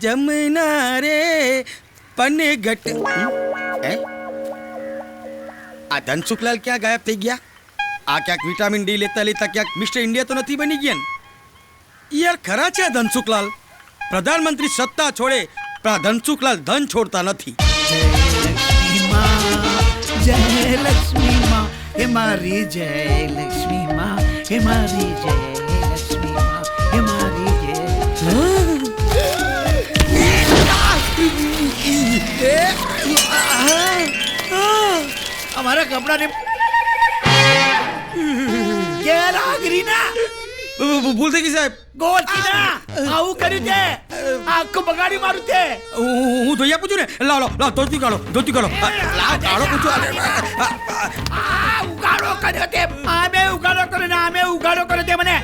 જમના રે પનગટ આ ધનસુખલાલ ક્યાં ગાયબ થઈ ગયા? આ ક્યાંક વિટામિન ડી લેતા લેતા ક્યાંક મિસ્ટર ઇન્ડિયા તો નથી બની ગયા ને? યાર ખરા છે આ ધનસુખલાલ. પ્રધાનમંત્રી સત્તા છોડે પણ આ ધનસુખલાલ ધન છોડતા નથી. જય લક્ષ્મી માં હે મારી જય લક્ષ્મી માં હે મારી જય લક્ષ્મી માં હે મારી જય. અમારા કપડાને ગેરહાજરી ના ભૂલ થઈ ગઈ સાહેબ. ગોળતીના આવું કર્યું છે, આખું બગાડી મારું છે. હું ધોઈ આપું છું ને. લાવ ધોતી કાઢો. કાઢો પૂછો. ઉગાડો કર્યો તે આમે ઉગાડો કર્યો ને આમે ઉગાડો કર્યો તે મને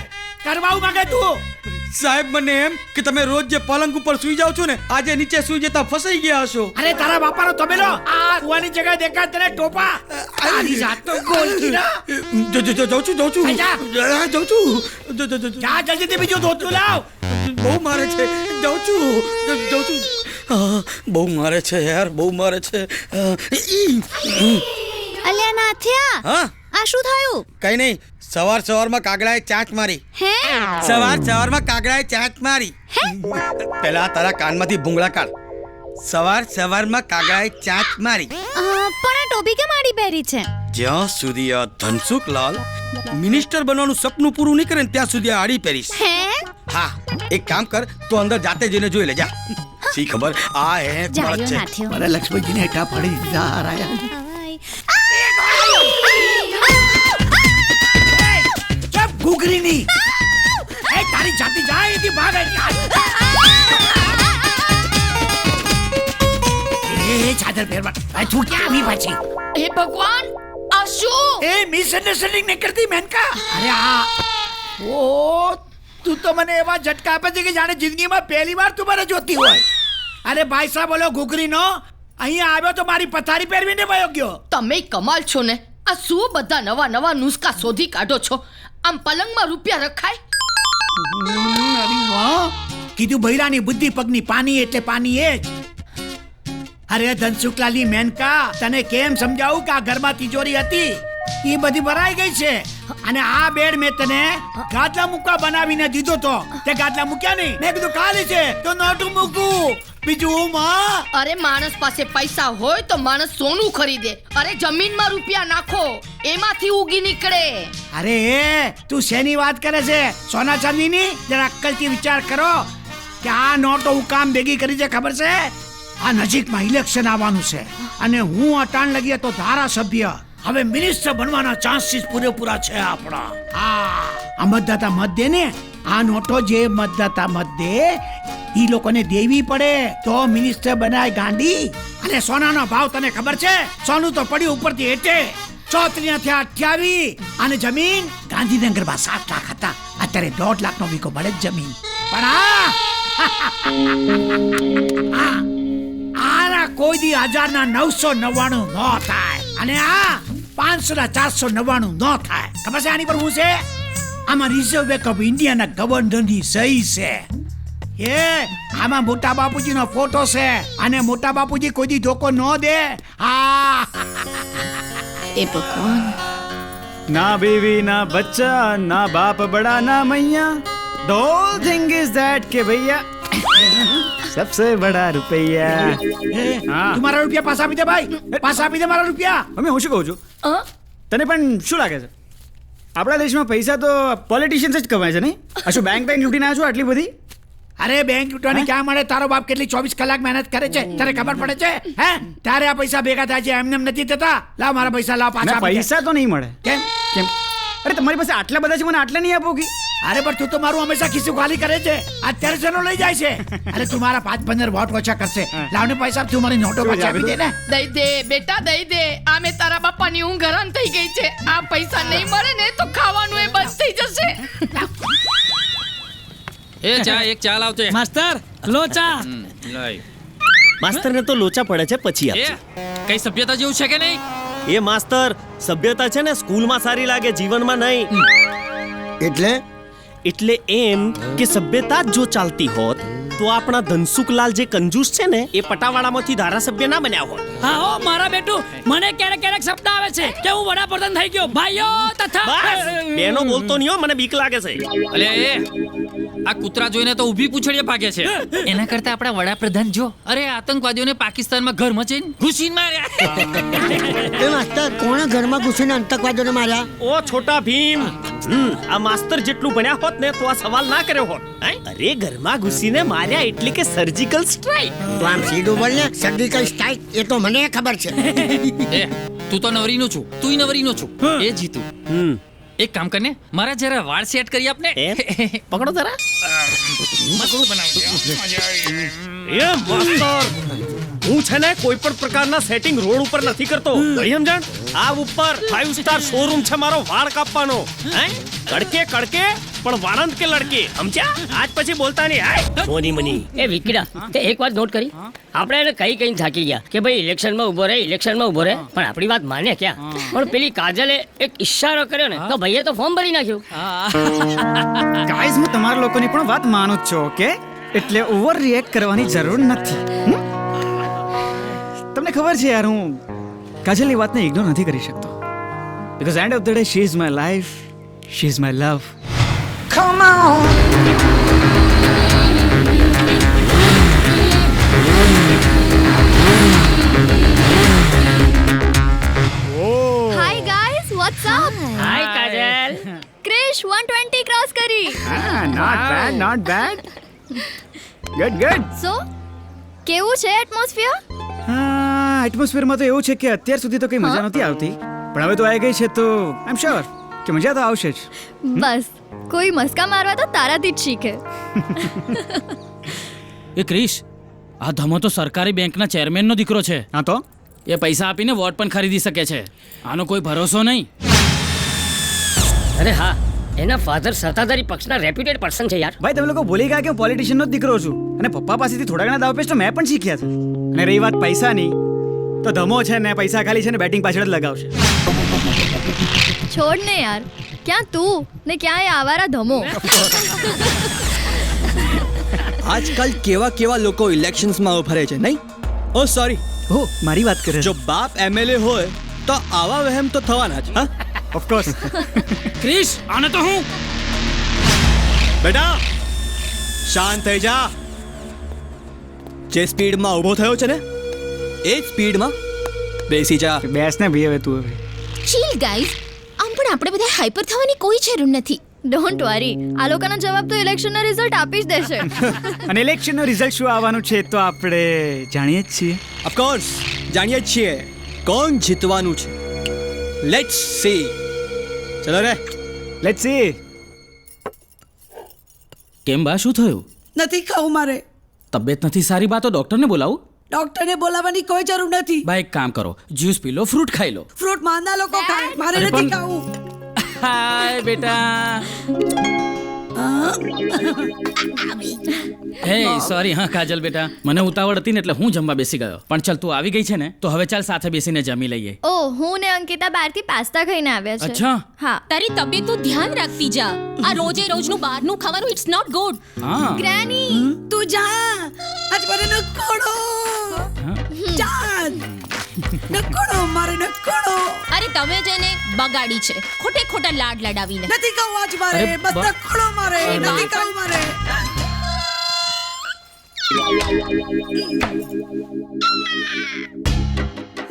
કરવાવું માંગે તું? સાહેબ મને એમ કે તમે રોજ જે પલંગ ઉપર સૂઈ જાવ છો ને આજે નીચે સૂઈ જતા ફસાઈ ગયા હશો. અરે તારા બાપાનો તબેલો આ કુવાની જગ્યાએ દેખાય તને ટોપા. તારી જાત તો ગોળતીના. જાઉં છું જા જલ્દીથી બીજું ધોતું લાવ. બહુ મારે છે. જાઉં છું. બહુ મારે છે યાર, બહુ મારે છે. અલ્યા નાથિયા, હા આ શું થયું? કઈ નહીં. સવારમાં કાગડાએ ચાંચ મારી. હે? સવારમાં કાગડાએ ચાંચ મારી. પેલા તારા કાનમાંથી ભૂંગળા કાઢ. સવારમાં કાગડાએ ચાંચ મારી. પણ આ ટોપી કેમ આડી પહેરી છે? જ્યાં સુધી આ ધનસુખલાલ મિનિસ્ટર બનવાનું સપનું પૂરું નહીં કરે ને ત્યાં સુધી આ આડી પહેરીશ. હે? હા, એક કામ કર, તો અંદર જાતે જઈને જોઈ લે. જા. સી ખબર આ હે જાયો નાથિયો. મને લક્ષ્મીજીને હેઠા પડી દીધા રાયા. ઘૂઘરીની એ તારી જાતી જાય એથી ભાગ. એ ચાદર પહેરવા તું ક્યાં આવી પાછી? હે ભગવાન, આ શું? એ મિસઅન્ડરસ્ટેન્ડિંગ નહીં કરતી મેનકા. અરે આ ઓ તું તો મને એવા ઝટકા આપે છે કે જાણે જિંદગીમાં પહેલી વાર તું મને જોતી હોય. અરે ભાઈ સાહેબ બોલો ઘૂઘરીનો અહીંયા આવ્યો તો મારી પથારી પહેરવીને વયો ગયો. તમે કમાલ છો ને. આ શું બધા નવા નુસ્ખા શોધી કાઢો છો? આમ પલંગમાં રૂપિયા રખાય? અરે વાહ, કીધું બૈરાની બુદ્ધિ પગની પાની એટલે પાની એ જ. અરે ધનસુખલાલની મેનકા, તને કેમ સમજાવું કે આ ઘરમાં તિજોરી હતી એ બધી ભરાઈ ગઈ છે. અને આ બેડ મેં તને ગાદલા મુક્કા બનાવીને દીધો તો તે ગાદલા મૂક્યા નહીં. મેં કીધું કાલે છે તો નોટું મૂકું. બીજું માં અરે માણસ પાસે પૈસા હોય તો માણસ સોનું ખરીદે. અરે જમીનમાં રૂપિયા નાખો, એમાંથી ઉગી નીકળે. અરે તું શેની વાત કરે છે? સોના ચાંદીની? જરા અક્કલથી વિચાર કરો કે આ નોટો હું કામ ભેગી કરી છે ખબર છે? આ નજીકમાં ઇલેક્શન આવવાનું છે અને હું અટાણ લગીએ તો ધારાસભ્ય હવે મિનિસ્ટર બનવાના ચાન્સીસ પૂરેપૂરા છે આપણા. આ મતદાતા મત દે ને. આ નોટો જે મતદાતા મત દે ઈ લોકોને દેવી પડે તો મિનિસ્ટર બનાય ગાંડી. અને સોનાનો ભાવ તને ખબર છે? સોનું તો પડ્યું ઉપરથી હેઠે. ચોત્રીના થયા 28 અને જમીન ગાંધીનગરમાં 7 લાખ હતા. અત્યારે 1.5 લાખનો વીઘો મળે જમીન. પણ આના કોઈ દી 1999 ન થાય અને આ 500 499 ન થાય. ખબર છે આની પર હું છે? આમાં રિઝર્વ બેંક ઓફ ઇન્ડિયાના ગવર્નરની સહી છે. એ આમાં મોટા બાપુજીનો ફોટો છે અને મોટા બાપુજી કોઈ દી ધોકો ન દે. હા એ ભગવાન. ना बीवी ना बच्चा ना बाप बड़ा ना मैया. The whole thing is that के भैया सबसे बड़ा रुपया. તું મારા રૂપિયા પાછા આપી દે ભાઈ. પાછા આપી દે મારા રૂપિયા. અમે હું શું કહું છું, તને પણ શું લાગે છે આપણા દેશમાં પૈસા તો પોલિટિશિયન્સ જ કમાય છે નહીં? આ શું બેંક લૂંટીને આવ્યો છો આટલી બધી? અરે બેંક લૂંટવાની ક્યાં મળે? તારો બાપ કેટલી 24 કલાક મહેનત કરે છે તારે ખબર પડે છે? હે તારે આ પૈસા ભેગા થાય છે એમને નથી થતા. લાવ મારા પૈસા લાવ પાછા આપી દે. પૈસા તો નહીં મળે. કેમ? અરે તમારી પાસે આટલા બધા છે, મને આટલા નહીં આપો કે? અરે પણ તું તો મારું હંમેશા ખિસ્સું ખાલી કરે છે. અત્યારે જનો લઈ જાય છે. અરે તું મારા 5-15 વોટ ઓછા કરશે. લાવને પૈસા તું મારી નોટો પાછી આપી દે ને. દઈ દે બેટા, દઈ દે. આમે તારા બાપાની ઊંઘ હરામ થઈ ગઈ છે. આ પૈસા નહીં મળે ને તો ખાવાનું એ બંધ થઈ જશે. એક ચા લાવતો. માસ્તર લોચા. માસ્તર ને તો લોચા પડે છે પછી આપશે. કઈ સભ્યતા જેવું છે કે નહીં? એ માસ્તર સભ્યતા છે ને સ્કૂલમાં સારી લાગે, જીવનમાં નહીં. એટલે એમ કે સભ્યતા જો ચાલતી હોત તો આપણા ધનસુખલાલ જે કંજૂસ છે ને એ પટાવાળામાંથી ધારાસભ્ય ના બન્યા હોત. હા હો મારા બેટું, મને ક્યારેક ક્યારેક શબ્દ આવે છે કે હું વડાપ્રધાન થઈ ગયો. ભાઈઓ તથા બસ બેનો બોલતો નહીં હો, મને બીક લાગે છે. અલે એ આ કૂતરા જોઈને તો ઊભી પૂંછડીએ ભાગે છે. એના કરતા આપણા વડાપ્રધાન જો અરે આતંકવાદીઓને પાકિસ્તાનમાં ઘરમાં જઈને ઘૂસીને માર્યા. એ માસ્તર કોણે ઘરમાં ઘૂસીને આતંકવાદીઓને માર્યા? ઓ છોટા ભીમ, આ માસ્તર જેટલું ભણ્યા હોત ને તો આ સવાલ ના કર્યો હોત. અરે ઘરમાં ઘૂસીને માર્યા એટલે કે સર્જિકલ સ્ટ્રાઇક. તો આમ સીધું બોલ ને, સર્જિકલ સ્ટ્રાઇક એ તો મને ખબર છે. એ તું તો નવરીનો છું, તુંય નવરીનો છું. એ જીતું. એક કામ કરને, મારા જરા વાળ સેટ કરી આપને. પકડો જરા. એ માસ્તર, હું છે ને કોઈ પણ પ્રકારના સેટિંગ રોડ ઉપર નથી કરતો. નહીં સમજણ? આ ઉપર 5 સ્ટાર શોરૂમ છે મારો વાળ કાપવાનો. હે કડકે કડકે પણ વાળંદ કે લડકે, સમજ્યા? આજ પછી બોલતા નહીં. હાય મોની મની. એ વિકીડા, તે એક વાત નોટ કરી? આપણે એને કઈ થાકી ગયા કે ભાઈ ઇલેક્શનમાં ઊભો રહે, ઇલેક્શનમાં ઊભો રહે, પણ આપણી વાત માને ક્યાં? પણ પેલી કાજલે એક ઈશારો કર્યો ને તો ભાઈએ તો ફોર્મ ભરી નાખ્યું. ગાઈઝ, હું તમારા લોકોની પણ વાત માનું જ છું, ઓકે? એટલે ઓવર રિએક્ટ કરવાની જરૂર નથી. તમને ખબર છે યાર, હું કાજલની વાતને ઇગ્નોર નથી કરી શકતો. Because end of the day she is my life, she is my love. Come on. Hi guys, what's up? Hi Kajal. Krish 120 cross કરી. Not bad, not bad. Good good. So કેવું છે એટમોસ્ફિયર? હા, એટમોસ્ફિયરમાં તો એવું છે કે અત્યાર સુધી તો કઈ મજા નહોતી આવતી, પણ હવે તો આવી ગઈ છે તો આઈ એમ શ્યોર કે મજા તો આવશે જ. બસ કોઈ મસ્કા મારવા તો તારાથી જ શીખે. એ ક્રિશ, આ ધમો તો સરકારી બેંકના ચેરમેનનો દીકરો છે. હા તો એ પૈસા આપીને વોટ પણ ખરીદી શકે છે. આનો કોઈ ભરોસો નહીં. અરે હા, એના ફાધર સત્તાધારી પક્ષના રેપ્યુટેડ પર્સન છે યાર. ભાઈ, તમે લોકો ભૂલી ગયા કે હું પોલિટિશિયનનો જ દીકરો છું, અને પપ્પા પાસેથી થોડા ઘણા દાવ પેચ તો મેં પણ શીખ્યા છે. અને રહી વાત પૈસાની, તો ધમો છે ને પૈસા ખાલી છે ને બેટિંગ પાછળ જ લગાવશે. છોડ ને યાર, ક્યાં તું ને ક્યાં એ આવારા ધમો. આજકાલ કેવા કેવા લોકો ઇલેક્શન્સમાં ફરે છે નહીં? ઓ સોરી, ઓહ, મારી વાત કરે જો બાપ એમએલએ હોય તો આવા વહેમ તો થવાના જ. હા, ઓફકોર્સ. ક્રિશ, આને તો હું બેટા શાંત થઈ જા. જે સ્પીડમાં ઊભો થયો છે ને એ જ સ્પીડમાં બેસી જા. બેસ ને ભાઈ, હવે તું હવે. ચીલ ગાઈસ, આમ પણ આપણે બધા હાઈપર થવાની કોઈ જરૂર નથી. ડોન્ટ વરી, આ લોકોનો જવાબ તો ઇલેક્શનનો રિઝલ્ટ આપી જ દેશે. અને ઇલેક્શનનો રિઝલ્ટ શું આવવાનું છે તો આપણે જાણીએ જ છીએ. ઓફકોર્સ જાણીએ જ છીએ કોણ જીતવાનું છે. Let's see. ચલો રે, લેટ્સ સી. કેમ બા, શું થયું? નથી ખાવું મારે. તબિયત નથી સારી બા, તો ડોક્ટરને બોલાવું? ડોક્ટરને બોલાવવાની કોઈ જરૂર નથી. બા, એક કામ કરો, જ્યુસ પી લો, ફ્રૂટ ખાઈ લો. ફ્રૂટ માંદા લોકો ખાય, મારે નથી ખાવું. હાય બેટા. હે સોરી. હા કાજલ બેટા, મને ઉતાવળ હતી ને એટલે હું જમવા બેસી ગયો. પણ ચાલ, તું આવી ગઈ છે ને તો હવે ચાલ સાથે બેસીને જમી લઈએ. ઓ, હું ને અંકિતા બહારથી પાસ્તા ખાઈને આવ્યા છે. અચ્છા. હા. તારી તબિયતનું ધ્યાન રાખતી જા. આ રોજે રોજનું બહારનું ખાવાનું ઇટ્સ નોટ ગુડ. હા. ગ્રેની, તું જા, આજ મારે નકોડો. ચાલ નકોડો, મારે નકોડો. અરે તમે જેને બગાડી છે ખોટે ખોટા લાડ લડાવીને. નથી ખાવું આજ મારે. અરે, બસ નકોડો મારે. નથી ખાવું મારે.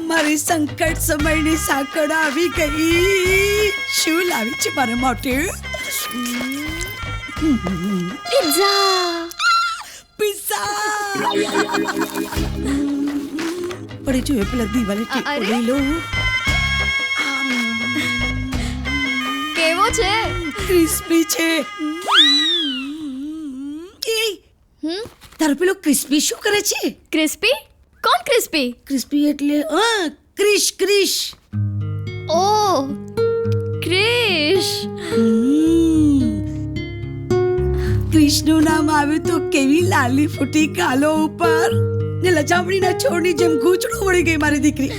મારી સંકટ સમયની સાંકળ આવી ગઈ. શું લાવી છે મારા માટે? પિઝા. પિઝા. પડે જો પેલા દિવાલે ટીપો અરે. લઈ લો. કેવો છે? ક્રિસ્પી છે. એ તારો પેલો ક્રિસ્પી શું કરે છે? ક્રિસ્પી? કોણ ક્રિસ્પી? ક્રિસ્પી એટલે ક્રિશ ક્રિશ. ઓ, ક્રિશ. ક્રિશનું નામ આવ્યું તો કેવી લાલી ફૂટી ગાલો ઉપર ને લજામણીના છોડની જેમ ગૂંચડું વળી ગઈ મારી દીકરી.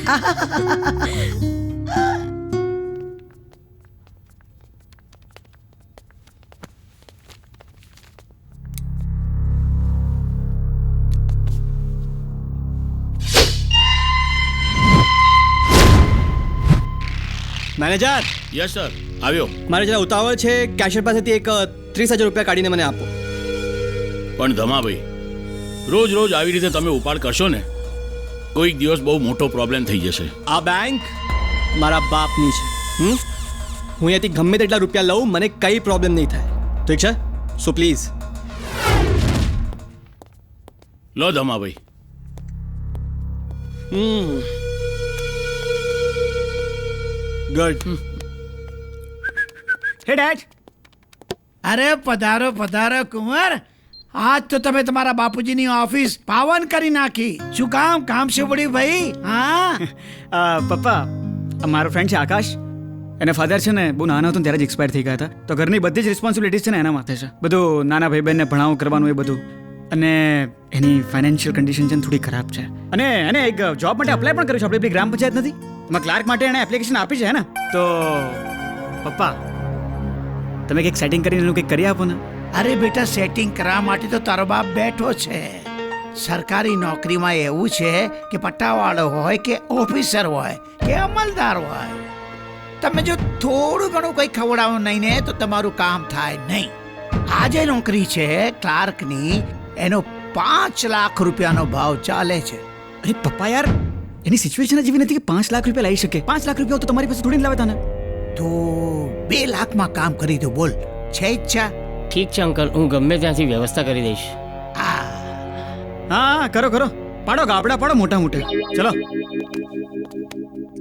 મેનેજર યસ સર આવ્યો. મારે જરા ઉતાવળ છે, કેશિયર પાસેથી એક 30,000 રૂપિયા કાઢીને મને આપો. પણ ધમાભાઈ, રોજ રોજ આવી રીતે તમે ઉપાડ કરશો ને, કોઈક દિવસ બહુ મોટો પ્રોબ્લેમ થઈ જશે. આ બેંક મારા બાપની છે. હું અહીંયાથી ગમે તેટલા રૂપિયા લઉં, મને કંઈ પ્રોબ્લેમ નહીં થાય. ઠીક છે? So please. Law Dhamabhai. Good. હે ડેડ. અરે પધારો પધારો કુંવર. આજ તો તમે તમારા બાપુજીની ઓફિસ પાવન કરી નાખી. શું કામ શું પડ્યું ભાઈ? હા પપ્પા, મારો ફ્રેન્ડ છે આકાશ. એના ફાધર છે ને બહુ નાના હતો ત્યારે જ એક્સપાયર થઈ ગયા હતા. તો ઘરની બધી જ રિસ્પોન્સિબિલિટીઝ છે ને એના માથે છે. બધું નાના ભાઈ બહેનને ભણાવવું કરવાનું એ બધું. અને એની ફાઇનાન્શિયલ કન્ડિશન છે ને થોડી ખરાબ છે. અને એને એક જોબ માટે અપ્લાય પણ કર્યું છે. આપણે પેલી ગ્રામ પંચાયત નથી, એમાં ક્લાર્ક માટે એણે એપ્લિકેશન આપી છે ને. તો પપ્પા, તમે કંઈક સેટિંગ કરીને એનું કંઈક કરી આપો ને. અરે બેટા, સેટિંગ કરવા માટે તો તારો બાપ બેઠો છે. સરકારી નોકરીમાં એવું છે કે પટ્ટાવાળો હોય કે ઓફિસર હોય કે અમલદાર હોય, તમે જો થોડું ઘણું કંઈ ખવડાવો નહીં ને તો તમારું કામ થાય નહીં. આ જે નોકરી છે ક્લાર્કની, એનો 5 લાખ રૂપિયાનો ભાવ ચાલે છે. અરે પપ્પા યાર, એની સિચ્યુએશન જ એવી નથી કે 5 લાખ રૂપિયા લઈ શકે. 5 લાખ રૂપિયા તો તમારી પાસે થોડી લાવે તને. તો 2 લાખમાં કામ કરી દો. બોલ, છે ઈચ્છા? ઠીક છે અંકલ, હું ગમે ત્યાંથી વ્યવસ્થા કરી દઈશ. હા કરો પાડો ગાબડા પાડો મોટા મોટા. ચલો.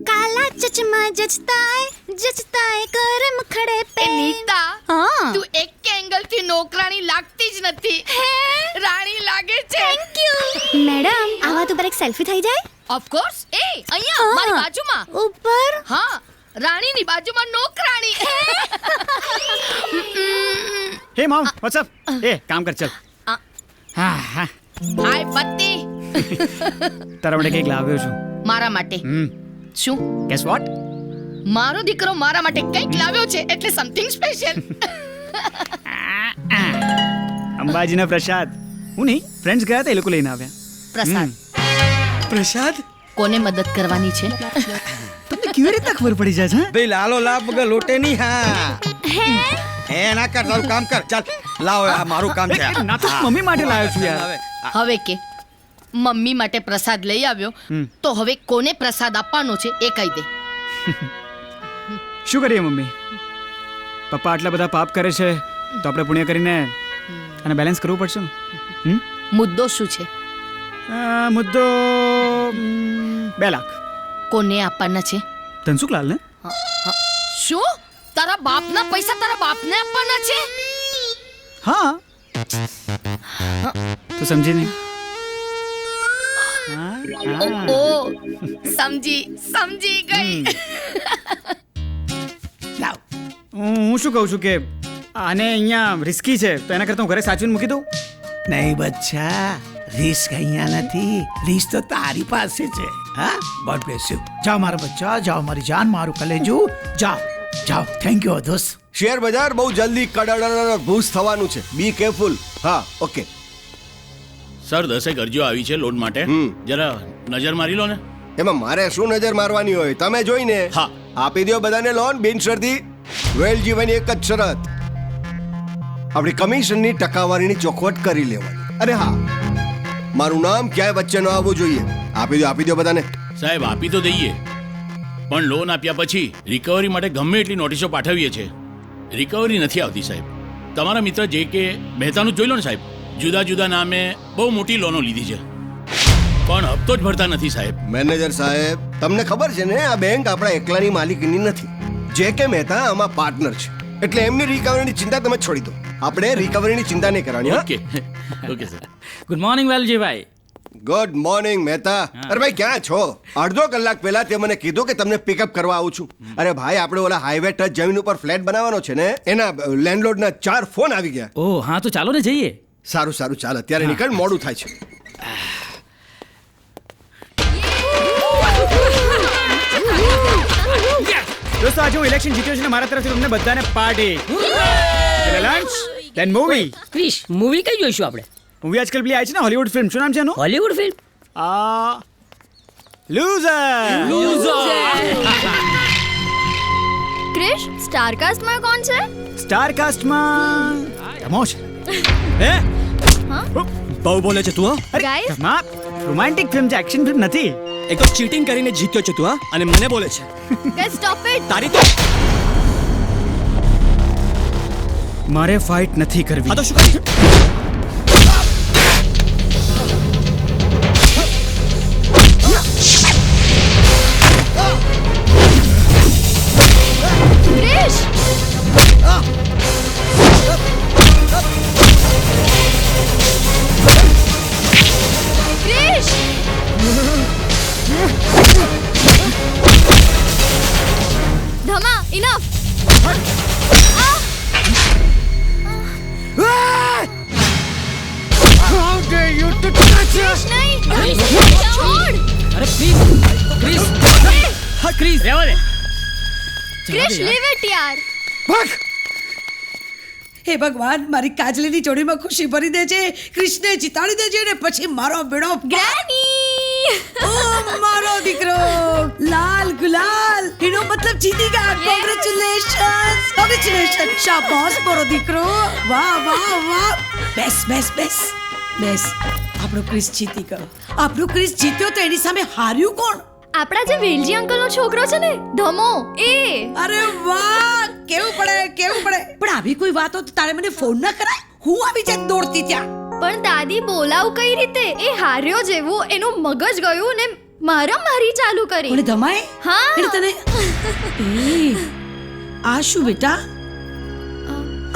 કાલા ચચમા જચતાય કરમ ખડે પે. એ નીતા, હા, તું એક એંગલ થી નોકરાણી લાગતી જ નથી. રાણી લાગે છે. Thank you madam. આવા તો પર એક સેલ્ફી થઈ જાય. Of course. એ અહીંયા મારી બાજુમાં ઉપર. હા, રાણીની બાજુમાં નોકરાણી. હે મોમ, વોટ્સ અપ? એ કામ કર ચલ. હા હાય પતિ. તારા માટે કંઈક લાવ્યો છું. મારા માટે? શું? Guess what? મારો દીકરો મારા માટે કંઈક લાવ્યો છે એટલે સમથિંગ સ્પેશિયલ. અંબાજીના પ્રસાદ. હું નહીં, ફ્રેન્ડ્સ ગયા હતા, એ લોકો લઈને આવ્યા. પ્રસાદ? પ્રસાદ? કોને મદદ કરવાની છે? તમને કેવી રીતે ખબર પડી જાય છે? ભાઈ લાલો લાભ વગર લોટે નહીં. હા હે ના કર, તારું કામ કર. ચાલ લાવો, આ મારું કામ છે. ના તો મમ્મી માટે લાવ્યો છું યાર. હવે કે મમ્મી માટે પ્રસાદ લઈ આવ્યો, તો હવે કોને પ્રસાદ આપવાનો છે એ કહી દે. શું કરીએ મમ્મી? પપ્પા આટલા બધા પાપ કરે છે તો આપણે પુણ્ય કરીને અને બેલેન્સ કરવું પડશે ને. મુદ્દો શું છે? મુદ્દો 2 લાખ. કોને આપવાના છે? ધનસુખલાલ ને. શું? તારા બાપના પૈસા તારા બાપને આપવાના છે? હા, તું સમજી નહીં? ઓ સમજી ગઈ. હું શું કહું છું કે આને અહીંયા રિસ્કી છે, તો એના કરતા હું ઘરે સાચવીને મૂકી દઉં. નહીં બચ્ચા, રિસ્ક અહીંયા નથી. રિસ્ક તો તારી પાસે છે. હા, ગોડ બ્લેસ યુ. જાઓ મારા બચ્ચા, જાઓ મારી જાન, મારું કલેજું. જાઓ. થેન્ક યુ દોસ્ત. શેર બજાર બહુ જલ્દી કડડ ભૂસ થવાનું છે. Be careful. હા, ઓકે. સર 10 અરજીઓ આવી છે લોન માટે. જરા નજર મારી લો ને. એમાં મારે શું નજર મારવાની હોય? તમે જોઈને હા આપી દો બધાને લોન બિનશરતી. વેલ જીવવાની એક જ શરત, આપણી કમિશનની ટકાવારીની ચોખવટ કરી લેવાની. અરે હા, મારું નામ ક્યાંય વચ્ચે ન આવવું જોઈએ. આપી દો બધાને. સાહેબ આપી તો દઈએ, પણ લોન આપ્યા પછી રિકવરી માટે ગમે એટલી નોટિસો પાઠવીએ છીએ, રિકવરી નથી આવતી સાહેબ. તમારા મિત્ર જે કે મહેતાનું જોઈ લો ને સાહેબ, જુદા જુદા નામે બહુ મોટી લોનો લીધી છે, પણ હપ્તો જ ભરતા નથી સાહેબ. મેનેજર સાહેબ, તમને ખબર છે ને આ બેંક આપણા એકલાની માલિકીની નથી. જે કે મહેતા આમાં પાર્ટનર છે, એટલે એમની રિકવરીની ચિંતા તમે છોડી દો. આપણે રિકવરીની ચિંતા નહીં કરવાની. Okay sir. Good morning Veljibhai. Good morning Mehta. અરે ભાઈ ક્યાં છો? અડધો કલાક પહેલા તે મને કીધું કે તમને પિકઅપ કરવા આવું છું. અરે ભાઈ, આપણે ઓલા હાઈવે ટચ જમીન ઉપર ફ્લેટ બનાવવાનો છે ને, એના લેન્ડલોર્ડના 4 ફોન આવી ગયા. ઓહ હા, તો ચાલો ને જઈએ. સારું ચાલ, અત્યારે નીકળ, મોડું થાય છે. દોસ્તો, આજે હું ઇલેક્શન જીત્યો છું ને મારા તરફથી તમને બધાને party. Lunch then movie. Krrish, movie કઈ જોઈશું આપણે? મૂવી આજકાલ પેલી આવી છે ને, હોલીવુડ ફિલ્મ. શું નામ છે એનું? Hollywood film? લૂઝર. ક્રિશ સ્ટારકાસ્ટમાં કોણ છે? સ્ટાર કાસ્ટમાં ધમો છે. એ હા? બહુ બોલે છે તું હા ગાઈસ ધમા રોમાન્ટિક ફિલ્મ છે, એક્શન ફિલ્મ નથી. એક તો ચીટિંગ કરીને જીત્યો છે તું હા અને મને બોલે છે ગાઈસ સ્ટોપ ઇટ. તારી તો મારે ફાઇટ નથી કરવી. આ તો શું કરી ક્રિશ ક્રિશ ધમા ઇનફ. ક્રિશ નહીં છોડ. અરે ક્રિસ ક્રિસ હા ક્રિસ રહેવા દે. ક્રિશ લીવ ઇટ યાર. હે ભગવાન મારી કાજલીની જોડીમાં ખુશી ભરી દેજે, કૃષ્ણે જીતાડી દેજે ને પછી મારો બેડો ગ્રેની ઓ મારો દીકરો લાલ ગુલાલ એનો મતલબ જીતી ગયા. કોંગ્રેચ્યુલેશન શાબાશ મારો દીકરો, વાહ વાહ વાહ. બેસ બેસ બેસ બેસ. આપણો ક્રિસ જીતી ગયો. આપણો ક્રિસ જીત્યો તો એની સામે હાર્યું કોણ? આપણા જે વેલજી અંકલનો છોકરો છે ને ધમો એ. અરે વાહ કેવું પડે કેવું પડે. પણ આવી કોઈ વાત હોય તો તારે મને ફોન ન કરાય, હું આવી જાય દોડતી ત્યાં. પણ દાદી બોલાવ કઈ રીતે? એ હાર્યો જેવું એનું મગજ ગયું ને મારી ચાલુ કરી. મને ધમાય હા એટલે તને એ આ શું બેટા,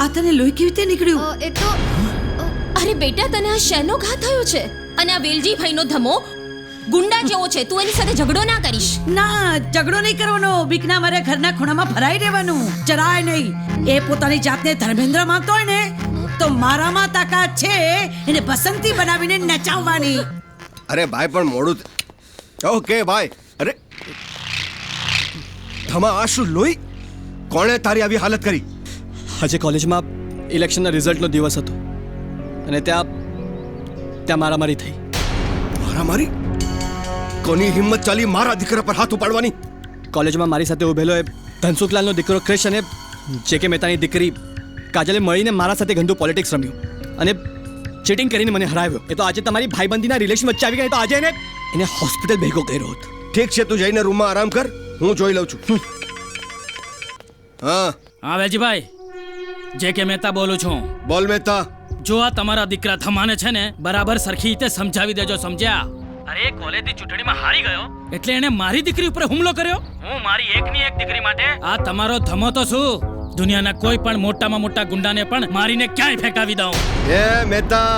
આ તને લોહી કેવી રીતે નીકળ્યું? એ તો અરે બેટા તને આ શેનો ઘા થયો છે? અને આ વેલજી ભાઈનો ધમો ગુંડા જેવો છે, તું એની સાથે ઝઘડો ના કરીશ. ના ઝઘડો નહીં કરવાનો, બીકના મારે ઘરના ખૂણામાં ભરાઈ રહેવાનું જરાય નહીં. એ પોતાની જાતને ધર્મેન્દ્ર માનતો હોય ને તો મારામાં તાકાત છે એને બસંતી બનાવીને નચાવવાની. અરે ભાઈ પણ મોડું ઓકે ભાઈ. અરે ધમા આ શું લોહી? કોણે તારી આવી હાલત કરી? આજે કોલેજમાં ઇલેક્શનના રિઝલ્ટનો દિવસ હતો અને ત્યાં મારામારી થઈ. મારામારી? કોની હિંમત ચાલી મારા દીકરા પર હાથ ઉપાડવાની? કોલેજમાં મારી સાથે ઉભેલો એ ધનસુખલાલનો દીકરો ક્રિશ અને જે.કે. મહેતાની દીકરી કાજલે મળીને મારા સાથે ગંદુ પોલિટિક્સ રમ્યું અને ચીટિંગ કરીને મને હરાવ્યો. એ તો આજે તમારી ભાઈબંધીના રિલેશન વચ્ચે આવી ગયા તો આજે એને હોસ્પિટલ ભેગો કર્યો હોત. ઠીક છે તું જઈને રૂમમાં આરામ કર, હું જોઈ લઉં છું. હા હા વેલજીભાઈ, જે.કે. મહેતા બોલું છું. બોલ મહેતા. જો આ તમારા દીકરા થમાને છે ને બરાબર સરખી રીતે સમજાવી દેજો, સમજ્યા? અરે કોલેજની ચૂંટણીમાં હારી ગયો એટલે એને મારી દીકરી ઉપર હુમલો કર્યો. હું મારી એકની એક દીકરી માટે આ તમારો ધમો તો શું દુનિયાના કોઈ પણ મોટામાં મોટા ગુંડાને પણ મારીને ક્યાંય ફેંકાવી દઉં. એ મહેતા,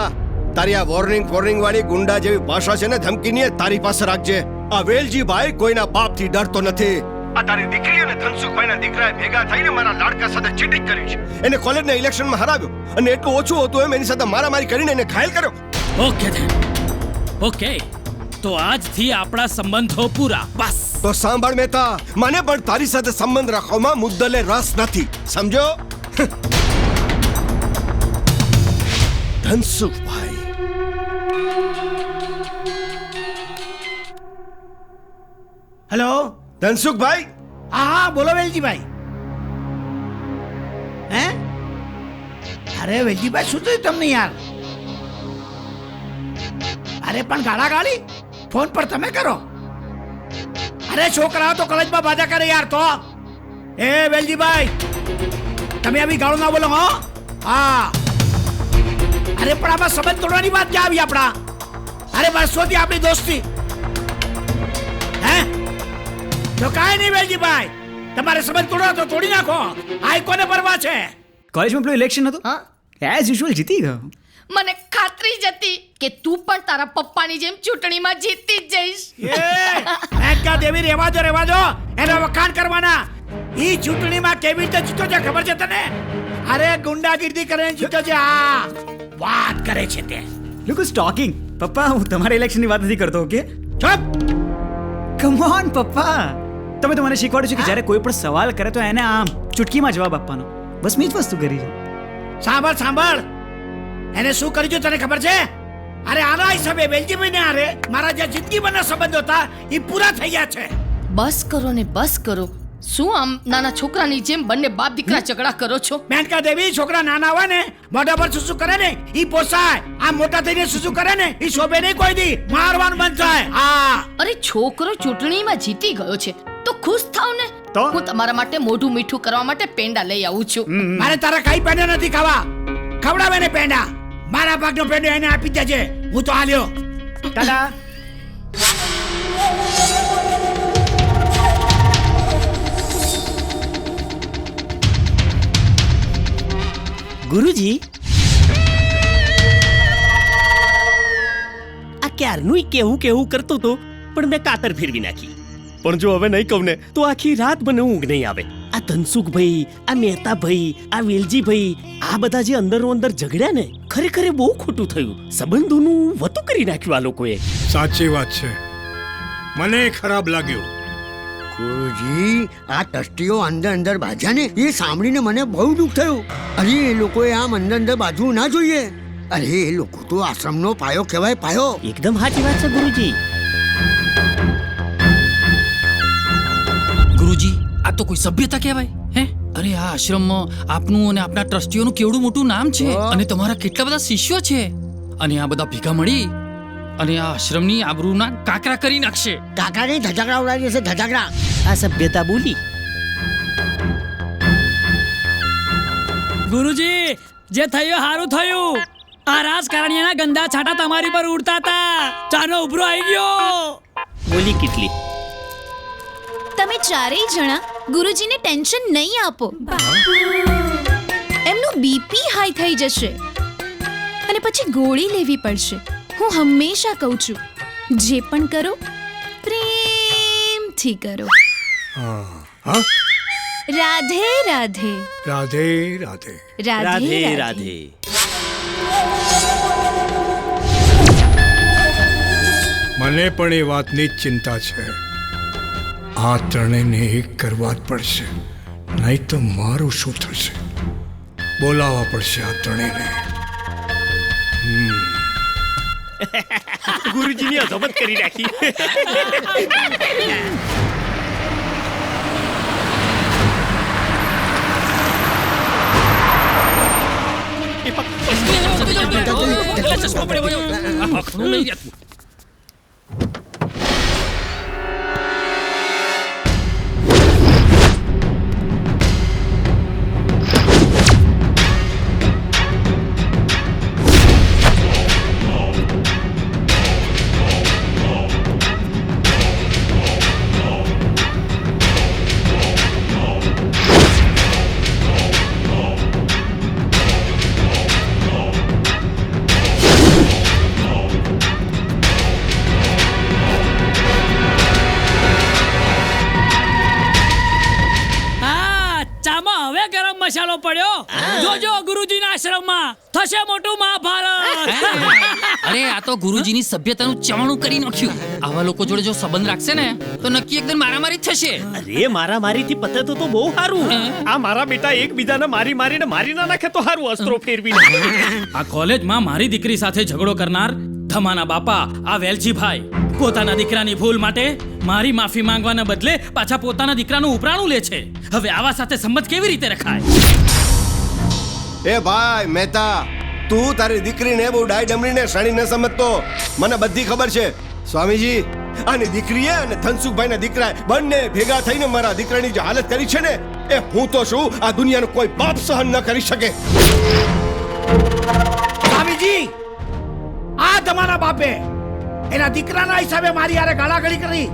તારી આ વોર્નિંગ વાળી ગુંડા જેવી ભાષા છે ને ધમકીની તારી પાસે રાખજે. આ વેલજીભાઈ કોઈના બાપથી ડરતો નથી. આ તારી દીકરી અને ધનસુખભાઈના દીકરાએ ભેગા થઈને મારા લાડકા સાથે ચીટિંગ કરી છે. એને કોલેજના ઇલેક્શનમાં હરાવ્યો અને એટલું ઓછું હતું એમ એની સાથે મારામારી કરીને એને ઘાયલ કર્યો. ઓકે ઓકે, તો આજથી આપણા સંબંધો પૂરા. બસ. તો સાંભળ મહેતા, મને પણ તારી સાથે સંબંધ રાખવામાં મુદ્દલે રસ નથી, સમજો? ધનસુખભાઈ. હેલો ધનસુખભાઈ. હા હા બોલો વેલજીભાઈ. હે અરે વેલજીભાઈ શું થયું તમને યાર? અરે પણ ગાળા ગાળી ફોન પર તમે કરો. અરે છોકરાઓ તો કોલેજમાં બાધા કરે યાર. તો એ વેલજીભાઈ તમે આવી ગાળો ના બોલો. હા અરે પણ આમાં સંબંધ તોડવાની વાત ક્યાં આવી આપણા? અરે વર્ષોથી આપણી દોસ્તી. હે તો કાંઈ નહીં વેલજીભાઈ, તમારે સંબંધ તોડો તો તોડી નાખો. આ કોને પરવા છે? કોલેજમાં પેલું ઇલેક્શન હતું, એઝ યુઝ્યુઅલ જીતી ગયો. મને ખાતરી જ હતી કે તું પણ તારા પપ્પાની જેમ ચૂંટણીમાં જીતી જ જઈશ. મેનકા દેવી રહેવા દો, એના વખાણ કરવાના. ઈ ચૂંટણીમાં કેવી રીતે જીતો છે ખબર છે તને? અરે ગુંડાગીરી કરીને જીતો છે. આ વાત કરે છે તે. Look is talking. પપ્પા હું તમારા ઇલેક્શનની વાત નથી કરતો. ઓકે ચૂપ. કમ ઓન પપ્પા, તમે તો મને શીખવાડ્યું છે કે જ્યારે કોઈ પણ સવાલ કરે તો એને આમ ચૂટકીમાં જવાબ આપવાનો. બસ મેં જ વસ્તુ કરી છે. સાંભળ એને શું કર્યું છે તને ખબર છે? અરે આના હિસાબે વેલજીભાઈને હારે મારા જે જિંદગીભરના સંબંધો હતા એ પૂરા થઈ ગયા છે. બસ કરો ને બસ કરો, શું આમ નાના છોકરાની જેમ બંને બાપ દીકરા ઝઘડા કરો છો? મેનકા દેવી, છોકરા નાના હોય ને મોઢા પર સુસુ કરે ને ઈ પોસાય. આ મોટા થઈને સુસુ કરે ને ઈ શોભે નહીં કોઈ દી. મારવાનું બંધ થાય. હા, અરે છોકરો ચૂંટણીમાં જીતી ગયો છે તો ખુશ થાવ ને. હું તમારા માટે મોઢું મીઠું કરવા માટે પેંડા લઈ આવું છું. મારે તારા કઈ પેંડા નથી ખાવા. ખવડાવે ને પેંડા. મારા ભાગનો પેંડો એને આપી દેજે. હું તો આલ્યો. ટાટા. ગુરુજી, આ ક્યારનું કેવું કેવું કરતો તો પણ મેં કાતર ફેરવી નાખી. પણ જો હવે નહીં કહું ને તો આખી રાત મને ઊંઘ નહીં આવે. આ ધનસુખભાઈ, આ મહેતાભાઈ, આ વેલજીભાઈ, આ બધા જે અંદરો અંદર ઝઘડ્યા ને, ખરેખર બહુ ખોટું થયું. સંબંધોનું વતું કરી નાખ્યું આ લોકોએ. સાચી વાત છે, મને ખરાબ લાગ્યું. ગુરુજી, આ ટ્રસ્ટીઓ અંદર અંદર બાજ્યા ને એ સાંભળીને મને બહુ દુઃખ થયું. અરે એ લોકોએ આમ અંદર અંદર બાજવું ના જોઈએ. અરે એ લોકો તો આશ્રમનો પાયો કહેવાય, પાયો. એકદમ સાચી વાત છે ગુરુજી. ગુરુજી, આ તો કોઈ સભ્યતા કહેવાય હે? અરે આ આશ્રમમાં આપનું અને આપના ટ્રસ્ટીઓનું કેવડું મોટું નામ છે અને તમારા કેટલા બધા શિષ્યો છે અને આ બધા ભેગા મળી અને આ આશ્રમની આબરૂના કાકરા કરી નાખશે. કાકા નહીં, ધજાગરા ઉડાડી દેશે, ધજાગરા. આ સભ્યતા બોલી. ગુરુજી, જે થયું હારું થયું. આ રાજકારણીના ગંદા છાંટા તમારી પર ઉડતા હતા. ચાનો ઉભરો આવી ગયો. બોલી કેટલી. તમે ચારેય જણા ગુરુજીને ટેન્શન નહીં આપો. એમનું બીપી હાઈ થઈ જશે અને પછી ગોળી લેવી પડશે. હું હંમેશા કહું છું, જે પણ કરો પ્રેમથી કરો. રાધે રાધે. રાધે રાધે. રાધે રાધે. મને પણ એ વાતની જ ચિંતા છે. આ ત્રણેયને એક કરવા જ પડશે, નહીં તો મારું શું થશે? બોલાવવા પડશે આ ત્રણેયને. ગુરુજીની અધમત કરી નાખી. મસાલો પડ્યો. જોજો ગુરુજીના આશ્રમમાં થશે મોટું મહાભારત. અરે આ તો ગુરુજીની સભ્યતાનું ચાવણું કરી નાખ્યું. આવા લોકો જોડે જો સંબંધ રાખશે ને તો નક્કી એકદમ મારામારી જ થશે. અરે મારામારીથી પતે તો બહુ સારું. આ મારા બેટા એકબીજાને મારીને મારી ના નાખે તો સારું, અસ્ત્રો ફેરવી નાખે. આ કોલેજમાં મારી દીકરી સાથે ઝઘડો કરનાર ધમાના બાપા આ વેલજીભાઈ પોતાના દીકરાની ભૂલ માટે મારી માફી માંગવાના બદલે પાછા પોતાના દીકરાનું ઉપરાણું લે છે. હવે આવા સાથે સંબંધ કેવી રીતે રખાય? એ ભાઈ મહેતા, તું તારી દીકરીને બહુ ડાય ડમરીને સણી ન સમજતો. મને બધી ખબર છે. સ્વામીજી, આની દીકરીએ અને ધનસુખભાઈના દીકરાએ બંને ભેગા થઈને મારા દીકરાની જે હાલત કરી છે ને, એ હું તો શું આ દુનિયાનો કોઈ પાપ સહન ન કરી શકે. સ્વામીજી, આ તમારા બાપે એના દીકરાના હિસાબે મારી હારે ગાળાગાળી કરી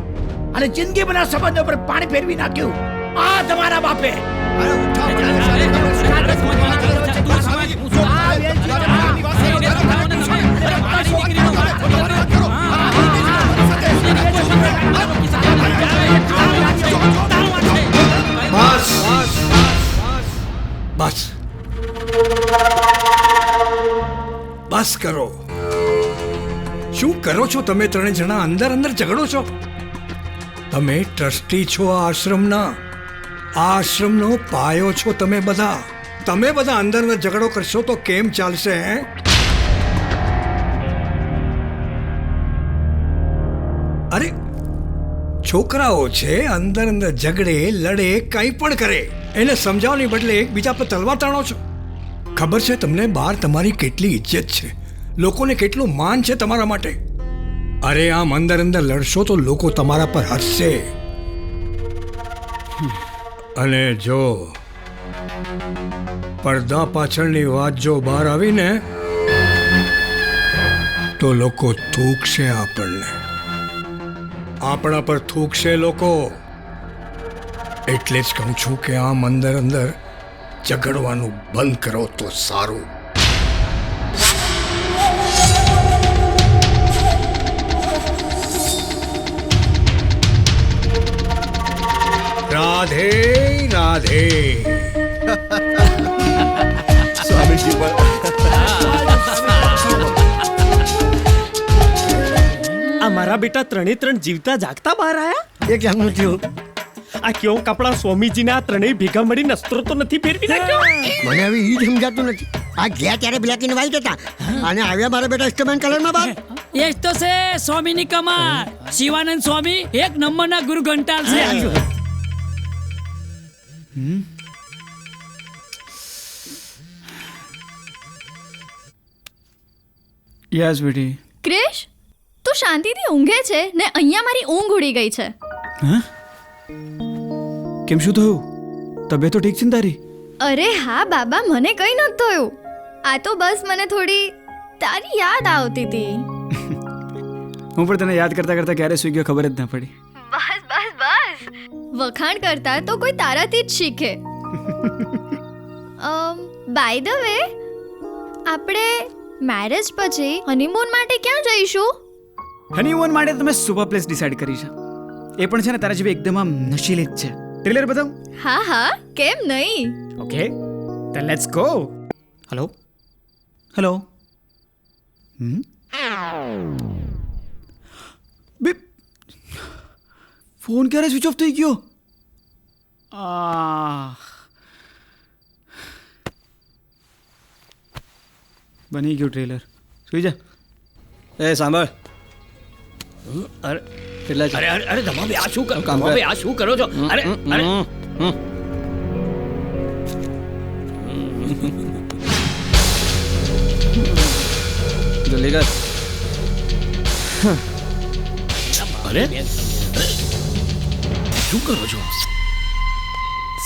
અને જિંદગી બના સંબંધો પર પાણી ફેરવી નાખ્યું. આ તમારા બાપે. બસ બસ કરો. શું કરો છો તમે ત્રણે જણા? અંદર અંદર ઝઘડો છો. તમે ટ્રસ્ટી છો આ આશ્રમના. આ આશ્રમનો પાયો છો તમે બધા. તમે બધા અંદર ઝઘડો કરશો તો કેમ ચાલશે? અરે છોકરાઓ છે અંદર અંદર ઝઘડે લડે કંઈ પણ કરે, એને સમજાવવાની બદલે એકબીજા પર તલવાર તાણો છો. ખબર છે તમને બહાર તમારી કેટલી ઇજ્જત છે, લોકોને કેટલું માન છે તમારા માટે. અરે આમ અંદર અંદર લડશો તો લોકો તમારા પર હસશે. અને જો પડદા પાછળની વાત જો બહાર આવીને તો લોકો થૂકશે, આપણા પર થૂકશે લોકો. એટલે જ કહું છું કે આમ અંદર અંદર ઝઘડવાનું બંધ કરો તો સારું. રાધે રાધે. સ્વામીજી પણ આ મારા બેટા ત્રણે ત્રણ જીવતા જાગતા બહાર આયા. એ કેમનું થયું? આ કેવો કપડા સ્વામીજીના આ ત્રણેય ભેગા મળીને અસ્ત્રો તો નથી ફેરવી નાખ્યો? મને હવે ઈ સમજાતું નથી. આ ગયા ત્યારે બ્લેક એન્ડ વ્હાઈટ હતા અને આવ્યા મારા બેટા સ્ટમેન કલરમાં બાપ. એ જ તો છે સ્વામીની કમાલ. શિવાનંદ સ્વામી એક નંબરના ગુરુ ઘંટાલ છે. યસ બેટી. ક્રિશ, તું શાંતિથી ઊંઘે છે ને અહીંયા મારી ઊંઘ ઉડી ગઈ છે. હા, કેમ શું થયું? તબિયત તો ઠીક છે ને તારી? અરે હા બાબા, મને કંઈ નહોતું થયું. આ તો બસ મને થોડી તારી યાદ આવતી હતી. હું પણ તને યાદ કરતા કરતા ક્યારે સૂઈ ગયો ખબર જ ના પડી. બસ બસ બસ, વખાણ કરતા તો કોઈ તારાથી જ શીખે. બાય ધ વે, આપણે મેરેજ પછી હનીમૂન માટે ક્યાં જઈશું? હનીમૂન માટે તમે સુપર પ્લેસ ડિસાઈડ કરી છે. એ પણ છે ને તારા જેવી એકદમ આમ નશીલી જ છે. ટ્રેલર બતાવું? હા હા, કેમ નહીં. Okay, then let's go. Hello hello. બે ફોન ક્યારે સ્વિચ ઓફ થઈ ગયો? બની ગયું ટ્રેલર. સુઈ જા. એ સાંભળ. અરે કેટલા અરે અરે અરે ધમાભાઈ આ શું કરો? ધમાભાઈ આ શું કરો છો? અરે અરે જલ્દી કર. અરે શું કરો છો?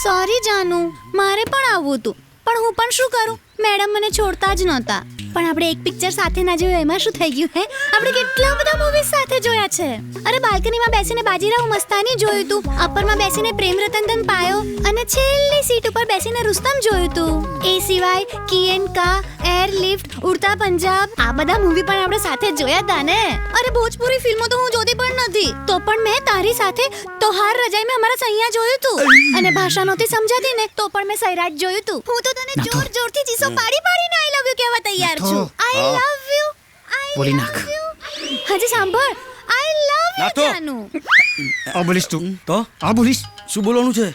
સોરી જાનુ, મારે પણ આવવું હતું પણ હું પણ શું કરું, મેડમ મને છોડતા જ નહોતા. પણ આપણે એક પિક્ચર સાથે ના જોયું એમાં શું થઈ ગયું હે? આપણે કેટલા બધા મૂવીઝ સાથે જોયા છે. અરે બાલ્કનીમાં બેસીને બાજીરાવ મસ્તાની જોયું તું, અપરમાં બેસીને પ્રેમ રતન ધન પાયો અને છેલ્લી સીટ ઉપર બેસીને રુસ્તમ જોયું તું. એ સિવાય કી એન્ડ કા, એરલિફ્ટ, ઉડતા પંજાબ, આ બધા મૂવી પણ આપણે સાથે જોયા હતા ને. અરે ભોજપુરી ફિલ્મો તો હું જોતી પણ નથી, તો પણ મેં તારી સાથે તોહાર રજાઈ મેં અમારા સૈયા જોયું તું. અને ભાષા નહોતી સમજાતી ને તો પણ મેં સૈરાટ જોયું તું. હું તો તને જોર જોરથી ચીસો પાડી પાડીને આઈ લવ યુ કહેવા તૈયાર છું. I love you. બોલી નાખ. હજી સાંભળ, આઈ લવ યુ જાનુ. આ બોલીશ તું તો? આ બોલીશ? શું બોલવાનું છે?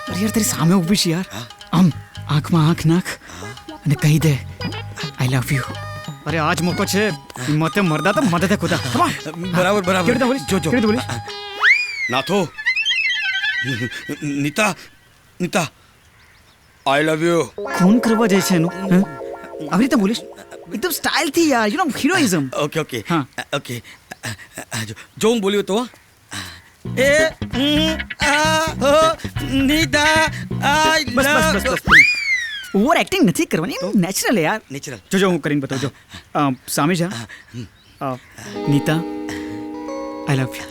અરે યાર તારી સામે ઊભી છે યાર. આમ આંખમાં આંખ નાખ અને કહી દે આઈ લવ યુ. અરે આજ મોકો છે, મતે મરદા તો મદદ ખુદા. બરાબર બરાબર. કેવી રીતે બોલીશ? જો કેવી રીતે બોલીશ? નાથો, નીતા નીતા, આઈ લવ યુ. ખૂન કરવા જાય છે એનું. આવી રીતે બોલીશ એકદમ સ્ટાઇલથી યાર, યુ નો હિરોઇઝમ. ઓકે ઓકે હા ઓકે. જો હું બોલ્યો તો એ નીતા આઈ બસ બસ બસ બસ. ઓવર એક્ટિંગ નથી કરવાની, નેચરલ યાર. નેચરલ. જો હું કરીને બતાવજો. સામે જા. નીતા આઈ લવ યુ.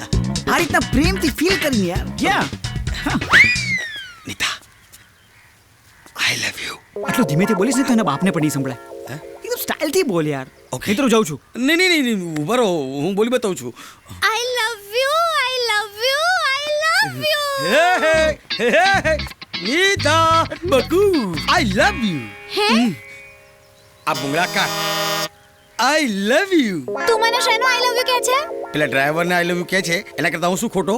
આ રીતના પ્રેમથી ફીલ કરીને યાર. ક્યાં નીતા આઈ લવ યુ. આટલું ધીમેથી બોલીશ ને તો એના બાપને પણ નહીં સંભળાય. એકદમ સ્ટાઇલથી બોલ યાર. ઓકે, મિત્રો જાઉં છું. નહીં નહીં નહીં, ઉભા રહો, હું બોલી બતાવું છું. I love you, I love you, I love you. Hey hey Nita બકુ I love you. હે આ ભૂંગળા કાઢ. આઈ લવ યુ. તું મને શેનો આઈ લવ યુ કહે છે? પેલા ડ્રાઈવરને આઈ લવ યુ કહે છે, એના કરતા હું શું ખોટો?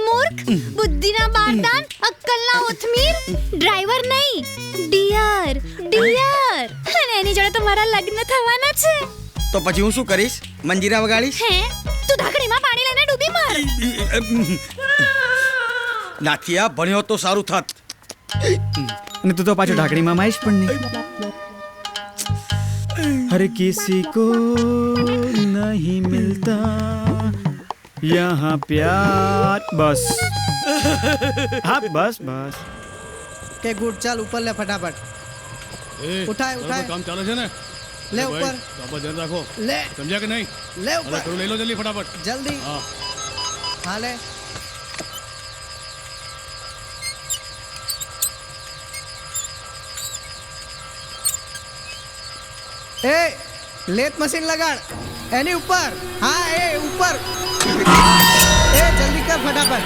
મૂર્ખ, બુદ્ધિના બારદાન, અક્કલના ઉથમીર. ડ્રાઈવર નહીં, ડિયર ડિયર. અને એની જોડે તો મારા લગ્ન થવાના છે. તો પછી હું શું કરીશ? મંજીરા વગાડીશ? હે તું ઢાંકણીમાં પાણી લઈને ડૂબી માર. નાથિયા, ભણ્યો તો સારું થાત. અને તું તો પાછો ઢાંકણીમાં માઈશ પણ નહીં. हर किसी को नहीं मिलता यहाँ प्यार. બસ હા બસ બસ. કે ગુડ, ચાલ ઉપર લે ફટાફટ. ઉઠાય ઉઠાય. કામ ચાલે છે ને? લે ઉપર. બાપા ધ્યાન રાખો. લે. સમજ્યા કે નહીં? લે ઉપર. થોડું લઈ લો જલ્દી ફટાફટ. જલ્દી. હા લે. એ લેથ મશીન લગાડ એની ઉપર. હા એ ઉપર. એ જલ્દી કર ફટાફટ.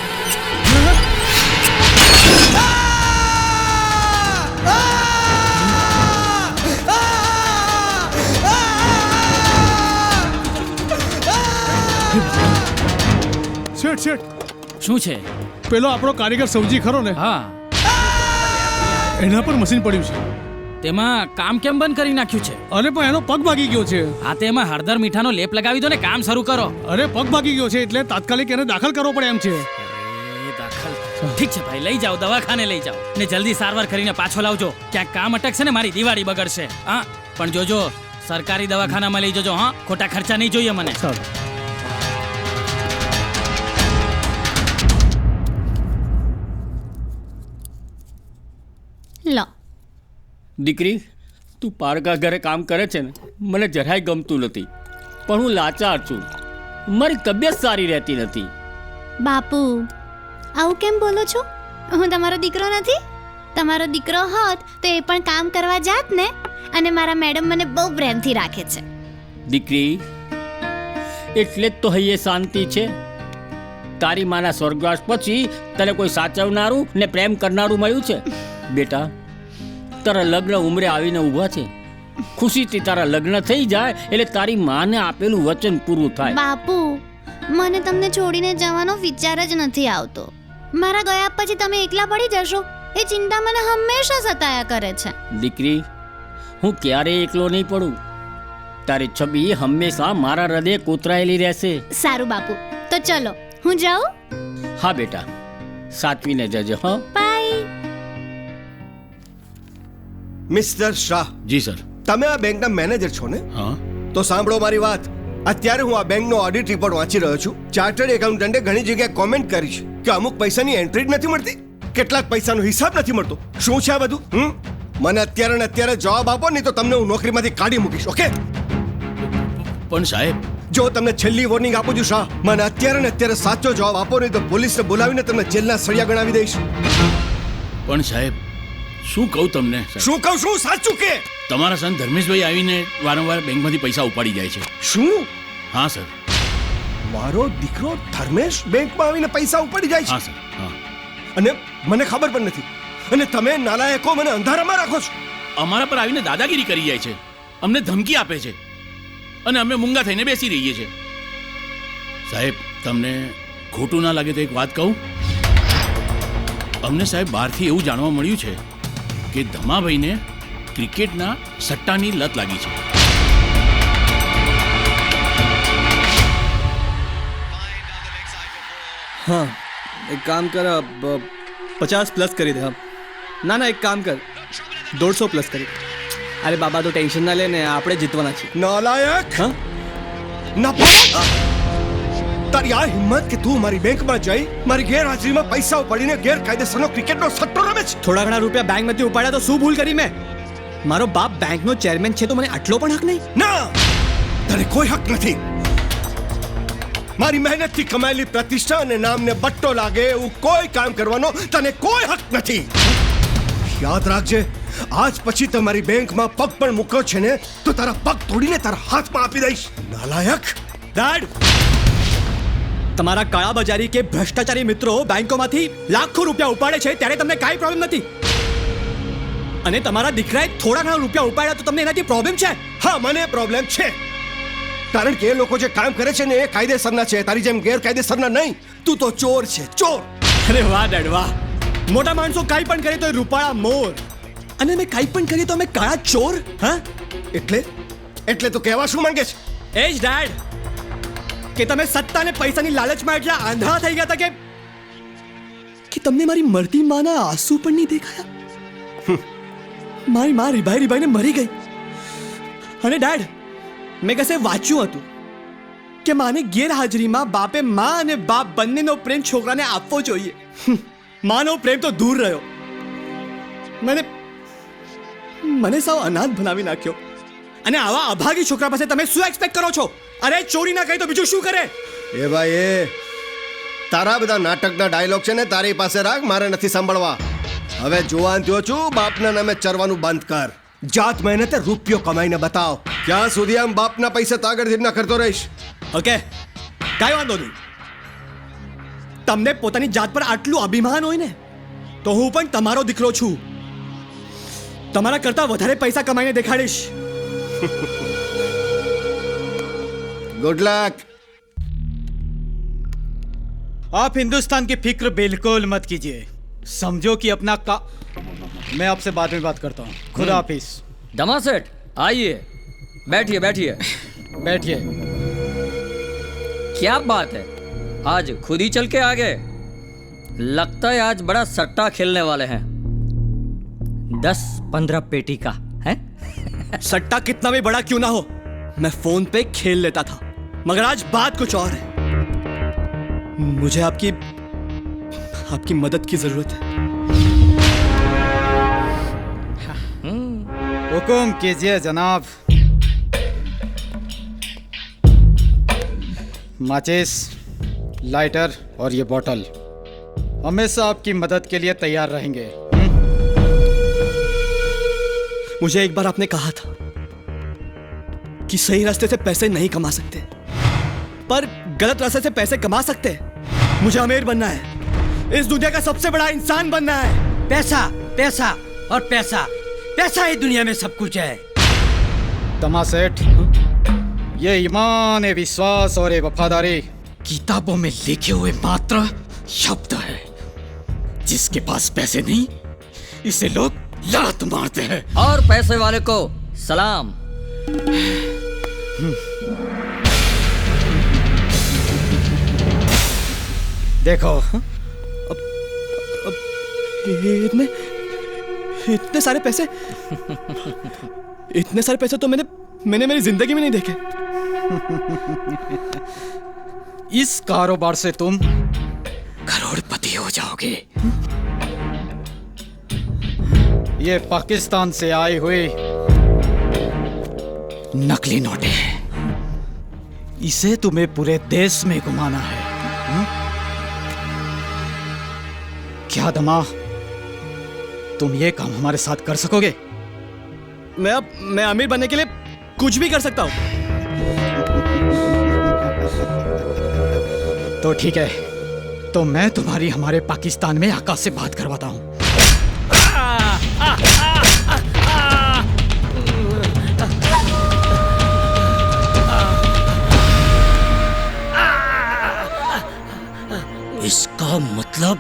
શેઠ શેઠ, શું છે? પેલો આપણો કારીગર સૌજી ખરો ને? હા. એના પર મશીન પડ્યું છે. તેમાં કામ કેમ બંધ કરી નાખ્યું છે? અરે પણ એનો પગ ભાગી ગયો છે. હા, તેમાં હળદર મીઠાનો લેપ લગાવી દો ને કામ શરૂ કરો. અરે પગ ભાગી ગયો છે એટલે તાત્કાલિક એને દાખલ કરવો પડે એમ છે. દાખલ? ઠીક છે ભાઈ, લઈ જાઓ, દવાખાને લઈ જાઓ ને જલ્દી સારવાર કરીને પાછો લાવજો. ક્યાંક કામ અટકશે ને મારી દિવાળી બગડશે. હા, પણ જોજો સરકારી દવાખાનામાં લઈ જજો. હા, ખોટા ખર્ચા નહીં જોઈએ મને. લો દીકરી, તું પારકા ઘરે કામ કરે છે ને, મને જરાય ગમતું નથી. પણ હું લાચાર છું, મારી તબિયત સારી રહેતી નથી. બાપુ આવું કેમ બોલો છો? હું તમારો દીકરો નથી? તમારો દીકરો હોત તો એ પણ કામ કરવા જાત ને. અને મારા મેડમ મને બહુ પ્રેમથી રાખે છે. દીકરી, એટલે જ તો હૈયે શાંતિ છે. તારી માના સ્વર્ગવાસ પછી તને કોઈ સાચવનારું ને પ્રેમ કરનારું મળ્યું છે. બેટા, તારા લગ્ન ઉંમરે આવીને ઊભા છે. ખુશીથી તારા લગ્ન થઈ જાય એટલે તારી માને આપેલું વચન પૂરું થાય. બાપુ, મને તમને છોડીને જવાનો વિચાર જ નથી આવતો. મારા ગયા પછી તમે એકલા પડી જશો એ ચિંતા મને હંમેશા સતાયા કરે છે. દીકરી, હું ક્યારેય એકલો નહીં પડું. તારી છબી હંમેશા મારા હૃદયે કોતરાયેલી રહેશે. સારું બાપુ, તો ચલો હું જાઉં? હા બેટા, સાચવીને જજો. હા, બાય. મિસ્ટર શાહ. જી સર. તમે આ બેંકના મેનેજર છો ને? હા. તો સાંભળો મારી વાત. અત્યારે હું આ બેંકનો ઓડિટ રિપોર્ટ વાંચી રહ્યો છું. ચાર્ટર્ડ એકાઉન્ટન્ટે ઘણી જગ્યાએ કોમેન્ટ કરી છે કે અમુક પૈસાની એન્ટ્રી જ નથી મળતી, કેટલાક પૈસાનો હિસાબ નથી મળતો. શું છે આ બધું? મને અત્યારે ને અત્યારે જવાબ આપો, નહીં તો તમને હું નોકરીમાંથી કાઢી મૂકીશ. ઓકે? પણ સાહેબ, જો તમને છેલ્લી વોર્નિંગ આપું છું શાહ, મને અત્યારે ને અત્યારે સાચો જવાબ આપો, નહીં તો પોલીસને બોલાવીને તમને જેલના સળિયા ગણાવી દઈશ. પણ સાહેબ, શું કહું તમને? શું કહું? શું સાચું કે? તમારા સન ધર્મેશભાઈ આવીને વારંવાર બેંકમાંથી પૈસા ઉપાડી જાય છે. શું? હા સર. મારો દીકરો ધર્મેશ બેંકમાં આવીને પૈસા ઉપાડી જાય છે? હા સર. હા. અને મને ખબર પણ નથી. અને તમે નાલાયકો મને અંધારામાં રાખો છો. અમારા પર આવીને દાદાગીરી કરી જાય છે, અમને ધમકી આપે છે અને અમે મૂંગા થઈને બેસી રહીએ છીએ. સાહેબ, તમને ખોટું ના લાગે તો એક વાત કહું. અમને સાહેબ બહારથી એવું જાણવા મળ્યું છે કે ધમાભાઈને ક્રિકેટના સટ્ટાની લત લાગી છે. હા, એક કામ કર, 50 પ્લસ કરી દે. હા, ના ના, એક કામ કર, 150 પ્લસ કરી. અરે બાબા, તો ટેન્શન ના લે ને, આપણે જીતવાના છીએ. નાલાયક! હા, તારી આ હિંમત કે તું મારી બેંકમાં જઈ મારી ગેરહાજરીમાં પૈસા ઉપાડીને ગેરકાયદેસરનો ક્રિકેટનો સટ્ટો રમે છે. થોડા ઘણા રૂપિયા બેંકમાંથી ઉપાડ્યા તો શું ભૂલ કરી મેં? મારો બાપ બેંકનો ચેરમેન છે તો મને આટલો પણ હક નહીં? ના, તને કોઈ હક નથી. મારી મહેનતથી કમાયેલી પ્રતિષ્ઠા અને નામને બટ્ટો લાગે એવું કોઈ કામ કરવાનો તને કોઈ હક નથી. યાદ રાખજે, આજ પછી તમારી બેંકમાં પગ પણ મૂક્યો છે ને તો તારા પગ તોડીને તારા હાથમાં આપી દઈશ. નાલાયક! ડેડ, તમારા કાળા બજારી કે ભ્રષ્ટાચારી મિત્રો બેંકોમાંથી લાખો રૂપિયા ઉપાડે છે ત્યારે તમને કાંઈ પ્રોબ્લેમ નથી, અને તમારા દીકરાએ થોડા ઘણા રૂપિયા ઉપાડ્યા તો તમને એનાથી પ્રોબ્લેમ છે? હા, મને પ્રોબ્લેમ છે. કારણ કે એ લોકો જે કામ કરે છે ને એ કાયદેસરના છે, તારી જેમ ગેરકાયદેસરના નહીં. તું તો ચોર છે, ચોર. અરે વાહ ડેડ વાહ! મોટા માણસો કાંઈ પણ કરે તો એ રૂપાળા મોર, અને અમે કાંઈ પણ કરીએ તો અમે કાળા ચોર. હા, એટલે તો કહેવા શું માંગે છે? એ જ ડેડ કે તમે સત્તાને પૈસાની લાલચમાં એટલા આંધળા થઈ ગયા હતા કે તમને મારી મરતી માના આંસુ પણ નહીં દેખાયા. મારી માં રીબાઈ રીબાઈને મરી ગઈ. અને ડેડ મેં કશે વાંચ્યું હતું કે માની ગેરહાજરીમાં બાપે માં અને બાપ બંનેનો પ્રેમ છોકરાને આપવો જોઈએ. માનો પ્રેમ તો દૂર રહ્યો. મને સાવ અનાથ બનાવી નાખ્યો. અને આવા અભાગી છોકરા પાસે તમે શું એક્સપેક્ટ કરો છો? અરે ચોરી ના કરી તો બીજું શું કરે? એ ભાઈ એ તારા બધા નાટકના ડાયલોગ છે ને તારી પાસે રાખ, મારે નથી સાંભળવા. હવે જુવાન થયો છું, બાપના નામે ચરવાનું બંધ કર. જાત મહેનતે રૂપિયો કમાઈને બતાવ. ક્યાં સુધી આમ બાપના પૈસા તાગડ ધીરના કરતો રહીશ? ઓકે, કાંઈ વાંધો નહીં. તમને પોતાની જાત પર આટલું અભિમાન હોય ને તો હું પણ તમારો દીકરો છું. તમારા કરતા વધારે પૈસા કમાઈને દેખાડીશ. Good luck. आप हिंदुस्तान की फिक्र बिल्कुल मत कीजिए. समझो कि अपना का मैं आपसे बाद में बात करता हूँ. खुदा हाफिज. दमा सेठ आइए, बैठिए बैठिए बैठिए. क्या बात है, आज खुद ही चल के आ गए? लगता है आज बड़ा सट्टा खेलने वाले हैं. 10-15 पेटी का है. सट्टा कितना भी बड़ा क्यों ना हो, मैं फोन पे खेल लेता था. मगर आज बात कुछ और है. मुझे आपकी मदद की जरूरत है. हुकुम कीजिए जनाब. माचिस, लाइटर और ये बोतल, हमेशा आपकी मदद के लिए तैयार रहेंगे. मुझे एक बार आपने कहा था कि सही रास्ते से पैसे नहीं कमा सकते, पर गलत रास्ते से पैसे कमा सकते. मुझे अमीर बनना है, इस दुनिया का सबसे बड़ा इंसान बनना है. पैसा पैसा और पैसा, पैसा ही दुनिया में सब कुछ है. दमा सेठ, ये ईमान है, विश्वास और ये वफादारी किताबों में लिखे हुए मात्र शब्द है. जिसके पास पैसे नहीं, इसे लोग लात मारते हैं. और पैसे वाले को सलाम. देखो, इतने सारे पैसे इतने सारे पैसे तो मैंने मेरी जिंदगी में नहीं देखे. इस कारोबार से तुम करोड़पति हो जाओगे. ये पाकिस्तान से आई हुई नकली नोटें हैं. इसे तुम्हें पूरे देश में घुमाना है. क्या दमा, तुम ये काम हमारे साथ कर सकोगे? मैं अमीर बनने के लिए कुछ भी कर सकता हूं. तो ठीक है, तो मैं तुम्हारी हमारे पाकिस्तान में आकाश से बात करवाता हूं. इसका मतलब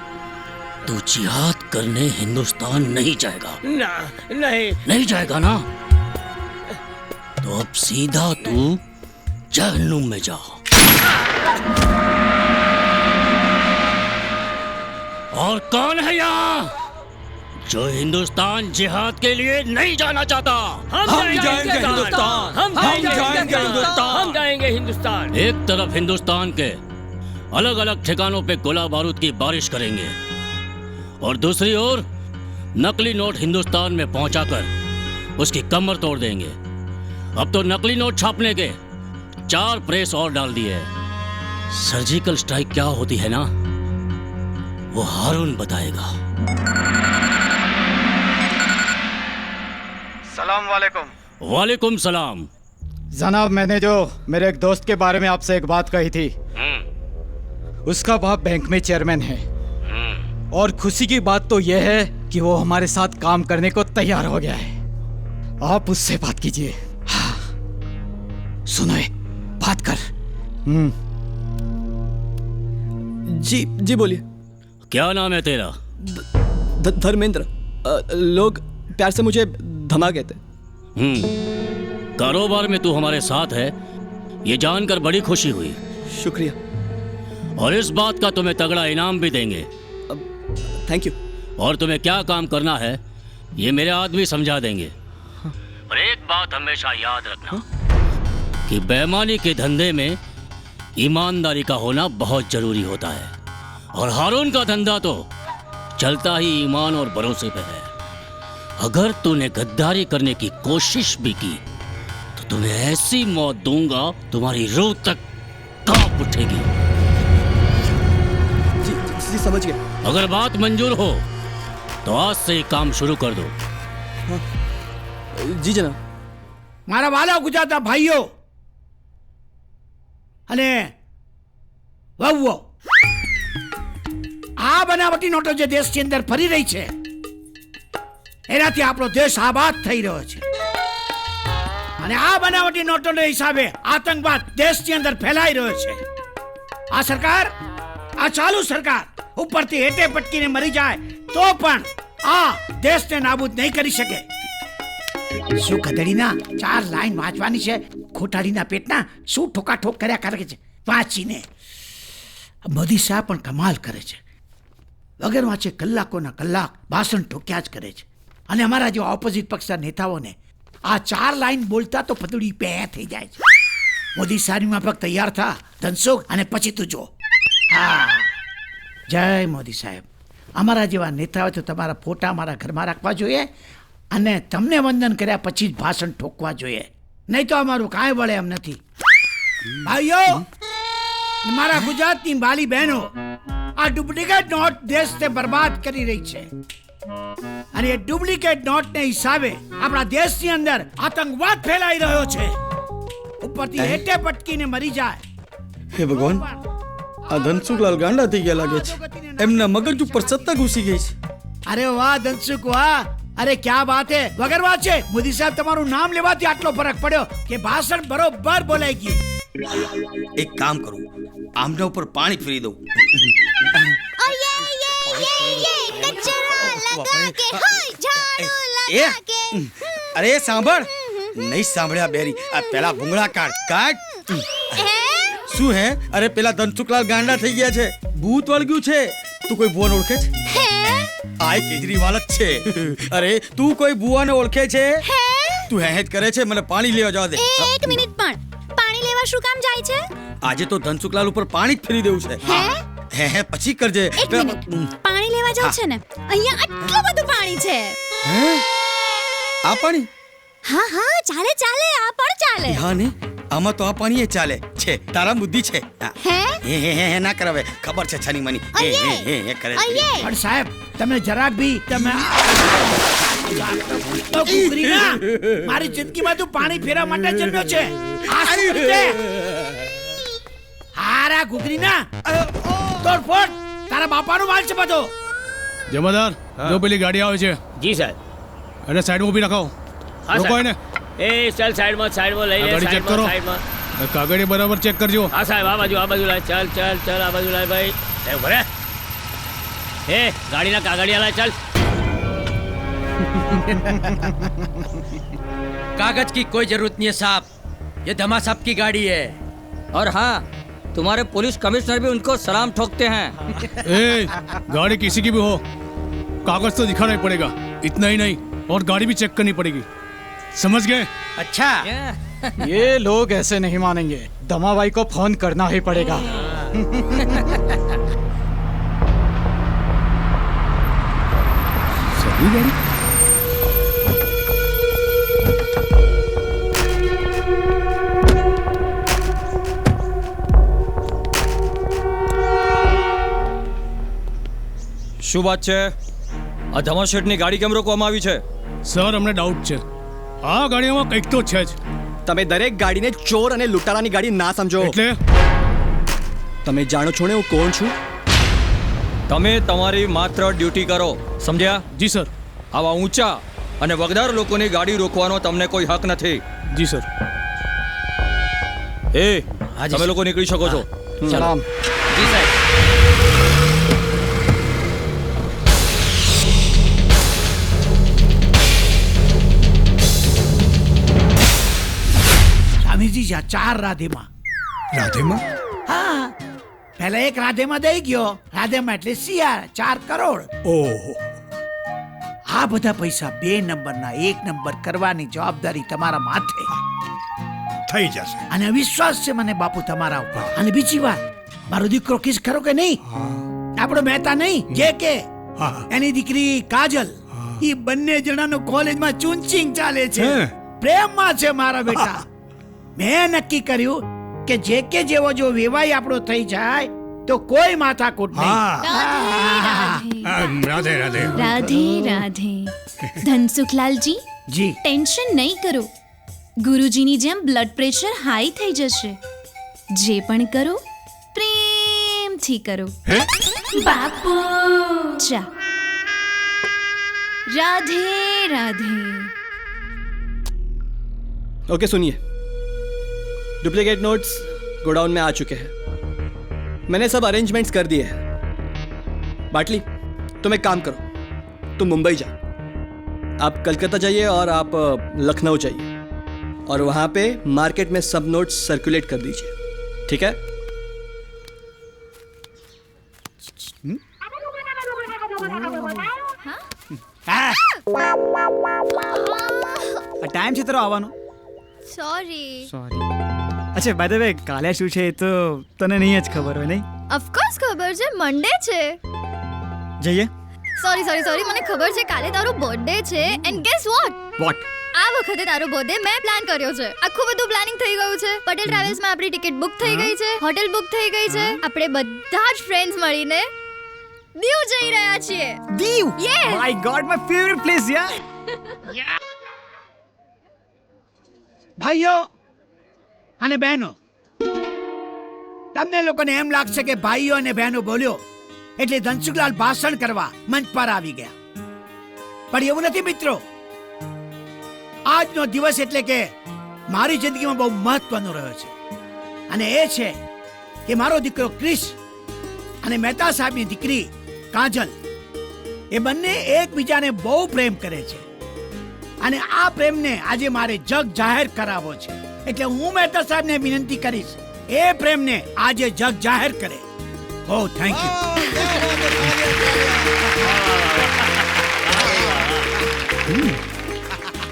तू जिहाद करने हिंदुस्तान नहीं जाएगा? नहीं जाएगा ना? तो अब सीधा तू जहन्नुम में जा. और कौन है यहाँ जो हिंदुस्तान जिहाद के लिए नहीं जाना चाहता? हम जाएंगे हिंदुस्तान. हम जाएंगे हिंदुस्तान. एक तरफ हिंदुस्तान के अलग अलग ठिकानों पे गोला बारूद की बारिश करेंगे और दूसरी ओर नकली नोट हिंदुस्तान में पहुंचाकर उसकी कमर तोड़ देंगे. अब तो नकली नोट छापने के 4 प्रेस और डाल दिए हैं. सर्जिकल स्ट्राइक क्या होती है ना, वो हारून बताएगा. सलाम वालेकुम. वालेकुम सलाम. जनाब, मैंने जो मेरे एक दोस्त के बारे में आपसे एक बात कही थी, उसका बाप बैंक में चेयरमैन है. और खुशी की बात तो यह है कि वो हमारे साथ काम करने को तैयार हो गया है. आप उससे बात कीजिए. हाँ, सुनो, बात कर. जी बोलिए. क्या नाम है तेरा? धर्मेंद्र. लोग प्यार से मुझे धमा कहते. कारोबार में तू हमारे साथ है ये जानकर बड़ी खुशी हुई। शुक्रिया। और इस बात का तुम्हें तगड़ा इनाम भी देंगे। Thank you. और तुम्हें क्या काम करना है ये मेरे आदमी समझा देंगे। और एक बात हमेशा याद रखना कि बेईमानी के धंधे में ईमानदारी का होना बहुत जरूरी होता है। और हारून का धंधा तो चलता ही ईमान और भरोसे पे है। अगर तूने गद्दारी करने की कोशिश भी की तो तुम्हें ऐसी मौत दूंगा तुम्हारी रूह तक कांप उठेगी। जी समझ गया। अगर बात मंजूर हो तो आज से ही काम शुरू कर दो। जी जनाब। મારા વાલા ગુજરાતના ભાઈઓ અને વહુઓ, આ બનાવટી નોટો જે દેશની અંદર ફરી રહી છે એનાથી આપણો દેશ આબાદ થઈ રહ્યો છે અને આ બનાવટી નોટોના હિસાબે આતંકવાદ દેશની અંદર ફેલાઈ રહ્યો છે। આ સરકાર, આ ચાલુ સરકાર ઉપરથી હેઠે પટકીને મરી જાય તો પણ આ દેશને નાબૂદ નહીં કરી શકે। શું ગધેડીના 4 લાઈન વાંચવાની છે, ખોટાડીના પેટના શું ઠોકાઠોક કર્યા કરે છે વાંચીને। મોદી સાહેબ પણ કમાલ કરે છે, વગર વાંચે કલાકોના કલાક ભાષણ ઠોક્યા જ કરે છે અને અમારા જેવા ઓપોઝિટ પક્ષના નેતાઓને આ 4 લાઈન બોલતા તો પતડી પે થઈ જાય છે। મોદી સાહેબની માફક તૈયાર થા ધનસુખ અને પછી તું જો। હા, જય મોદી સાહેબ। અમારા જેવા નેતાઓ તો તમારા ફોટા મારા ઘરમાં રાખવા જોઈએ અને તમને વંદન કર્યા પછી જ ભાષણ ઠોકવા જોઈએ, નહીં તો અમારું કાંઈ વળે એમ નથી। ભાઈઓ, મારા ગુજરાતની બાલી બહેનો, આ ડુપ્લિકેટ નોટ દેશને બરબાદ કરી રહી છે અને એ ડુપ્લિકેટ નોટને હિસાબે આપણા દેશની અંદર આતંકવાદ ફેલાઈ રહ્યો છે। ઉપરથી હેઠે પટકીને મરી જાય। હે ભગવાન, આ ધનસુખલાલ ગાંડા થઈ ગયા લાગે છે। એમના મગજ ઉપર સત્તા ઘૂસી ગઈ છે। અરે વાહ ધનસુખ વાહ, અરે क्या बात है। वगर बात છે મોદી સાહેબ તમારું નામ લેવાથી આટલો ફરક પડ્યો કે ભાષણ બરોબર બોલાઈ ગયું। એક કામ કરું, આમના ઉપર પાણી ફેરી દઉં। અરે સાંભળ, નહીં સાંભળ્યા બેરી, આ પેલા ભૂંગળા કાઢ કાઢ। શું હે? અરે પેલા ધનસુખલાલ ગાંડા થઈ ગયા છે, ભૂત વળગ્યું છે। તું કોઈ ભુવન ઓળખે છે? આ કેજરીવાલ જ છે। અરે તું કોઈ ભુવાને ઓળખે છે? તું હેહેત કરે છે, મને પાણી લેવા જવા દે। એક મિનિટ પણ, પાણી લેવા શું કામ જાય છે? આજે તો ધનસુખલાલ ઉપર પાણી જ ફેરી દેવું છે। હે પછી કરજે। એક મિનિટ, પાણી લેવા જાવ છે ને, અહીંયા આટલું બધું પાણી છે। આ પાણી? હા હા, ચાલે ચાલે, આ પણ ચાલે। હા ને, આમાં તો આ પાણી ચાલે છે। તારા બુદ્ધિ છે। હે ના કરાવે, ખબર છે છની મની હે કરે છે। પણ સાહેબ તમે જરાક બી તમે મારી જિંદગીમાં તું પાણી ફેરવા માટે જન્મ્યો છે। આ શું રીતે? હારા ઘૂઘરીના તોડફોડ, તારા બાપાનો માલ છે બધો। જમાદાર, જો પેલી ગાડી આવે છે। જી સાહેબ। એને સાઈડમાં ઊભી રખાવો। રોકો એને। એ ચાલ સાઈડમાં લઈ લે। ગાડી ચેક કરો, કાગળિયા બરાબર ચેક કરજો। હા સાહેબ, આ બાજુ લાય। ચાલ આ બાજુ લાય ભાઈ। એ ભરે, એ ગાડીના કાગળિયા લાય। ચાલ। कागज की कोई जरूरत नहीं है साहब, ये धमा साहब की गाड़ी है। और हाँ, तुम्हारे पुलिस कमिश्नर भी उनको सलाम ठोकते हैं। ए, गाड़ी किसी की भी हो, कागज तो दिखाना ही पड़ेगा। इतना ही नहीं, और गाड़ी भी चेक करनी पड़ेगी, समझ गए? अच्छा, ये लोग ऐसे नहीं मानेंगे, दमा भाई को फोन करना ही पड़ेगा। सभी गाड़ी શું વાત છે? આ ધમા શેઠની ગાડી કેમ રોકવામાં આવી છે? સર, અમને ડાઉટ છે, આ ગાડીમાં કંઈક તો છે જ। તમે દરેક ગાડીને ચોર અને લૂંટારાની ગાડી ના સમજો। એટલે તમે જાણો છો ને હું કોણ છું? તમે તમારી માત્ર ડ્યુટી કરો, સમજ્યા? જી સર। આવા ઊંચા અને વગદાર લોકોની ગાડી રોકવાનો તમને કોઈ હક નથી। જી સર। એ તમે લોકો નીકળી શકો છો। સલામ। જી સાહેબ। સ્વામીજી જા 4 રાધેમાં. રાધેમાં હા, પહેલા એક રાધેમાં દઈ ગયો. રાધેમાં એટલે CR 4 કરોડ. ઓહો, આ બધા પૈસા 2 નંબરના 1 નંબર કરવાની જવાબદારી તમારા માથે. થઈ જશે. અને વિશ્વાસ છે મને બાપુ તમારા ઉપર. અને બીજી વાત, મારો દીકરો કિસ ખરો કે નહીં? આપણો મહેતા નહીં, જે કે એની દીકરી કાજલ, ઈ બંને જણાનું કોલેજમાં ચૂંચિંગ ચાલે છે. પ્રેમમાં છે મારા બેટા. મેં નક્કી કર્યું કે જે કે જેવો જો વેવાઈ આપણો થઈ જાય તો કોઈ માથાકૂટ નહીં. રાધે રાધે. રાધે રાધે. ધનસુખલાલજી જી, ટેન્શન નહીં કરો. ગુરુજીની જેમ બ્લડ પ્રેશર હાઈ થઈ જશે. જે પણ કરો પ્રેમથી કરો. બાપુ ચા. राधे राधे. ओके सुनिए, डुप्लीकेट नोट्स गोडाउन में आ चुके हैं. मैंने सब अरेंजमेंट्स कर दिए हैं. बाटली, तुम एक काम करो, तुम मुंबई जाओ. आप कलकत्ता जाइए और आप लखनऊ जाइए और वहाँ पे मार्केट में सब नोट्स सर्कुलेट कर दीजिए. ठीक है? ટાઈમ છે તારો આવવાનો. સોરી. અચ્છા, બાય ધ વે, કાલે શું છે એ તો તને નહીં જ ખબર હોય નહીં? ઓફકોર્સ ખબર છે, મંડે છે. જઈએ. સોરી મને ખબર છે કાલે તારો બર્થડે છે. And guess what? આ વખતે તારો બર્થડે મેં પ્લાન કર્યો છે. આખું બધું પ્લાનિંગ થઈ ગયું છે. પટેલ ટ્રાવેલ્સમાં આપણી ટિકિટ બુક થઈ ગઈ છે, હોટેલ બુક થઈ ગઈ છે. આપણે બધા જ ફ્રેન્ડ્સ મળીને દીવ જઈ રહ્યા છીએ. Diu? Yes. My God, my favourite place યાર. ભાઈઓ અને બહેનો, તમને લોકોને એમ લાગશે કે ભાઈઓ અને બહેનો બોલ્યો એટલે ધનસુખલાલ ભાષણ કરવા મંચ પર આવી ગયા, પણ એવું નથી મિત્રો. આજનો દિવસ એટલે કે મારી જિંદગીમાં બહુ મહત્વનો રહ્યો છે. અને એ છે કે મારો દીકરો ક્રિશ અને મહેતા સાહેબની દીકરી કાજલ, એ બંને એકબીજાને બહુ પ્રેમ કરે છે. અને આ પ્રેમને આજે મારે જગ જાહેર કરાવવો છે. એટલે હું મહેતા સાહેબને વિનંતી કરીશ એ પ્રેમને આજે જગ જાહેર કરે. ઓ થેન્ક યુ.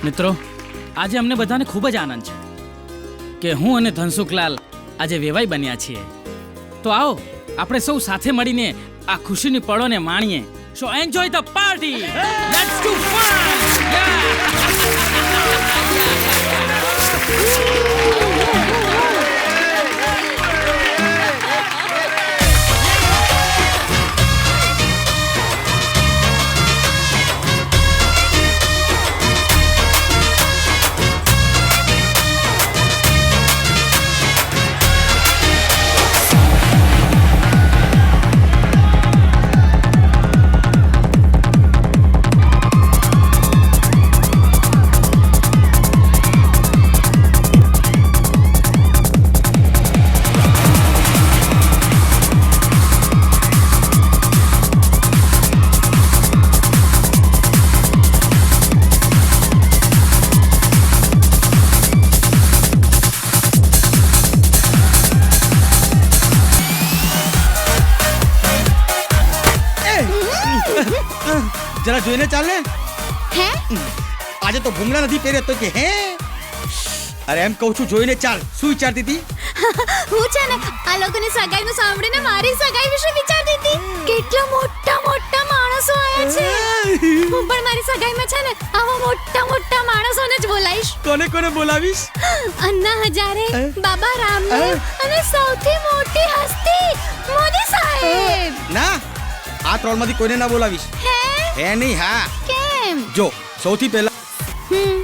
મિત્રો, આજે અમને બધાને ખૂબ જ આનંદ છે કે હું અને ધનસુખલાલ આજે વેવાઈ બન્યા છીએ. તો આવો આપણે સૌ સાથે મળીને આ ખુશીની પળોને માણીએ. So enjoy the party. Let's do fun. જરા જોઈને ચાલ ને. હે? આજે તો ભૂંગળા નથી પહેર્યા તો કે હે? અરે એમ કહું છું, જોઈને ચાલ. શું વિચારતી હતી? હું છે ને આ લોકોની સગાઈનું સાંભળીને મારી સગાઈ વિશે વિચારતી હતી. કેટલા મોટા મોટા માણસો આયા છે. હું પણ મારી સગાઈમાં છે ને આવા મોટા મોટા માણસોને જ બોલાવીશ. કોને કોને બોલાવીશ? અન્ના હજારે, બાબા રામદેવ અને સૌથી મોટી હસ્તી મોદી સાહેબ. ના, આ ત્રણમાંથી કોઈને ના બોલાવીશ. હે નહીં? હા. કેમ? જો, સૌથી પહેલા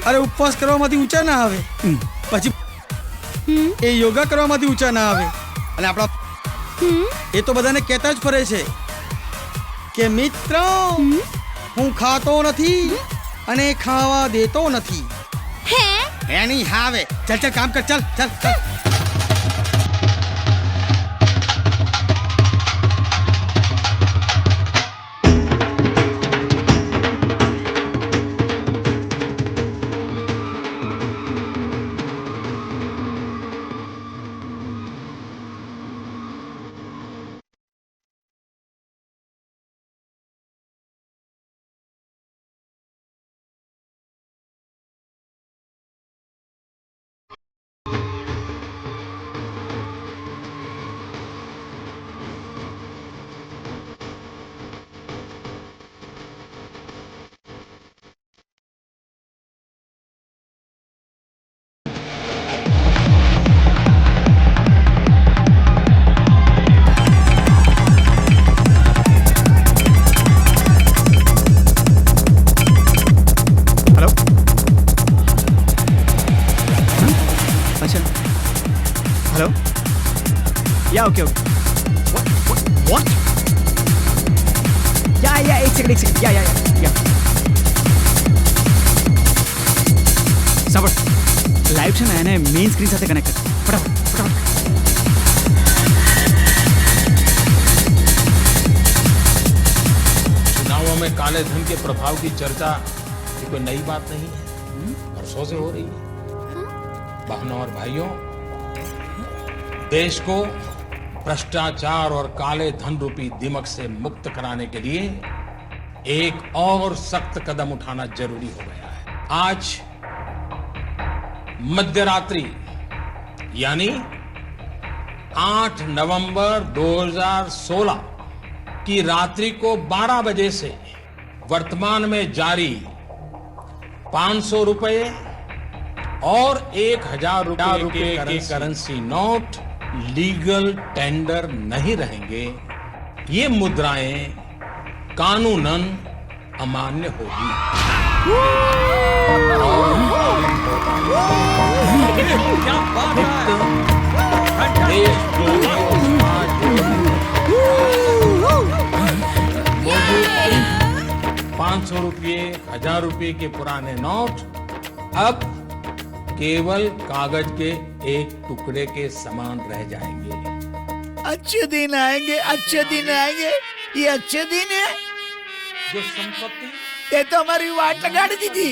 અરે ઉપવાસ કરવામાંથી ઊંચા ના આવે, પછી એ યોગા કરવામાંથી ઊંચા ના આવે. અને આપણા એ તો બધાને કહેતા જ ફરે છે કે મિત્રો હું ખાતો નથી અને ખાવા દેતો નથી. હે નહીં? હા. હવે ચાલ ચાલ કામ કર. ચાલ ચાલ ચાલ. Yeah, okay. What? Yeah, एक second. Yeah. સાંભળ, લાઈવ છે ને એને મેઇન સ્ક્રીન સાથે કનેક્ટ કર. ફટાફટ. चुनावों में काले धन के प्रभाव की चर्चा ये कोई नई बात नहीं है, वर्षों से हो रही है. बहनों और भाइयों, देश को भ्रष्टाचार और काले धन रूपी दिमक से मुक्त कराने के लिए एक और सख्त कदम उठाना जरूरी हो गया है. आज मध्यरात्रि यानी 8 नवंबर 2016 की रात्रि को 12 बजे से वर्तमान में जारी 500 रुपए और 1000 रुपए के करेंसी नोट लीगल टेंडर नहीं रहेंगे. ये मुद्राएं कानूनन अमान्य होगी. क्या बात है? देश 500 रुपये 1000 रुपये के पुराने नोट अब केवल कागज के एक टुकड़े के समान रह जाएंगे. अच्छे दिन आएंगे. ये अच्छे दिन है जो संपत्ति ये तो हमारी वाट लगाड़ी दीदी.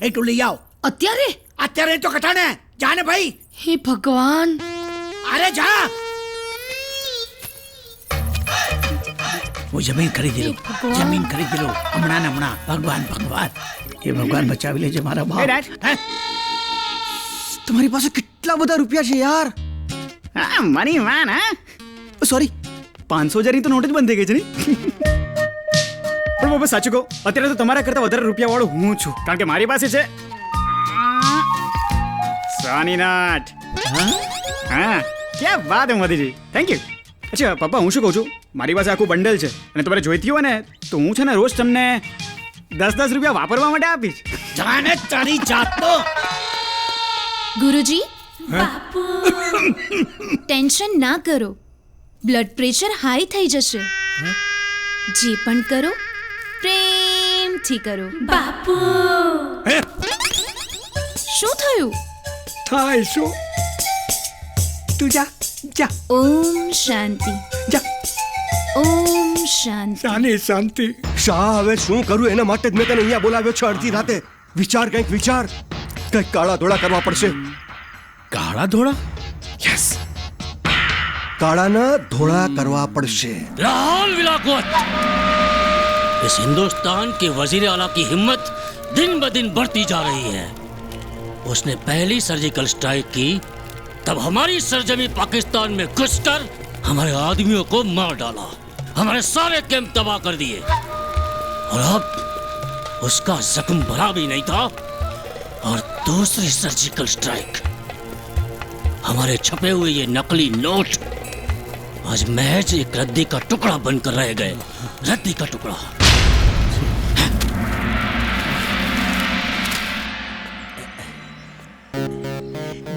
ए तू ले आओ. અત્યારે તો કટાણે જા ને ભાઈ. હે ભગવાન, અરે જા. वो जमीन खरीदी लो. हमણાં ને હમણાં. ભગવાન એ ભગવાન બચાવી લેજે મારા બાપ. તમારી પાસે કેટલા બધા રૂપિયા છે યાર. હા, મની વાન. હા, સોરી, 500,000 ની તો નોટ જ બંધ થઈ ગઈ છે ને. પણ બાબા સાચું કહો, અત્યારે તો તમારા કરતા વધારે રૂપિયા વાળો હું છું, કારણ કે મારી પાસે છે સોની નોટ. હા, ક્યાં વાત હે મોદીજી, થેન્ક યુ. અચ્છા પપ્પા, હું શું કહું છું, મારી પાસે આખું બંડલ છે અને તમારે જોઈતી હોય ને તો હું છે ને રોજ તમને 10 રૂપિયા વાપરવા માટે આપીશ. જાને તારી જાતનો. ગુરુજી, ટેન્શન ના કરો, બ્લડ પ્રેશર હાઈ થઈ જશે. જે પણ કરો પ્રેમથી કરો. બાપુ, શું થયું? થાય શું? તું જા. ઓમ શાંતિ. ઓમ શાંતિ. શાંતિ. શા, હવે શું કરું એના માટે જ મેં તને અહીંયા બોલાવ્યો છે અડધી રાતે. વિચાર. કંઈક કાળા ધોળા કરવા પડશે. કાળા ધોળા? યસ, काड़ा धोड़ा करवा पड़શે. लाहौल विलाकुत, इस हिंदुस्तान के वजीर आला की हिम्मत दिन ब दिन बढ़ती जा रही है. उसने पहली सर्जिकल स्ट्राइक की तब हमारी सरजमी पाकिस्तान में घुसकर हमारे आदमियों को मार डाला, हमारे सारे कैंप तबाह कर दिए. और अब उसका जख्म भरा भी नहीं था और दूसरी सर्जिकल स्ट्राइक. हमारे छपे हुए ये नकली नोट आज महज एक रद्दी का टुकड़ा बनकर रह गए. रद्दी का टुकड़ा.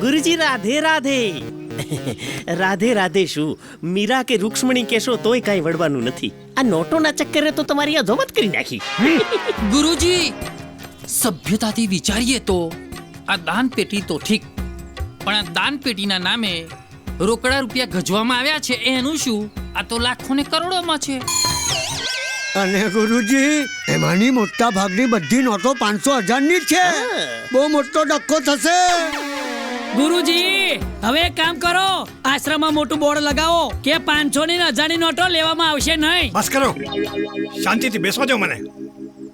गुरुजी राधे राधे. રાધે રાધે શું, મીરા કે રૂક્ષ્મણી કેશો તોય કાંઈ વળવાનું નથી. આ નોટોના ચક્કરે તો તમારી આ ધોમત કરી નાખી. ગુરુજી, સભ્યતાથી વિચારીએ તો આ દાન પેટી તો ઠીક, પણ આ દાન પેટીના નામે રોકડા રૂપિયા ગજવામાં આવ્યા છે એનું શું? આ તો લાખો ને કરોડોમાં છે. અને ગુરુજી, એમાંની મોટા ભાગની બધી નોટો 500,000 ની છે. બહુ મોટો ડક્કો થશે. ગુરુજી, હવે એક કામ કરો, આશ્રમમાં મોટું બોર્ડ લગાવો કે 500 ની 1000 ની નોટો લેવામાં આવશે નહીં. બસ કરો, શાંતિથી બેસવા દો મને.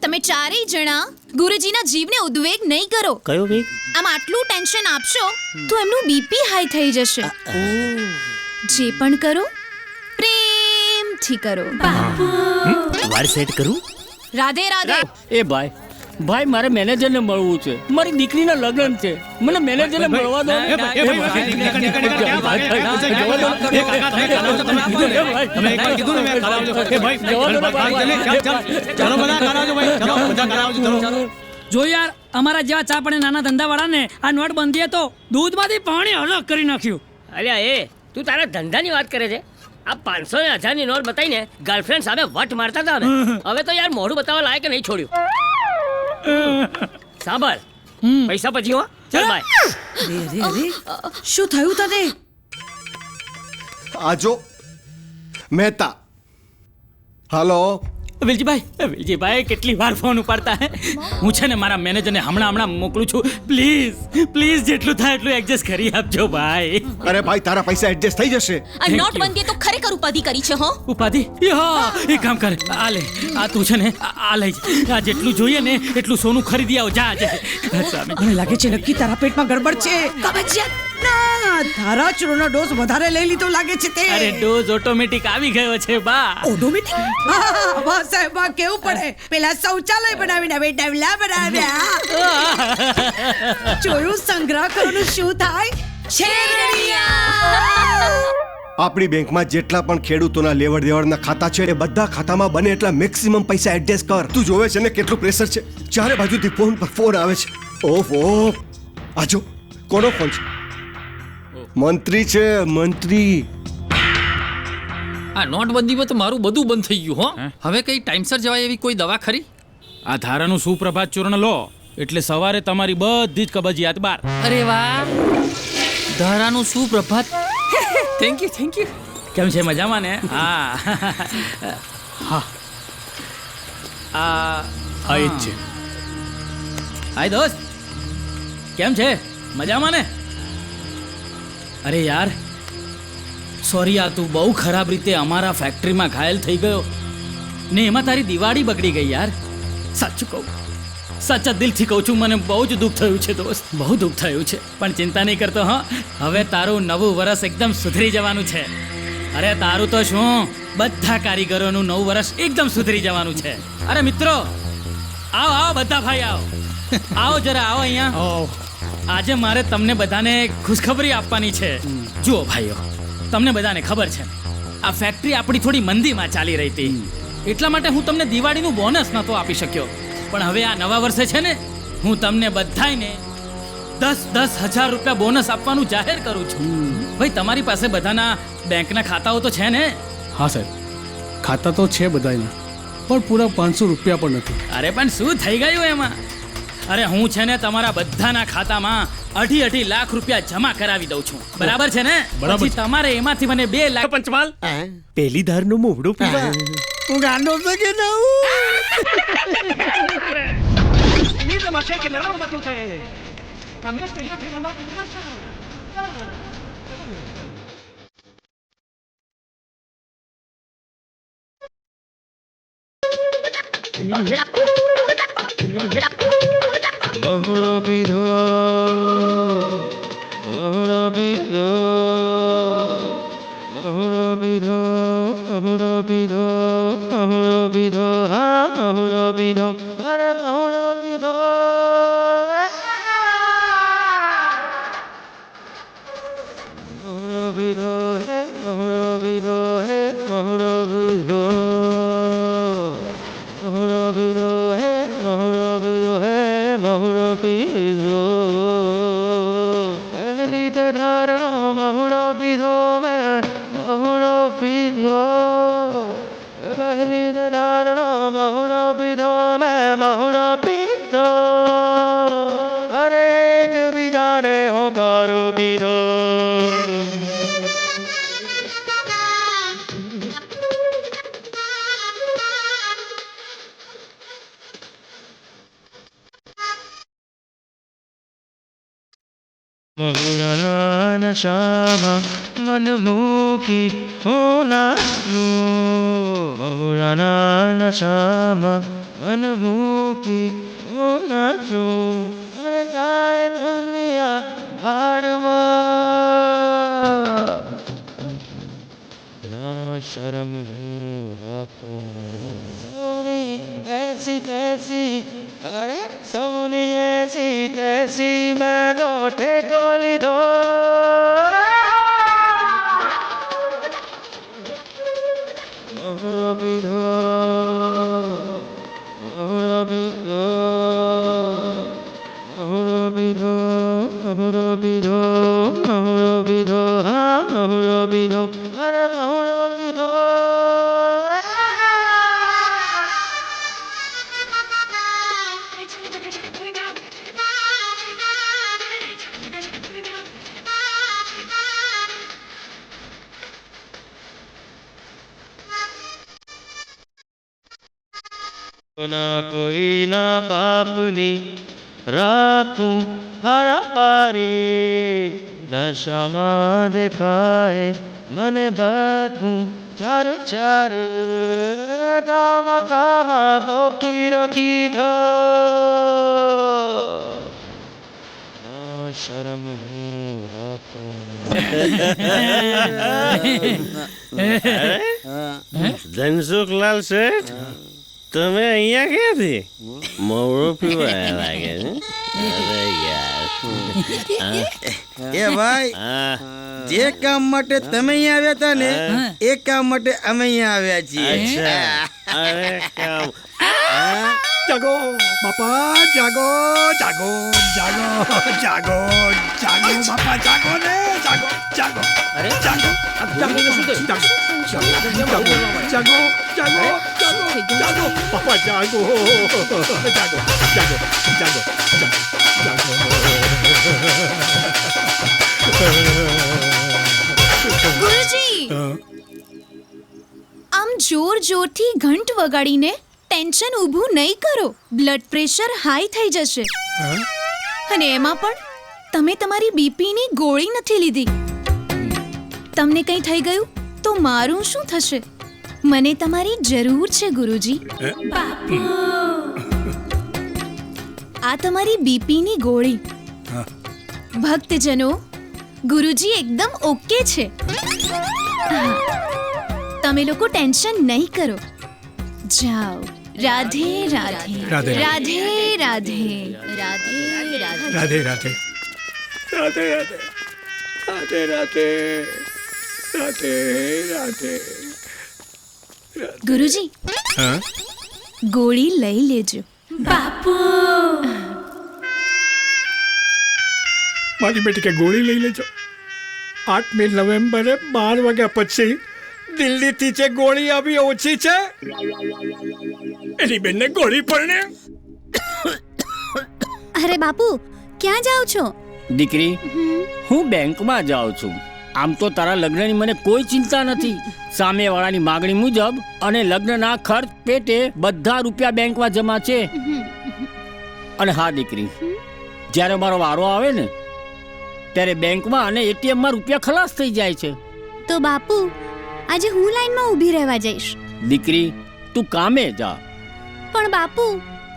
તમે ચારેય જણા ગુરુજીના જીવને ઉદ્વેગ નહીં કરો. કયો વેગ? આમ આટલું ટેન્શન આપશો તો એમનું બીપી હાઈ થઈ જશે. જે પણ કરો પ્રેમથી કરો. વાળ સેટ કરું. રાધે રાધે. એ ભાઈ મારે મેનેજરને મળવું છે, મારી દીકરીના લગ્ન છે, મને મેનેજરને મળવા દો. જો યાર, અમારા જેવા ચા પાણી નાના ધંધા વાળાને આ નોટબંધીએ તો દૂધમાંથી પાણી અલગ કરી નાખ્યું. અલ્યા તું તારા ધંધાની વાત કરે છે? આ 500 ને 1000ની નોટ બતાવીને ગર્લફ્રેન્ડ સામે વટ મારતા હતા ને, હવે તો યાર મોઢું બતાવવા લાયક નહીં છોડ્યું. સાંભળ, પૈસા પછી હો. ચાલ બાય. શું થયું તને? આજો મહેતા. હાલો વિલજીભાઈ કેટલી વાર ફોન ઉપાડતા હે. હું છે ને મારા મેનેજરને હમણાં મોકલું છું. પ્લીઝ જેટલું થાય એટલું એડજસ્ટ કરી આપજો ભાઈ. અરે ભાઈ તારા પૈસા એડજસ્ટ થઈ જશે. આ નોટબંધી તો ખરેખર ઉપાધિ કરી છે હો. ઉપાધિ? એક કામ કર, આ લે, આ તું છે ને આ લઈ જા. આ જેટલું જોઈએ ને એટલું સોનું ખરીદી આવ. જા. મને લાગે છે નક્કી તારા પેટમાં ગડબડ છે. કબજિયાત ના, તારા ચૂર્ણનો ડોઝ વધારે લઈ લીધો લાગે છે તે. અરે ડોઝ ઓટોમેટિક આવી ગયો છે બા. ઓટોમેટિક? વાહ સાહેબ, વાહ, કેવું પડે. પેલા શૌચાલય બનાવીને હવે ડબલા બનાવ્યા. જોયું સંગ્રહ કરવાનું શું થાય? આપણી બેંકમાં જેટલા પણ ખેડૂતોના લેવડ દેવડના ખાતા છે એ બધા ખાતામાં બને એટલા મેક્સિમમ પૈસા એડજસ્ટ કર. તું જોવે છે ને કેટલું પ્રેશર છે. ચારે બાજુથી ફોન પર ફોન આવે છે. ઓફ. આજો કોનો ફોન છે? મંત્રી છે, મંત્રી. આ નોટબંધીમાં તો મારું બધું બંધ થઈ ગયું હો. હવે કઈ ટાઈમસર જવાય એવી કોઈ દવા ખરી? આ ધારાનું સુપ્રભાત ચૂર્ણ લો એટલે સવારે તમારી બધી જ કબજિયાત બહાર. અરે વાહ, ધારાનું સુપ્રભાત. Thank you. કેમ છે, મજામાં ને? હા. આ જ છે. હાય દોસ્ત, કેમ છે? મજામાં ને? અરે યાર સોરી, આ તું બહુ ખરાબ રીતે અમારા ફેક્ટરીમાં ઘાયલ થઈ ગયો ને એમાં તારી દિવાળી બગડી ગઈ યાર. સાચું કહું, સાચા દિલથી કહું છું, મને બહુ જ દુઃખ થયું છે દોસ્ત, બહુ દુઃખ થયું છે. પણ ચિંતા નહીં કરતો. હા, હવે તારું નવું વર્ષ એકદમ સુધરી જવાનું છે. અરે તારું તો શું, બધા કારીગરોનું નવું વર્ષ એકદમ સુધરી જવાનું છે. અરે મિત્રો, આવો બધા ભાઈ, આવો જરા, આવો અહીંયા. આજે મારે તમને બધાને ખુશખબરી આપવાની છે. જુઓ ભાઈઓ, તમને બધાને ખબર છે આ ફેક્ટરી આપણી થોડી મંદીમાં ચાલી રહી હતી, એટલા માટે હું તમને દિવાળીનું બોનસ નહોતો આપી શક્યો. પણ હવે આ નવા વર્ષે છે ને, હું તમને બધાને 10,000 રૂપિયા બોનસ આપવાનું જાહેર કરું છું. ભાઈ તમારી પાસે બધાના બેંકના ખાતાઓ તો છે ને? હા સાહેબ, ખાતા તો છે બધાના, પણ પૂરા 500 રૂપિયા પણ નથી. અરે પણ શું થઈ ગયું એમાં? અરે હું છે ને તમારા બધાના ખાતામાં 2.5 લાખ રૂપિયા જમા કરાવી દઉં છું. બરાબર છે ને? પછી તમારે એમાંથી મને 2 લાખ. પંચમાલ, પેલી ધારનું મોવડું પીવા. હું ગાંડો છે કે ના? કોઈ ના બાપની રાખું હરારી દશામાં દેખાય મને બધું ચાર ચાર ગામ કહા કી રખી શરમ ધનસુખલાલ શેઠ, તમે અહીંયા ક્યાંથી? મોડું પીવા લાગે છે. અરે યાર. એ ભાઈ, જે કામ માટે તમે અહીંયા આવ્યા હતા ને એ કામ માટે અમે અહીંયા આવ્યા છીએ. અરે કામ. જાગો બાપા, જાગો જાગો જાગો જાગો જાગો બાપા, જાગો ને જાગો જાગો. અરે જાગો જાગો શું થયું? જાગો જાગો જાગો જાગો જાગો બાપા, જાગો જાગો જાગો જાગો ગુરુજી, આમ જોર જોરથી ઘંટ વગાડીને ટેન્શન ઊભું નહીં કરો. બ્લડ પ્રેશર હાઈ થઈ જશે. અને એમાં પણ તમે તમારી બીપીની ગોળી નથી લીધી. તમને કંઈ થઈ ગયું તો મારું શું થશે? મને તમારી જરૂર છે ગુરુજી. આ તમારી બીપીની ગોળી. ભક્તજનો, ગુરુજી એકદમ ઓકે છે. તમે લોકો ટેન્શન નહીં કરો. જાઓ. રાધે રાધે રાધે રાધે રાધે રાધે રાધે રાધે રાધે રાધે રાધે રાધે રાધે. ગુરુજી, ગોળી લઈ લેજો. બાપુ, મારી બેટી કે ગોળી લઈ લેજો. 8મી નવેમ્બરે 12 વાગ્યા પછી દિલ્હીથી જે ગોળી આવી ઓછી છે એની બેનને ગોળી પડને. અરે બાપુ, ક્યાં જાઓ છો? દીકરી, હું બેંકમાં જાઉં છું. આમ તો તારા લગ્નની મને કોઈ ચિંતા નથી. સામેવાળાની માંગણી મુજબ અને લગ્નના ખર્ચ પેટે બધા રૂપિયા બેંકમાં જમા છે. અને હા દીકરી, જ્યારે મારો વારો આવે ને ત્યારે બેંકમાં અને એટીએમમાં રૂપિયા ખલાસ થઈ જાય છે. તો બાપુ, આજે હું લાઈનમાં ઊભી રહેવા જઈશ. દીકરી, તું કામે જા. પણ બાપુ,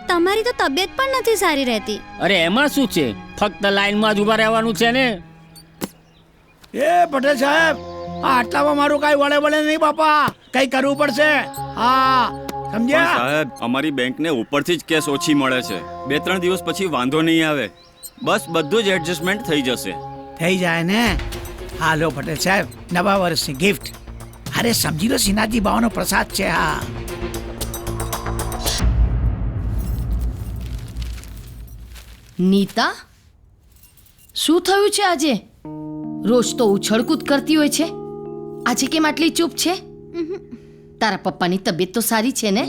તમારી તો તબિયત પણ નથી સારી રહેતી. અરે એમાં શું છે, ફક્ત લાઈનમાં જ ઊભા રહેવાનું છે ને. એ પટેલ સાહેબ, આટલામાં મારું કઈ વળે વળે નહીં બાપા, કઈ કરવું પડશે. હા, સમજ્યા? સાહેબ, અમારી બેંકને ઉપરથી જ કેસ ઓછી મળે છે. 2-3 દિવસ પછી વાંધો નહીં આવે. બસ બધું જ એડજસ્ટમેન્ટ થઈ જશે. થઈ જાય ને. હાલો પટેલ સાહેબ, નવા વર્ષની ગિફ્ટ. અરે સમજી લો, સિનાજી બાવાનો પ્રસાદ છે. હા, નીતા, શું થયું છે આજે? રોજ તો ઉછળકૂદ કરતી હોય છે, આજે કેમ આટલી ચૂપ છે? તારા પપ્પાની તબિયત તો સારી છે ને?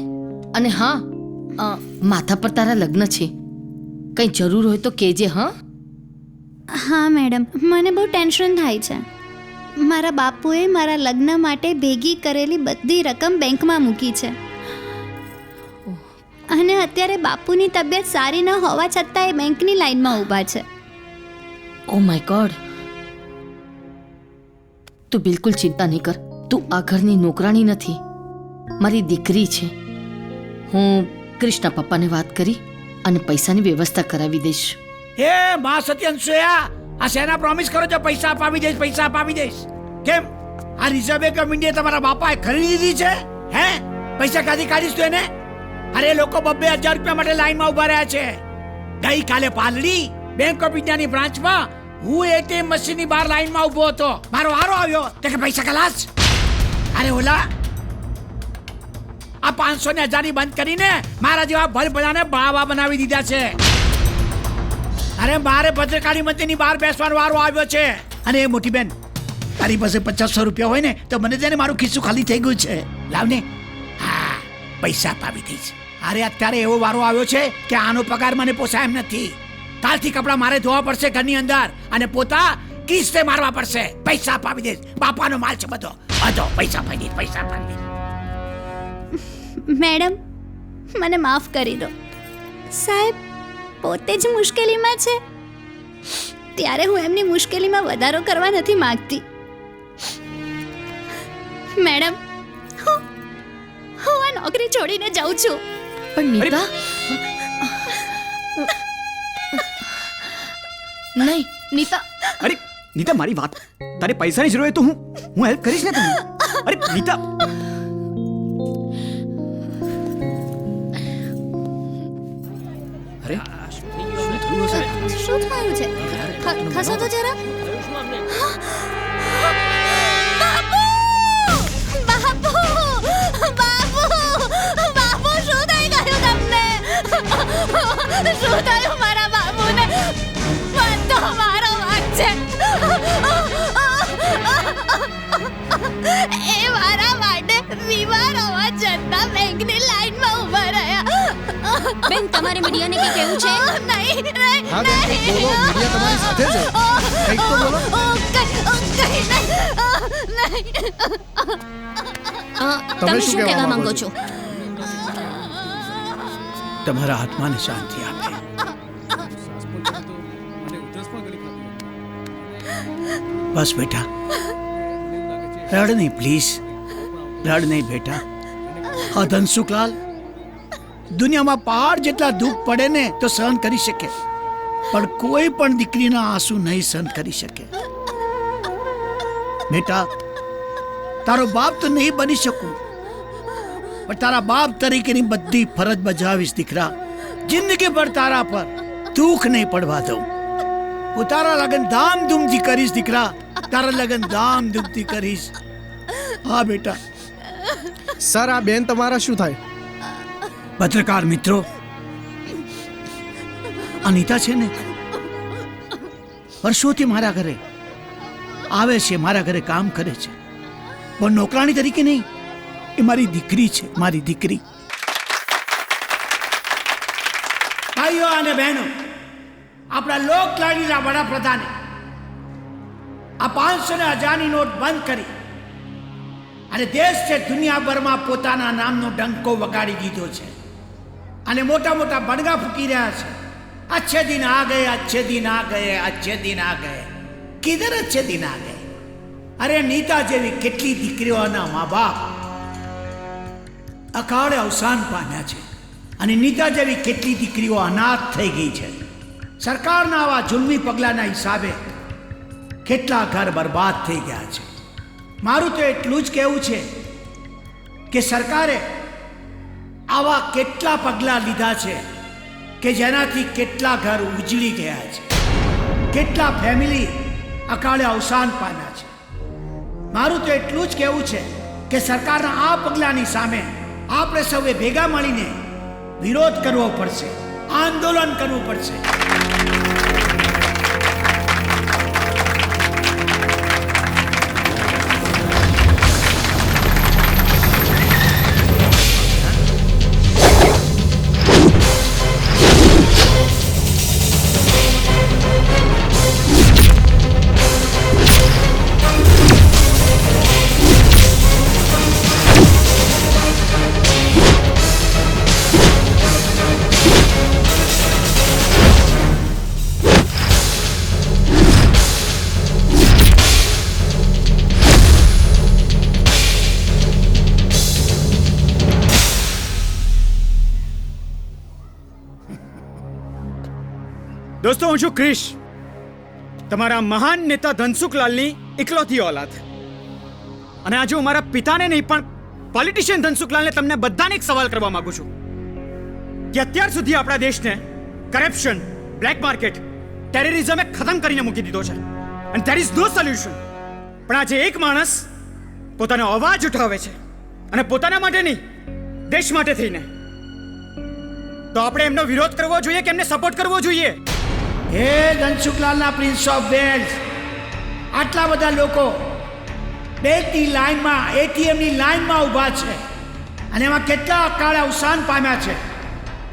અને હા, માથા પર તારા લગ્ન છે, કંઈ જરૂર હોય તો કહેજે. હા હા મેડમ, મને બહુ ટેન્શન થાય છે. મારા બાપુએ મારા લગ્ન માટે ભેગી કરેલી બધી રકમ બેંકમાં મૂકી છે. અને અત્યારે બાપુની તબિયત સારી ન હોવા છતાં એ બેંકની લાઈનમાં ઊભા છે. Oh my God. તું બિલકુલ ચિંતા નહીં કર. તું આ ઘરની નોકરાણી નથી, મારી દીકરી છે. હું કૃષ્ણા પપ્પાને વાત કરી અને પૈસાની વ્યવસ્થા કરાવી દઈશ. એ માં સત્યનસુયા, આ સેના પ્રોમિસ કરો છો પૈસા અપાવી દઈશ, પૈસા અપાવી દઈશ. કેમ આ રિઝર્વ બેંક ઓફ ઇન્ડિયા તમારા બાપાએ ખરીદી દીધી છે? હે, પૈસા કાઢી કાઢીશ તું એને? અરે લોકો 2,000 રૂપિયા માટે લાઈનમાં ઉભા રહ્યા છે. ગઈકાલે પાલડી બેંક ઓફ ઇન્ડિયાની બ્રાન્ચમાં હું એટીએમ મશીનની બહાર લાઈનમાં ઊભો હતો. મારો વારો આવ્યો તો કે પૈસા ખલાસ. અરે ઓલા, આ 500 ને 1000 બંધ કરીને મારા જેવા ભલભલાને બાવા બનાવી દીધા છે. અરે મારે ભદ્રકાળી મંદિરની બહાર બેસવાનો વારો આવ્યો છે. અને એ મોટી બેન, તારી પાસે 500 રૂપિયા હોય ને તો મને દે ને, મારું ખિસ્સું ખાલી થઈ ગયું છે. લાવ ને. હા, પૈસા અપાવી દઈશ. અરે અત્યારે એવો વારો આવ્યો છે કે આનો પગાર મને પોસાય એમ નથી. કાલથી કપડાં મારે ધોવા પડશે ઘરની અંદર, અને પોતા કિસ્સે મારવા પડશે. પૈસા અપાવી દઈશ. બાપાનો માલ છે બધો. બધો પૈસા અપાવી દઈશ, પૈસા અપાવી દઈશ. મેડમ, મને માફ કરી દો. સાહેબ પોતે જ મુશ્કેલીમાં છે ત્યારે હું એમની મુશ્કેલીમાં વધારો કરવા નથી માંગતી. મેડમ હું આ નોકરી છોડીને જાઉં છું. પણ નીતા નહીં નીતા અરે નીતા મારી વાત, તારે પૈસાની જરૂર હોય તો હું હેલ્પ કરીશ ને તને. અરે નીતા અરે શું થયું છે? ખસો તો જરા. બાપુ બાપુ બાપુ બાપુ શું થઈ ગયું તમને? શું થયું મારા બાપુને? બધો મારો વાંક છે. એ મારા માટે બીમાર હોવા છતાં બેંકની લાઈનમાં ઊભા રહ્યા. બેન તમારે મીડિયાને કંઈ કહેવું છે? નહીં હા બેન, કંઈક બોલો, મીડિયા તમારી સાથે છે. કંઈક તો બોલો. તમે શું કહેવા માંગો છો? તમારા આત્માને શાંતિ આપે. બસ બેટા, રડ નહીં પ્લીઝ, રડ નહીં બેટા. હા ધનસુખલાલ, દુનિયામાં પહાડ જેટલા દુઃખ પડે ને તો સહન કરી શકે, પણ કોઈ પણ દીકરીના આંસુ નહીં સહન કરી શકે. બેટા, તારો બાપ તો નહીં બની શકું, પણ તારા બાપ તરીકેની બધી ફરજ બજાવીશ દીકરા. જિંદગી પર તારા પર દુઃખ નહીં પડવા દઉં. હું તારા લગન ધામધૂમથી કરીશ દીકરા, તારા લગન ધામધૂમથી કરીશ. હા બેટા. સર, આ બેન તમારા શું થાય? પત્રકાર મિત્રો, અનિતા છે ને, વર્ષોથી મારા ઘરે આવે છે, મારા ઘરે કામ કરે છે, પણ નોકરાણી તરીકે નહીં. એ મારી દીકરી છે, મારી દીકરી. ભાઈઓ અને બહેનો, આપણા લોકલાડીલા વડાપ્રધાને આ 500 ને 1000ની નોટ બંધ કરી અને દેશ છે દુનિયાભરમાં પોતાના નામનો ડંકો વગાડી દીધો છે અને મોટા મોટા બણગા ફૂકી રહ્યા છે. अच्छे दिन आ गए, अच्छे दिन आ गए, अच्छे दिन आ गए. किधर अच्छे दिन आ गए? अरे નીતા જેવી કેટલી દીકરીઓના મા બાપ અકાળે અવસાન પામ્યા છે અને નીતા જેવી કેટલી દીકરીઓ અનાથ થઈ ગઈ છે. સરકારના આવા જુલ્મી પગલાંના હિસાબે કેટલા ઘર બરબાદ થઈ ગયા છે. મારું તો એટલું જ કહેવું છે કે સરકારે આવા કેટલા પગલાં લીધા છે કે જેનાથી કેટલા ઘર ઉજળી ગયા છે, કેટલા ફેમિલી અકાળે અવસાન પામ્યા છે. મારું તો એટલું જ કહેવું છે કે સરકારના આ પગલાંની સામે આપણે સૌએ ભેગા મળીને વિરોધ કરવો પડશે, આંદોલન કરવું પડશે. દોસ્તો, હું છું ક્રિશ, તમારા મહાન નેતા ધનસુખલાલની ઇકલોતી ઓલાદ. અને આજે હું મારા પિતાને નહીં પણ પોલિટિશિયન ધનસુખલાલને તમને બધાને એક સવાલ કરવા માંગુ છું કે અત્યાર સુધી આપણા દેશને કરપ્શન, બ્લેક માર્કેટ, ટેરરિઝમે ખતમ કરીને મૂકી દીધો છે અને ધેર ઇઝ નો સોલ્યુશન. પણ આજે એક માણસ પોતાનો અવાજ ઉઠાવે છે અને પોતાના માટે નહીં, દેશ માટે થઈને, તો આપણે એમનો વિરોધ કરવો જોઈએ કે એમને સપોર્ટ કરવો જોઈએ? હે ધનસુખલાલના પ્રિન્સ ઓફ વેલ્સ, આટલા બધા લોકો બેંકની લાઈનમાં, એટીએમની લાઈનમાં ઊભા છે અને એમાં કેટલા અકાળે અવસાન પામ્યા છે,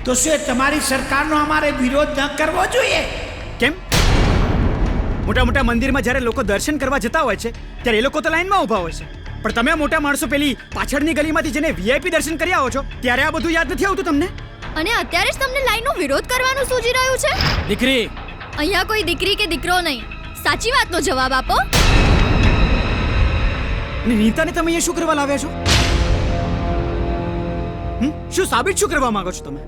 તો શું તમારી સરકારનો અમારે વિરોધ ન કરવો જોઈએ? કેમ? મોટા મોટા મંદિરમાં જ્યારે લોકો દર્શન કરવા જતા હોય છે ત્યારે એ લોકો તો લાઈનમાં ઊભા હોય છે, પણ તમે મોટા માણસો પેલી પાછળની ગલીમાંથી જેને વીઆઈપી દર્શન કરી આવો છો ત્યારે આ બધું યાદ નથી આવતું તમને? અને અત્યારે જ તમને લાઈનનો વિરોધ કરવાનું સૂચી રહ્યું છે? દીકરી, અહીંયા કોઈ દીકરી કે દીકરો નહીં, સાચી વાતનો જવાબ આપો. અને નીતાને તમે અહીંયા શું કરવા લાવ્યા છો? શું સાબિત શું કરવા માંગો છો તમે?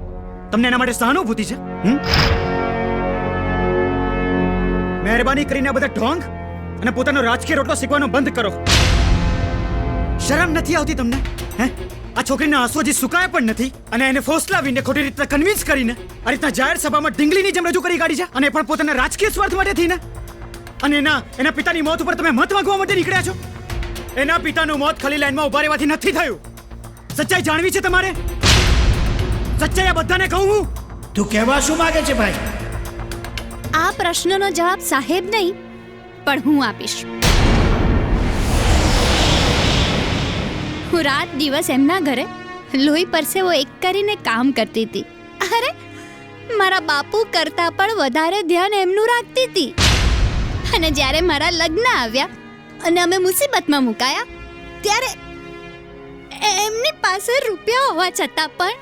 તમને એના માટે સહાનુભૂતિ છે? મહેરબાની કરીને બધા ઢોંગ અને પોતાનો રાજકીય રોટલો શીખવાનો બંધ કરો. શરમ નથી આવતી તમને? હે, આ છોકરીના આંસુ હજી સુકાયા પણ નથી અને એને ફોસલાવીને ખોટી રીતે કન્વિન્સ કરીને આ રીતના જાહેર સભામાં ઢીંગલીની જેમ રજૂ કરી કાઢી છે, અને પણ પોતાના રાજકીય સ્વાર્થ માટે થઈને. અને એના પિતાની મોત ઉપર તમે મત માંગવા માટે નીકળ્યા છો. એના પિતાનું મોત ખાલી લાઈનમાં ઉભા રહેવાથી નથી થયું. સચ્ચાઈ જાણવી છે તમારે. સચ્ચાઈ આ બધાને કહું હું. તું કહેવા શું માંગે છે ભાઈ? આ પ્રશ્નનો જવાબ સાહેબ નહીં પણ હું આપીશ. હું રાત દિવસ એમના ઘરે લોહી પરસેવો એક કરીને કામ કરતી હતી. અરે મારા બાપુ કરતાં પણ વધારે ધ્યાન એમનું રાખતી હતી. અને જ્યારે મારા લગ્ન આવ્યા અને અમે મુસીબતમાં મુકાયા ત્યારે એમની પાસે રૂપિયા હોવા છતાં પણ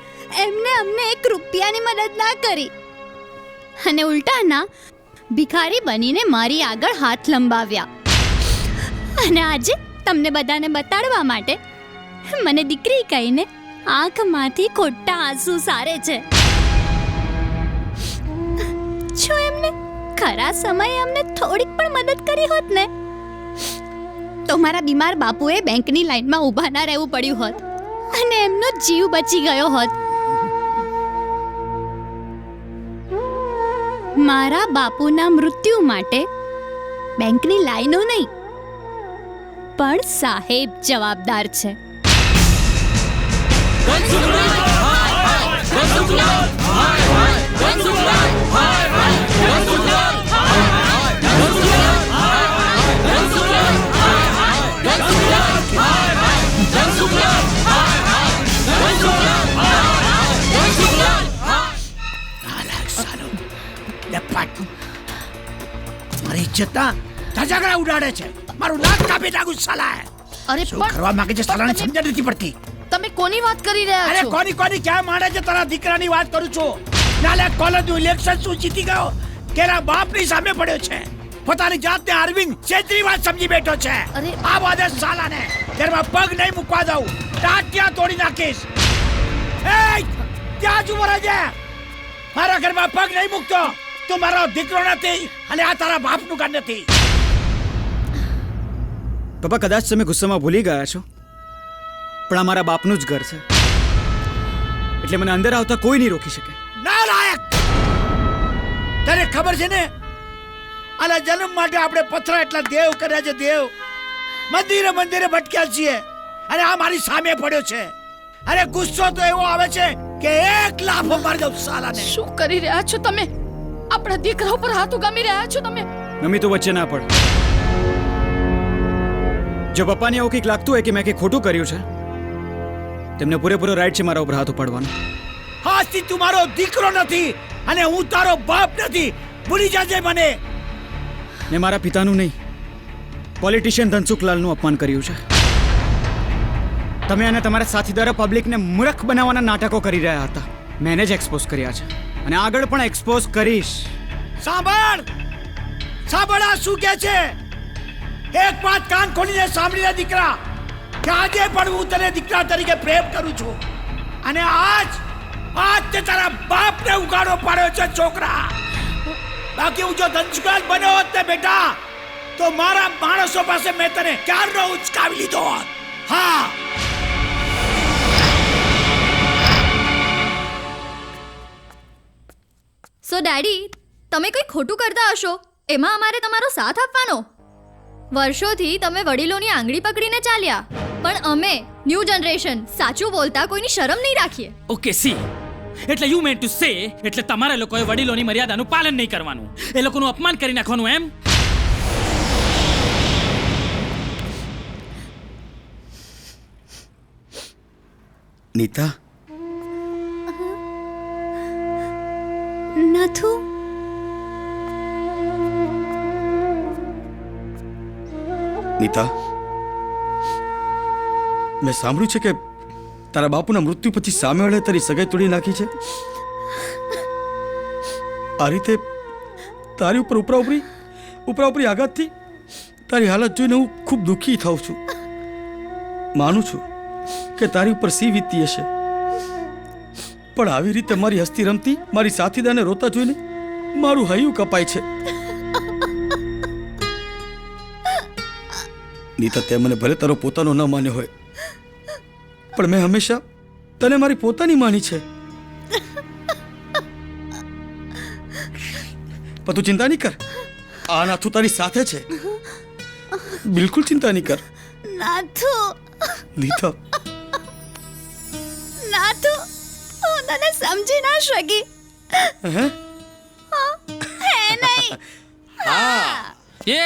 એમને અમને 1 રૂપિયાની મદદ ના કરી અને ઉલટાના ભિખારી બનીને મારી આગળ હાથ લંબાવ્યા. અને આજે તમને બધાને બતાડવા માટે મને દીકરી કહીને આંખમાંથી ખોટા આંસુ સારે છે. જો એમને ખરા સમયે અમને થોડીક પણ મદદ કરી હોત ને તો મારા બીમાર બાપુએ બેંકની લાઈનમાં ઊભા ના રહેવું પડ્યું હોત અને એમનો જીવ બચી ગયો હોત. મારા બાપુના મૃત્યુ માટે બેંકની લાઈનો નહીં પણ સાહેબ જવાબદાર છે. મારી ઇજ્જતના ધજાગરા ઉડાડે છે. મારું નાક કાપી નાખું સાલા. અરે શું કરવા માંગે છે સાલાને સમજ નથી પડતી. તમે કોની વાત કરી રહ્યા અરે છો? કોની ક્યાં માંડે છે? તારા દીકરાની વાત કરું છું. નાલે કોલેજનું ઇલેક્શન શું જીતી ગયો કેરા બાપની સામે પડ્યો છે. પોતાની જાતને અરવિંદ કેજરીવાલ સમજી બેઠો છે. આ વાદે સાલાને ઘરમાં પગ નહીં મૂકવા દઉં. ટાટિયા તોડી નાખીશ. એ ત્યાં જ ઉભો રહેજે. મારા ઘરમાં પગ નહીં મૂકતો. તું મારો દીકરો નથી અને આ તારા બાપનું ઘર નથી. પપ્પા, કદાચ તમે ગુસ્સામાં ભૂલી ગયા છો પણ આ મારા બાપનું જ ઘર છે, એટલે મને અંદર આવતા કોઈ નહીં રોકી શકે. નાલાયક! તને ખબર છે ને આના જન્મ માટે આપણે પથરા એટલા દેવ કર્યા છે. દેવ મંદિરે મંદિરે ભટક્યા છીએ અને આ મારી સામે પડ્યો છે. અરે ગુસ્સો તો એવો આવે છે કે 1 લાફો મારી દઉં સાલાને. શું કરી રહ્યા છો તમે? આપણા દીકરા ઉપર હાથ ઉગામી રહ્યા છો તમે. મમ્મી તો વચ્ચે ના પડ. જો પપ્પાને એવું કંઈક લાગતું હોય કે મેં કંઈક ખોટું કર્યું છે, તેમને પૂરેપૂરો રાઈટ છે મારા ઉપર હાથ ઉપાડવાનો. આજથી તું મારો દીકરો નથી અને હું તારો બાપ નથી. ભૂલી જાજે મને. મેં મારા પિતાનું નહીં, પોલિટિશિયન ધનસુખલાલનું અપમાન કર્યું છે. તમે અને તમારા સાથીદારો પબ્લિકને મૂર્ખ બનાવવાના નાટકો કરી રહ્યા હતા. મેં જ એક્સપોઝ કર્યા છે અને આગળ પણ એક્સપોઝ કરીશ. સાંભળ આ શું કહે છે? એક વાત કાન ખોલીને સાંભળી લે દીકરા, કે આજે પણ હું તને દીકરા તરીકે પ્રેમ કરું છું અને આજ તે તારા બાપને ઉગાડો પાડ્યો છે છોકરા. બાકી હું જો ધનસુખલાલ બન્યો હોત ને બેટા તો મારા માણસો પાસે મેં તને ક્યારનો ઉચકાવી લીધો હોત. હા, સો ડેડી, તમે કંઈ ખોટું કરતા હશો એમાં અમારે તમારો સાથ આપવાનો. વર્ષોથી તમે વડીલોની આંગળી પકડીને ચાલ્યા, પણ અમે ન્યૂ જનરેશન સાચું બોલતા કોઈની શરમ નહીં રાખીએ. ઓકે સી, એટલે યુ મેન્ટ ટુ સે એટલે તમારે લોકોએ વડીલોની મર્યાદાનું પાલન નહીં કરવાનું, એ લોકોનું અપમાન કરી નાખવાનું એમ? નીતા, નથુ, નીતા, મેં સાંભળ્યું છે કે તારા બાપુના મૃત્યુ પછી સામેવાળે તારી સગાઈ તોડી નાખી છે. આ રીતે તારી ઉપર ઉપરાઉપરી આઘાતથી તારી હાલત જોઈને હું ખૂબ દુઃખી થાઉં છું. માનું છું કે તારી ઉપર સી વીતી હશે, પણ આવી રીતે મારી હસ્તી રમતી મારી સાથીદારને રોતા જોઈને મારું હૈયું કપાય છે. નીતા, તે મને ભલે તારો પોતાનો ન માન્યો હોય, પણ મેં હંમેશા તને મારી પોતાની માની છે. પણ તું ચિંતા નહીં કર, આ નાથુ તારી સાથે છે. બિલકુલ ચિંતા નહીં કર. નાથુ, નીતા, નાથુ, હું તને સમજી ના શકી. હે નહીં. એ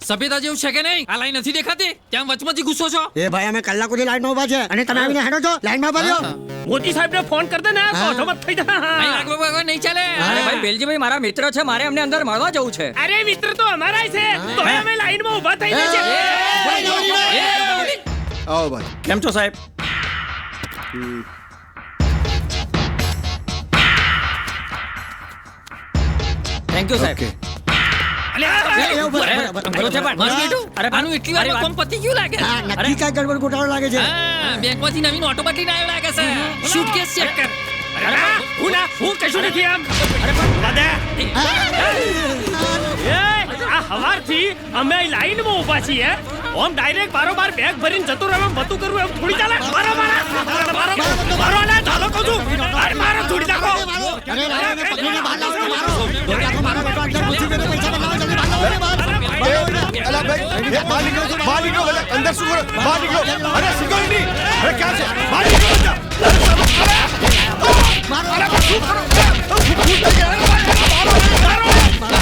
સભ્યતા જેવું છે કે નહીં? આ લાઈન નથી દેખાતી? ત્યાં વચમાંથી ઘૂસો છો? એ ભાઈ અમે કલાકોથી લાઈનમાં ઊભા છે અને તમે આવીને હેડો છો લાઈનમાં ભર્યો. મોદી સાહેબને ફોન કર દે ને, ઓટોમત થઈ જા. નહીં લાગવા નહીં ચાલે. અરે ભાઈ વેલજીભાઈ મારા મિત્ર છે, મારે એમને અંદર મળવા જવું છે. અરે મિત્ર તો અમારા છે, તો અમે લાઈનમાં ઊભા થઈને છે. આવો ભાઈ. કેમ છો સાહેબ? થેન્ક યુ સાહેબ. આનું એટલી વાર કામ પતી ગયું લાગે. નક્કી કાંઈ ગડબડ ગોટાળો લાગે છે. બેંકમાંથી નવીન ઓટો બદલીને આવ્યો લાગે છે. સુટકેસ ચેક કર. હું કશું નથી આમ. આ હવારથી અમે લાઈનમાં ઊભા છીએ. ઓમ ડાયરેક્ટ બારોબાર બેગ ભરીને જતો રહે એમ બધું કરવું એમ થોડી ચાલે. મારો ના ચાલો કહું છું. અરે મારો થોડી નાખો. અલા ભાઈ, બહાર નીકળો બધા. અંદર શું કરો? બહાર નીકળો. અરે સિક્યોરિટી, અરે ક્યાં છે? બહાર નીકળો બધા.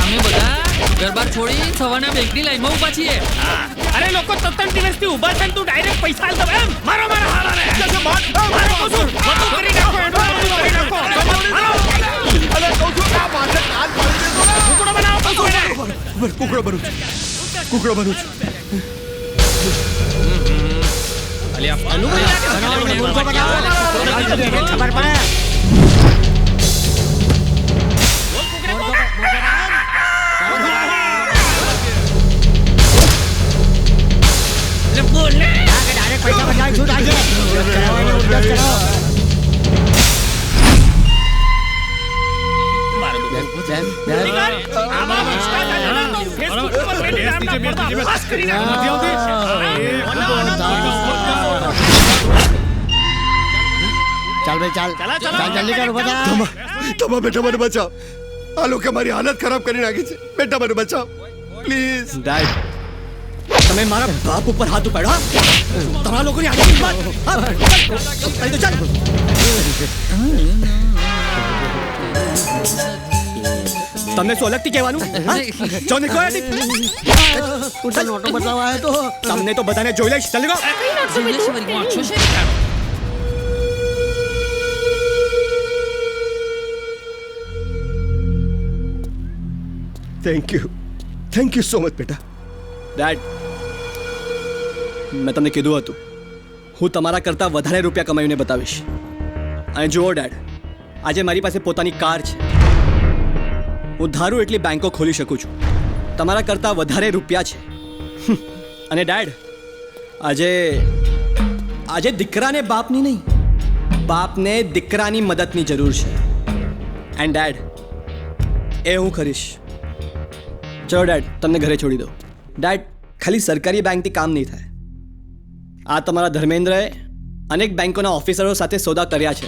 અમે બધા ગરબાર છોડી સવારના બેંકની લાઈનમાં ઊભા છીએ. અરે લોકો 7 દિવસથી ઊભા છે ને તું ડાયરેક્ટ પૈસા આલ દો એમ. મારો હારાને મારો કસૂર બધું કરી નાખો. અરે કહું છું આ પાછળ હાથ મારી દેતો ને. કુકડો બનાવો કસૂર એને. કુકડો બનું છું. અલી આ ખબર પડે. ડાયરેક્ટ પૈસા બચાવી શું થાય છે? ચાલ ભાઈ ચાલ જલ્દી કરો બધા. તમારા બેટા મને બચાવ. આ લોકો મારી હાલત ખરાબ કરી નાખી છે. બેટા મને બચાવ પ્લીઝ. ડેડ, તમે મારા બાપ ઉપર હાથ ઉપાડ્યો? તમારા લોકોની આટલી હિંમત? કહી દો ચાલ. તમને શું અલગથી કહેવાનું? જો નીકળો અહીંથી. હું તો નોટો બદલાવા આવ્યો તો. તમને તો બધાને જોઈ લઈશ. ચાલ નીકળો. થેન્ક યુ સો મચ બેટા. ડેડ, મેં તમને કીધું હતું હું તમારા કરતાં વધારે રૂપિયા કમાઈને બતાવીશ. અને જુઓ ડેડ, આજે મારી પાસે પોતાની કાર છે. હું ધારું એટલી બેંકો ખોલી શકું છું. તમારા કરતાં વધારે રૂપિયા છે. અને ડેડ, આજે દીકરાને બાપની નહીં, બાપને દીકરાની મદદની જરૂર છે. એન્ડ ડેડ, એ હું કરીશ. ચલો ડેડ, તમને ઘરે છોડી દો. ડેડ, ખાલી સરકારી બેંકથી કામ નહીં થાય. આ તમારા ધર્મેન્દ્રએ અનેક બેંકોના ઓફિસરો સાથે સોદા કર્યા છે.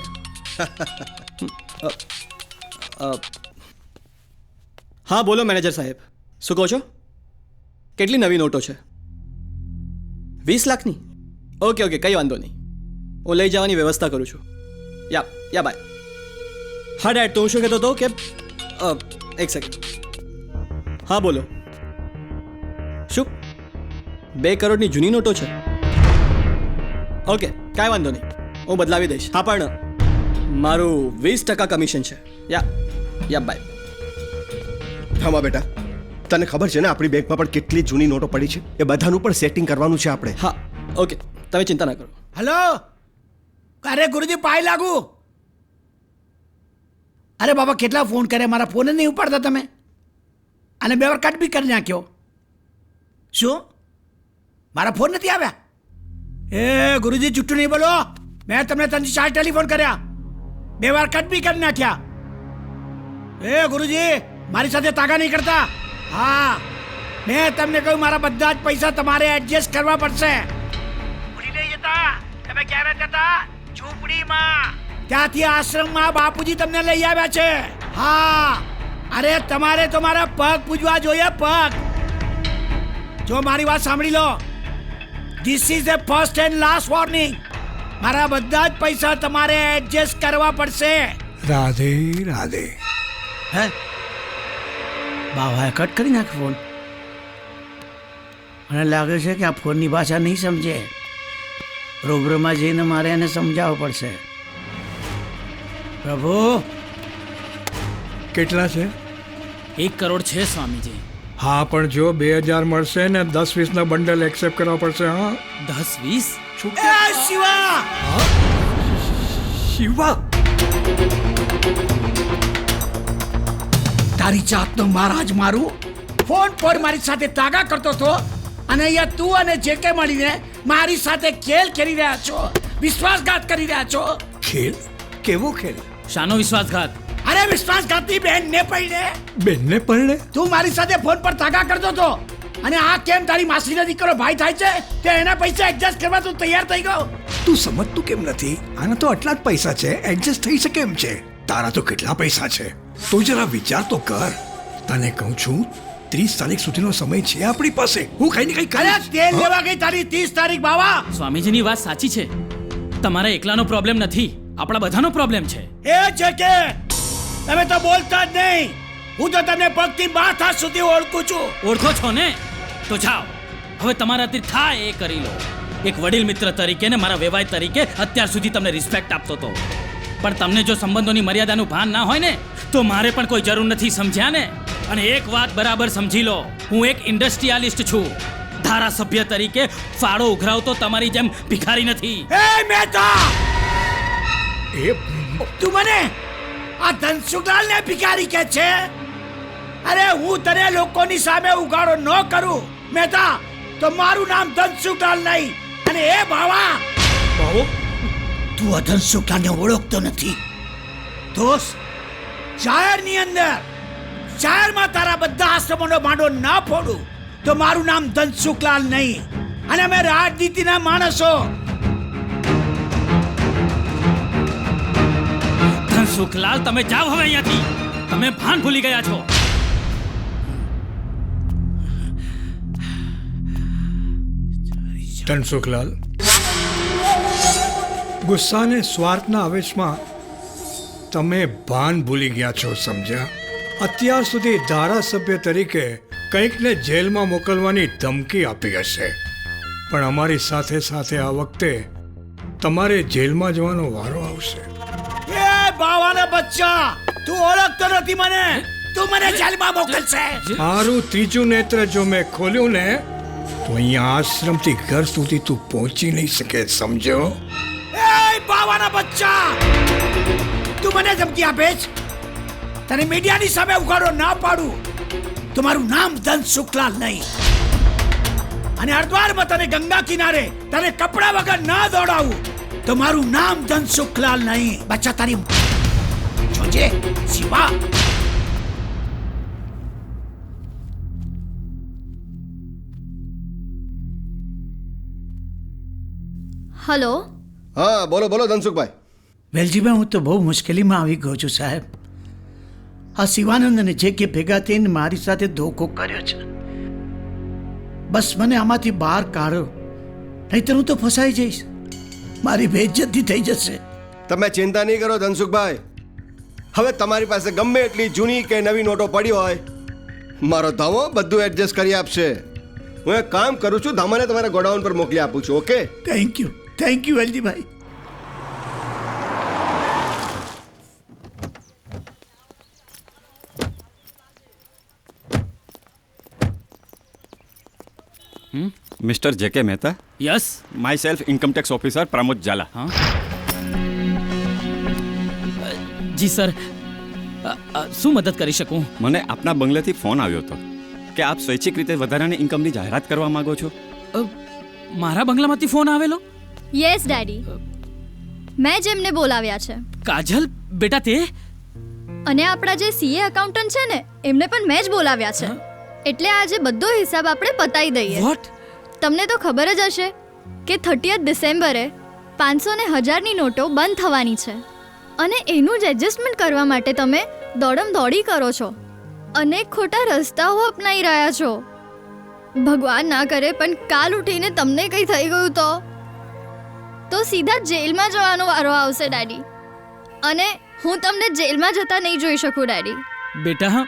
હા બોલો મેનેજર સાહેબ, શું કહો છો? કેટલી નવી નોટો છે? 20 લાખની? ઓકે કંઈ વાંધો નહીં, હું લઈ જવાની વ્યવસ્થા કરું છું. યા બાય. હા ડેડ, તો હું શું કહેતો હતો કે એક સેકન્ડ. હા બોલો. શું 2 કરોડની જૂની નોટો છે? ઓકે, કાંઈ વાંધો નહીં, હું બદલાવી દઈશ. હા પણ મારું 20% કમિશન છે. યા બાય. હા બેટા, તને ખબર છે ને આપણી બેંકમાં પણ કેટલી જૂની નોટો પડી છે? એ બધાનું પણ સેટિંગ કરવાનું છે આપણે. હા ઓકે, તમે ચિંતા ના કરો. હેલો, અરે ગુરુજી પાય લાગુ. અરે બાબા કેટલા ફોન કરે, મારા ફોન જ નહીં ઉપાડતા તમે. અને 2 વાર કટ બી કરી નાખ્યો. શું મારા ફોન નથી આવ્યા? એ ગુરુજી જુઠ્ઠું નહીં બોલો. મેં તમને 3-4 ટેલિફોન કર્યા, 2 વાર કટ બી કરી નાખ્યા. એ ગુરુજી મારી સાથે તાગા નહીં કરતા. હા, મેં તમને કહ્યું મારા બધા જ પૈસા તમારે એડજસ્ટ કરવા પડશે. ભૂલી નહીં જતા તમે ક્યારે જતા? ઝૂંપડીમાં, ત્યાંથી આશ્રમમાં બાપુજી તમને લઈ આવ્યા છે. હા, અરે તમારે તો મારા પગ પૂજવા જોઈએ, પગ. જો મારી વાત સાંભળી લો, this is the first and last warning. મારા બધા જ પૈસા તમારે એડજસ્ટ કરવા પડશે. રાધે રાધે. હે બાવાએ કટ કરી નાખ્યો ફોન. મને લાગે છે કે આ ફોનની ભાષા નહીં સમજે. રૂબરૂમાં જઈને મારે એને સમજાવવું પડશે. પ્રભુ કેટલા છે? 1 કરોડ છે સ્વામીજી. હા, પણ જો 2000 મળશે ને 10-20 બંડલ એક્સેપ્ટ કરવા પડશે. હા, 10-20? એ શિવા! શિવા, તારી જાતનો મહારાજ મારું. ફોન પર મારી સાથે તાગા કરતો હતો અને અહીંયા તું અને જે કે મળીને મારી સાથે ખેલ ખેલી રહ્યા છો, વિશ્વાસઘાત કરી રહ્યા છો. ખેલ? કેવો ખેલ? શાનો વિશ્વાસઘાત? અરે વિશ્વાસઘાતની બહેનને પૈણે. બેનને પરણે? તું મારી સાથે ફોન પર તાગા કરતો હતો અને આ કેમ તારી માસીનો દીકરો ભાઈ થાય છે તે એના પૈસા એડજસ્ટ કરવા તું તૈયાર થઈ ગયો. તું સમજતું કેમ નથી? આના તો આટલા જ પૈસા છે, એડજસ્ટ થઈ શકે એમ છે. તારા તો કેટલા પૈસા છે તું જરા વિચાર તો કર. તને કહું છું 30 તારીખ સુધીનો સમય છે આપણી પાસે. હું કઈ ને કઈ અરે તેલ લેવા ગઈ તારી 30 તારીખ બાવા. સ્વામીજીની વાત સાચી છે. તમારા એકલાનો પ્રોબ્લેમ નથી, આપણા બધાનો પ્રોબ્લેમ છે. એ છે કે તમે તો બોલતા જ નહીં. હું તો તમને પગથી માથા સુધી ઓળખું છું. ઓળખો છો ને? તો જાઓ, હવે તમારાથી થાય એ કરી લો. એક વડીલ મિત્ર તરીકે ને મારા વેવાય તરીકે અત્યાર સુધી તમને રિસ્પેક્ટ આપતો હતો, પણ તમને જો સંબંધોની મર્યાદાનું ભાન ના હોય ને તો મારે પણ કોઈ જરૂર નથી, સમજ્યા ને? અને એક વાત બરાબર સમજી લો, હું એક ઇન્ડસ્ટ્રીયાલિસ્ટ છું. ધારાસભ્ય તરીકે ફાળો ઉઘરાવતો તમારી જેમ ભિખારી નથી. એ મહેતા, એ તું મને આ ધનસુખલાલને ભિખારી કહે છે? અરે હું તને લોકોની સામે ઉગાડો ન કરું મહેતા તો મારું નામ ધનસુખલાલ નહીં. અને એ બાવા, બાવો તું આ ધનસુખલાલને ઓળખતો નથી. દોસ્ત, જાહેરની અંદર જાહેરમાં તારા બધા આશ્રમોનો માંડો ના ફોડું તો મારું નામ ધનસુખલાલ નહીં. અને અમે રાજનીતિના માણસો. ધનસુખલાલ, તમે જાઓ હવે અહીંયાથી. તમે ભાન ભૂલી ગયા છો. ધનસુખલાલ, ગુસ્સાને સ્વાર્થના આવેશમાં તમે ભાન ભૂલી ગયા છો, સમજ્યા? અત્યાર સુધી ધારાસભ્ય તરીકે કંઈકને જેલમાં મોકલવાની ધમકી આપી હશે, પણ અમારી સાથે સાથે આ વખતે તમારે જેલમાં જવાનો વારો આવશે. એ બાવાના બચ્ચા, તું ઓળખતો નથી મને. તું મને જેલમાં મોકલશે. મારું ત્રીજું નેત્ર જો મેં ખોલ્યું ને તો અહીંયા આશ્રમથી ઘર સુધી તું પહોંચી નહીં શકે, સમજો? એ બાવાના બચ્ચા, તું મને ધમકી આપે છે? તને મીડિયાની સામે ઉઘાડો ના પાડું તો મારું નામ ધનસુખલાલ નહીં. અને હરિદ્વારમાં તને ગંગા કિનારે તને કપડા વગર ના દોડાવું તો મારું નામ ધનસુખલાલ નહીં. બચ્ચા તારી જોજે શિવા. હલો. હા, બોલો બોલો ધનસુખભાઈ. વેલજીભાઈ, હું તો બહુ મુશ્કેલીમાં આવી ગયો છું સાહેબ. આ શિવાનંદ અને જે કે ભેગા થઈને મારી સાથે ધોખો કર્યો છે. બસ મને આમાંથી બહાર કાઢો, નહીંતર હું તો ફસાઈ જઈશ. મારી બેઇજ્જતી થઈ જશે. તમે ચિંતા નહીં કરો ધનસુખભાઈ. હવે તમારી પાસે ગમે એટલી જૂની કે નવી નોટો પડી હોય, મારો ધામો બધું એડજસ્ટ કરી આપશે. હું એક કામ કરું છું, ધામાને તમારા ગોડાઉન પર મોકલી આપું છું. Okay? Thank you Veljibhai. Mister J K Mehta, yes myself income tax officer Pramod Zala. જી સર, શું મદદ કરી શકું? મને આપના બંગલેથી ફોન આવ્યો હતો કે આપ સ્વૈચ્છિક રીતે વધારાની ઇન્કમની જાહેરાત કરવા માંગો છો. મારા બંગલામાંથી ફોન આવેલો? યસ ડેડી, મેં જ એમને બોલાવ્યા છે. કાજલ બેટા તે? અને આપણા જે સીએ એકાઉન્ટન્ટ છે ને એમને પણ મેં જ બોલાવ્યા છે. એટલે આજે બધો હિસાબ આપણે પતાઈ દઈએ. વોટ? તમને તો ખબર જ હશે કે 30th ડિસેમ્બરે 500 ને 1000ની નોટો બંધ થવાની છે. અને એનું જ એડજસ્ટમેન્ટ કરવા માટે તમે દોડી કરો છો અને ખોટા રસ્તાઓ અપનાવી રહ્યા છો. ભગવાન ના કરે પણ કાલ ઉઠીને તમને કંઈ થઈ ગયું તો સીધા જેલમાં જવાનો વારો આવશે ડેડી. અને હું તમને જેલમાં જતા નહીં જોઈ શકું ડેડી. બેટા,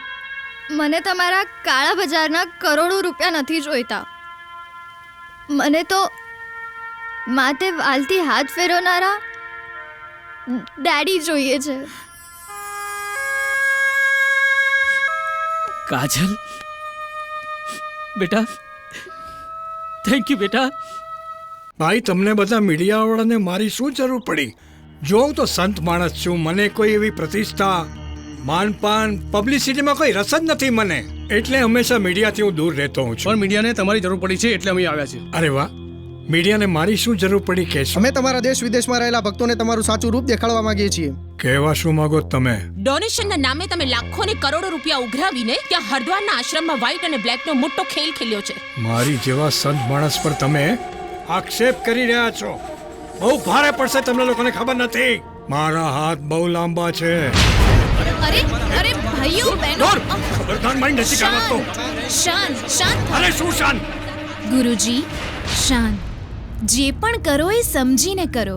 મને તમારા કાળા બજારના કરોડો રૂપિયા નથી જોઈતા. મને તો માથે વાલથી હાથ ફેરવનારા ડેડી જોઈએ છે. કાજલ બેટા, થેન્ક યુ બેટા. ભાઈ, તમને બધા મીડિયાવાળાને મારી શું જરૂર પડી? જો હું તો સંત માણસ છું, મને કોઈ એવી પ્રતિષ્ઠા, માનપાન, પબ્લિસિટીમાં કોઈ રસ જ નથી મને. એટલે હંમેશા મીડિયાથી હું દૂર રહેતો હું છું. પણ મીડિયાને તમારી જરૂર પડી છે એટલે અમે આવ્યા છીએ. અરે વાહ, મીડિયાને મારી શું જરૂર પડી કે? અમે તમારા દેશ વિદેશમાં રહેલા ભક્તોને તમારું સાચું રૂપ દેખાડવા માંગીએ છીએ. કહેવા શું માંગો તમે? ડોનેશનના નામે તમે લાખો ને કરોડો રૂપિયા ઉઘરાવીને ત્યાં હરદ્વારના આશ્રમમાં વ્હાઈટ અને બ્લેકનો મોટો ખેલ ખેલ્યો છે. મારી જેવા સંત માણસ પર તમે આક્ષેપ કરી રહ્યા છો. બહુ ભારે પડશે, તમને લોકોને ખબર નથી. મારા હાથ બહુ લાંબા છે. અરે અરે ભાઈઓ બહેનો, ખબરદાર મારી નથી કાવતો. શાંત શાંત. અરે શું શાંત? ગુરુજી શાંત. જે પણ કરો એ સમજીને કરો,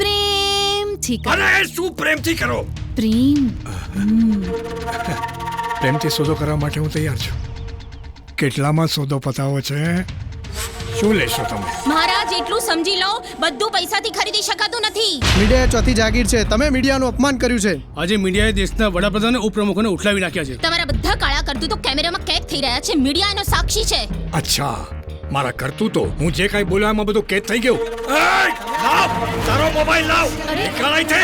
પ્રેમથી કરો. અરે શું પ્રેમથી કરો? પ્રેમ. પ્રેમથી સોદો કરવા માટે હું તૈયાર છું. કેટલામાં સોદો પતાવો છે? શું લેશો તમે? મહારાજ એટલું સમજી લો, બધું પૈસાથી ખરીદી શકાતું નથી. મીડિયા ચોથી જાગીર છે. તમે મીડિયાનું અપમાન કર્યું છે. આજે મીડિયાએ દેશના વડાપ્રધાન અને ઉપપ્રમુખોને ઉઠલાવી નાખ્યા છે. તમારા બધા કાળા કરતૂતો કેમેરામાં કેદ થઈ રહ્યા છે. મીડિયા એનો સાક્ષી છે. અચ્છા, મારા કરતૂતો, હું જે કાંઈ બોલ્યો એમાં બધું કેદ થઈ ગયું. લાવ તારો મોબાઈલ લાવ. નીકળાઈ થે.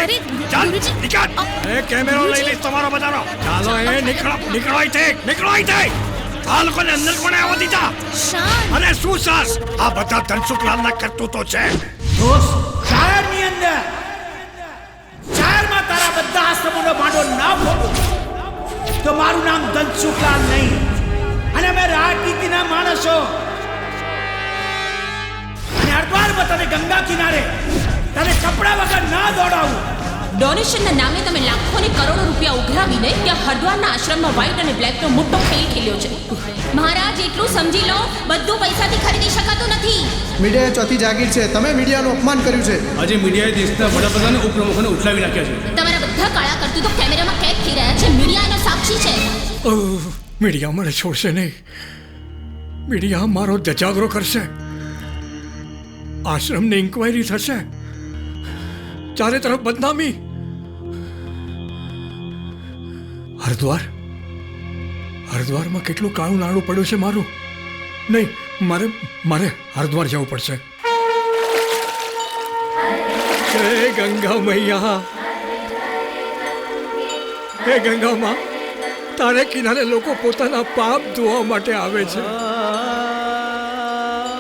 ચાલ નીકળ. એ કેમેરો લઈ લઈશ તમારો બધાનો. ચાલો એ નીકળાઈ થે. નીકળાઈ થે. આ લોકોને અંદર કોણે આવવા દીધા? અને શું સાસ? આ બધા ધનસુખલાલના કરતૂતો છે. દોસ્ત, શહેરની અંદર શહેરમાં તારા બધા આશ્રમોનો માંડો ના ફોડો તો મારું નામ ધનસુખલાલ નહીં. અને અમે રાજનીતિના માણસો. અને હરદ્વારમાં તને ગંગા કિનારે તને કપડા વગર ના દોડાવું. ડોનેશનના નામે તમે લાખો ને કરોડો રૂપિયા ઉઘરાવીને ત્યાં હરદ્વારના આશ્રમમાં વ્હાઈટ અને બ્લેકનો મોટો ખેલ ખેલ્યો છે. મહારાજ એટલું સમજી લો, બધું પૈસાથી ખરીદી શકાતું નથી. મીડિયા ચોથી જાગીર છે. તમે મીડિયાનું અપમાન કર્યું છે. આજે મીડિયાએ દેશના વડાપ્રધાન અને ઉપપ્રમુખોને ઉઠલાવી નાખ્યા છે. તમારા બધા કાળા કરતૂતો કેમેરામાં કેદ થઈ રહ્યા છે. મીડિયા એનો સાક્ષી છે. મીડિયા મને છોડશે નહીં. મીડિયા મારો ધજાગરો કરશે. આશ્રમની ઇન્કવાયરી થશે. ચારે તરફ બદનામી. હરદ્વારમાં કેટલું કાળું નાણું પડ્યું છે મારું. નહીં, મારે હરદ્વાર જવું પડશે. હે ગંગા મૈયા, હે ગંગા માં, તારે કિનારે લોકો પોતાના પાપ ધોવા માટે આવે છે.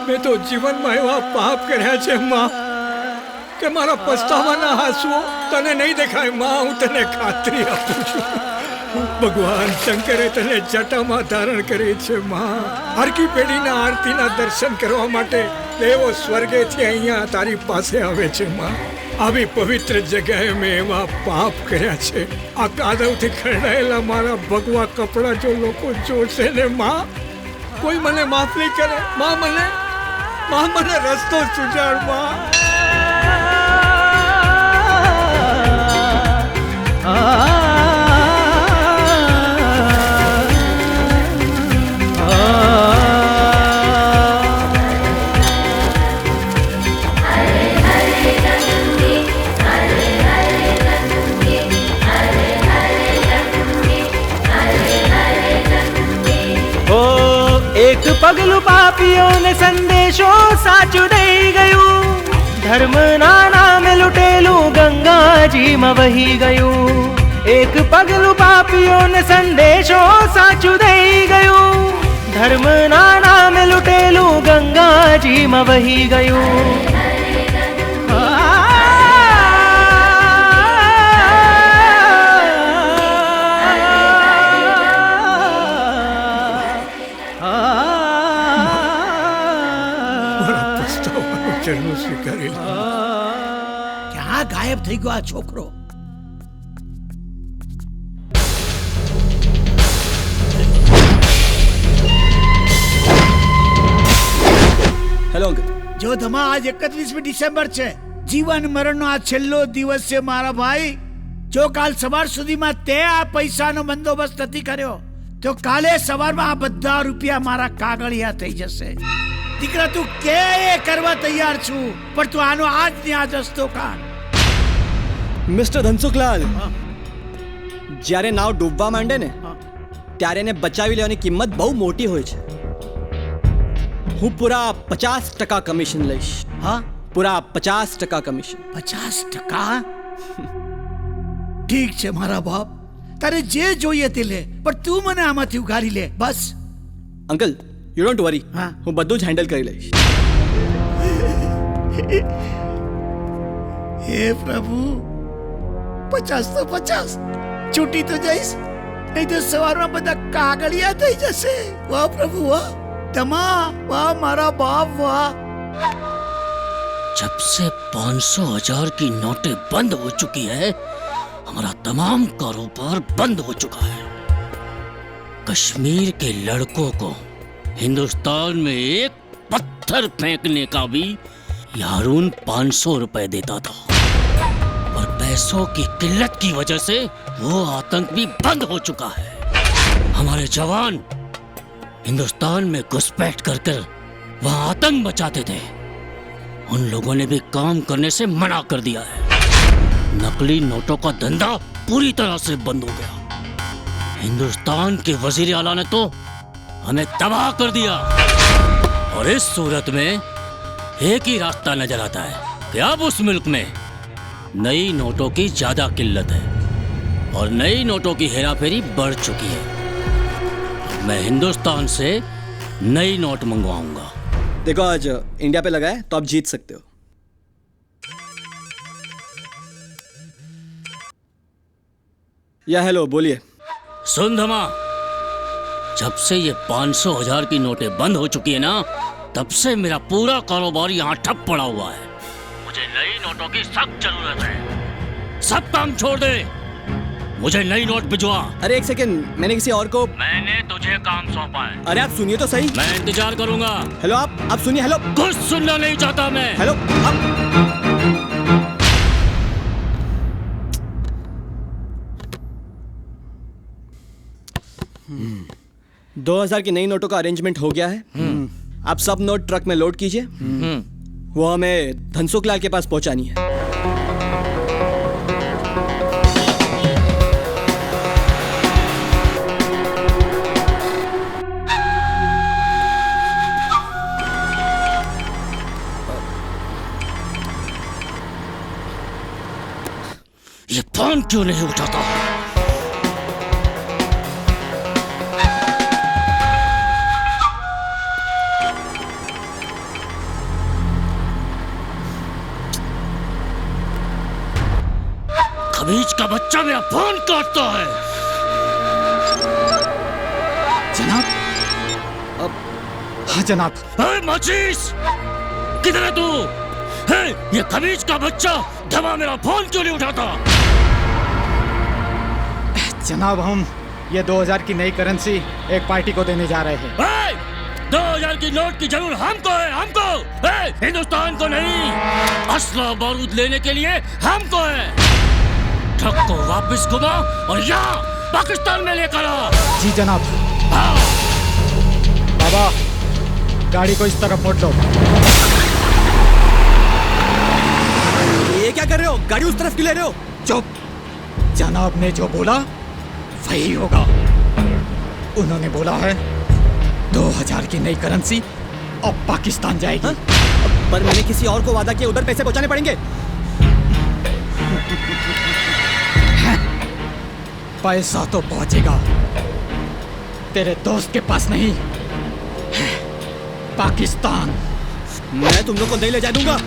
મેં તો જીવનમાં એવા પાપ કર્યા છે માં કે મારા પસ્તાવાના આંસુઓ તને નહીં દેખાય માં. હું તને ખાતરી આપું છું, ભગવાન શંકરે તને જટામાં ધારણ કરી છે માં. હરકી પેઢીના આરતીના દર્શન કરવા માટે દેવો સ્વર્ગેથી અહીંયા તારી પાસે આવે છે માં. આવી પવિત્ર જગ્યાએ મેં એવા પાપ કર્યા છે. આ કાદવથી ખરડાયેલા મારા ભગવા કપડાં જો લોકો જોશે ને માં, કોઈ મને માફ નહીં કરે માં. મને રસ્તો સુજાડ માં. એક પગલું પાપીઓને સંદેશો સાચું દઈ ગયું ધર્મના નામે લૂટેલું ગંગાજીમાં વહી ગયું એક પગલું પાપીઓને સંદેશો સાચું દઈ ગયું ધર્મના નામે લૂટેલું ગંગાજીમાં વહી ગયું ચરણો સ્વીકારી ક્યાં ગાયબ થઈ ગયો આ છોકરો? Hello uncle. જો ધમા આજ 31મી ડિસેમ્બર છે, જીવન મરણનો આ છેલ્લો દિવસ છે મારા ભાઈ. જો કાલ સવાર સુધીમાં તે આ પૈસાનો બંદોબસ્ત નથી કર્યો તો કાલે સવારમાં આ બધા રૂપિયા મારા કાગળિયા થઈ જશે. દીકરા તું કે એ કરવા તૈયાર છું, પણ તું આનો આજ ને આજ રસ્તો કાઢ. મિસ્ટર ધનસુખલાલ, જ્યારે નાવ ડૂબવા માંડે ને ત્યારે એને બચાવી લેવાની કિંમત બહુ મોટી હોય છે. હું પૂરા 50% કમિશન લઈશ. હા, પૂરા 50% કમિશન. 50%? ઠીક છે મારા બાપ, તારે જે જોઈએ તે લે, પણ તું મને આમાંથી ઉગારી લે બસ. અંકલ, યુ ડોન્ટ વરી, હું બધું જ હેન્ડલ કરી લઈશ. હે પ્રભુ, 50 તો 50, છૂટી તો જઈશ, નહીં તો સવારમાં બધા કાગળિયા થઈ જશે. વાહ પ્રભુ વાહ, તમા वाह मारा बाप वाह। जब से 500,000 की नोटें बंद हो चुकी है, हमारा तमाम कारोबार बंद हो चुका है। कश्मीर के लड़कों को हिंदुस्तान में एक पत्थर फेंकने का भी यारून 500 रुपए देता था, और पैसों की किल्लत की वजह से वो आतंक भी बंद हो चुका है। हमारे जवान हिंदुस्तान में घुसपैठ कर वहां आतंक मचाते थे, उन लोगों ने भी काम करने से मना कर दिया है। नकली नोटों का धंधा पूरी तरह से बंद हो गया। हिंदुस्तान के वजीर आला ने तो हमें तबाह कर दिया, और इस सूरत में एक ही रास्ता नजर आता है कि अब उस मुल्क में नई नोटों की ज्यादा किल्लत है और नई नोटों की हेराफेरी बढ़ चुकी है। मैं हिंदुस्तान से नई नोट मंगवाऊंगा। देखो, आज इंडिया पे लगा है तो आप जीत सकते हो। या हेलो, बोलिए। सुन धमा, जब से ये 500,000 की नोटें बंद हो चुकी है ना, तब से मेरा पूरा कारोबार यहाँ ठप पड़ा हुआ है। मुझे नई नोटों की सख्त जरूरत है। सब काम छोड़ दे, मुझे नई नोट भिजवा। अरे एक सेकंड, मैंने किसी और को। मैंने तुझे काम सौंपा है। अरे आप सुनिए तो सही। मैं इंतजार करूंगा। हेलो, आप सुनिए। हेलो, कुछ सुनना नहीं चाहता मैं। हेलो, आप 2000 की नई नोटों का अरेंजमेंट हो गया है। आप सब नोट ट्रक में लोड कीजिए, वो हमें धनसुखलाल के पास पहुंचानी है। ये फोन क्यों नहीं उठाता? खबीज का बच्चा मेरा फोन काटता है। जनाब। हाँ जनाब। माचिस, किधर है तू? ये खबीज का बच्चा धमा मेरा फोन क्यों नहीं उठाता? जनाब, हम ये 2000 की नई करेंसी एक पार्टी को देने जा रहे हैं। 2000 की नोट की जरूरत हमको है, हमको। हिंदुस्तान को नहीं, असला बारूद लेने के लिए हमको है। ट्रक को वापस घुमा और यहाँ पाकिस्तान में लेकर आ। जी जनाब। बाबा, गाड़ी को इस तरफ मोड़ लो। ये क्या कर रहे हो? गाड़ी उस तरफ क्यों ले रहे हो? चुप। जनाब ने जो बोला वही होगा। उन्होंने बोला है 2000 की नई करेंसी अब पाकिस्तान जाएगी। पर मैंने किसी और को वादा किया उधर पैसे पहुंचाने पड़ेंगे। पैसा तो पहुंचेगा, तेरे दोस्त के पास नहीं, पाकिस्तान। मैं तुम लोग को नहीं ले जा दूंगा।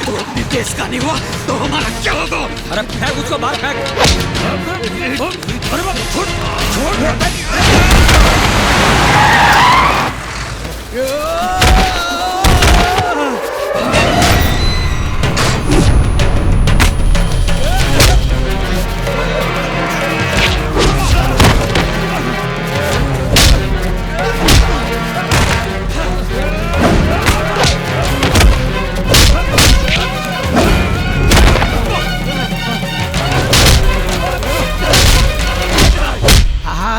तो अपने देश का नहीं हुआ तो हमारा क्या होगा? अरे फेंक उसको बाहर फेंक। अरे बाप, छोड़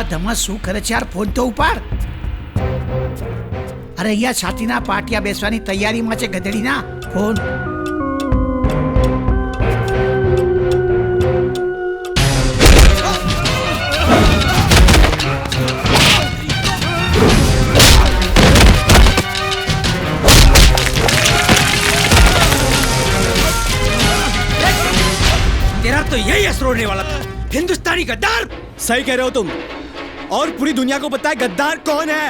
ધમસ શું કરે છે યાર? ફોન તો ઉપાડ. અરે અહીંયા છાતીના પાટિયા બેસવાની તૈયારીમાં છે ગધેડીના. ફોન. तेरा तो यही असर होने वाला था, हिंदुस्तानी गद्दार। सही कह रहे हो तुम, और पूरी दुनिया को पता है गद्दार कौन है।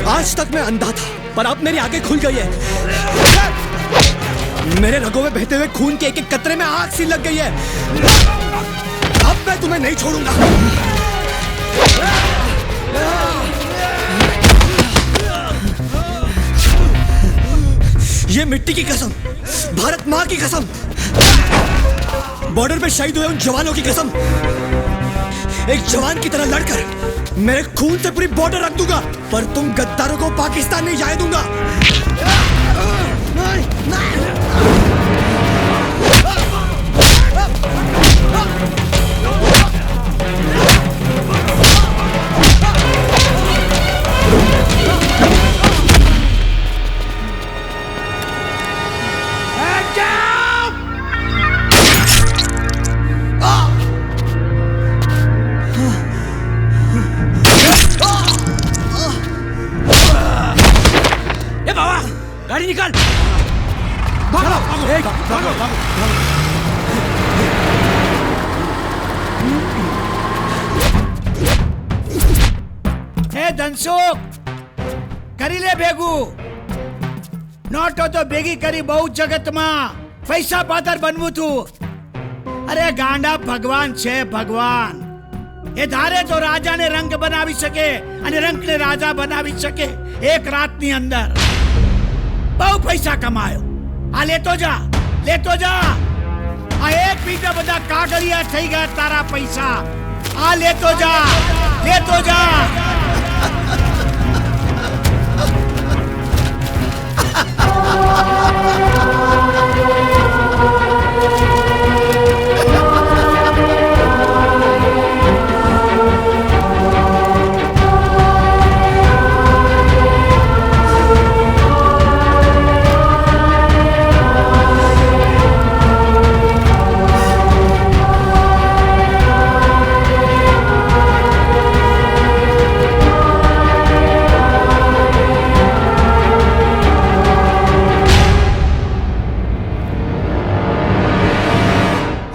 आज तक मैं अंधा था, पर अब मेरी आंखें खुल गई है। मेरे रगों में बहते हुए खून के एक एक कतरे में आग सी लग गई है। अब मैं तुम्हें नहीं छोड़ूंगा। ये मिट्टी की कसम, भारत माँ की कसम, बॉर्डर पे शहीद हुए उन जवानों की कसम, एक जवान की तरह लड़कर मेरे खून से पूरी बॉर्डर रख दूंगा, पर तुम गद्दारों को पाकिस्तान नहीं जाने दूंगा। गाड़ी निकाल। भागो, भागो, भागो। હે ધનસુખ, કરી લે ભેગું. નોટો તો ભેગી કરી બહુ જગતમાં, પૈસા પાદર બનવું તું. અરે ગાંડા ભગવાન છે ભગવાન. એ ધારે તો રાજાને રંગ બનાવી શકે અને રંગને રાજા બનાવી શકે એક રાતની અંદર. બહુ પૈસા કમાયો. આ લેતો જા, લેતો જા. આ એક બીજા બધા કાગળિયા થઈ ગયા તારા પૈસા. આ લેતો જા, લેતો જા.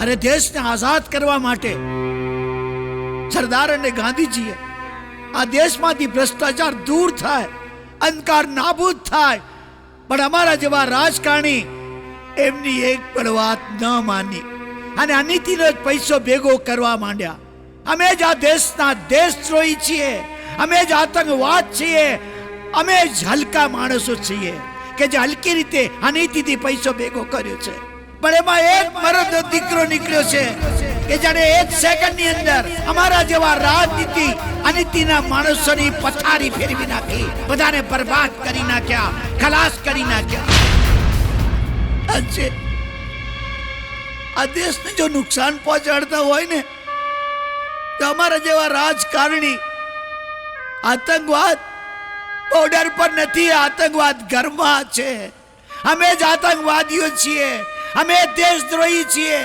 અરે દેશને આઝાદ કરવા માટે સરદાર અને ગાંધીજીએ આ દેશમાંથી ભ્રષ્ટાચાર દૂર થાય, અંધકાર નાબૂદ થાય, પણ અમારા જેવા રાજકારણી એમની એક પણ વાત ન માની અને આ નીતિનો જ પૈસો ભેગો કરવા માંડ્યા. અમે જ આ દેશના દેશદ્રોહી છીએ, અમે જ આતંકવાદ છીએ, અમે જ હલકા માણસો છીએ કે જે હલકી રીતે આ નીતિથી પૈસો ભેગો કર્યો છે. પણ એમાં એક મરદનો દીકરો નીકળ્યો છે કે જાણે એક સેકન્ડની અંદર અમારા જેવા રાજનીતિ અનીતિના માણસોની પથારી ફેરવી નાખી, બધાને બરબાદ કરી નાખ્યા, ખલાસ કરી નાખ્યા. આ દેશને જો નુકસાન પહોંચાડતા હોય ને તો અમારા જેવા રાજકારણી. આતંકવાદ બોર્ડર પર નથી, આતંકવાદ ઘરમાં છે. અમે જ આતંકવાદીઓ છીએ, અમે દેશદ્રોહી છીએ.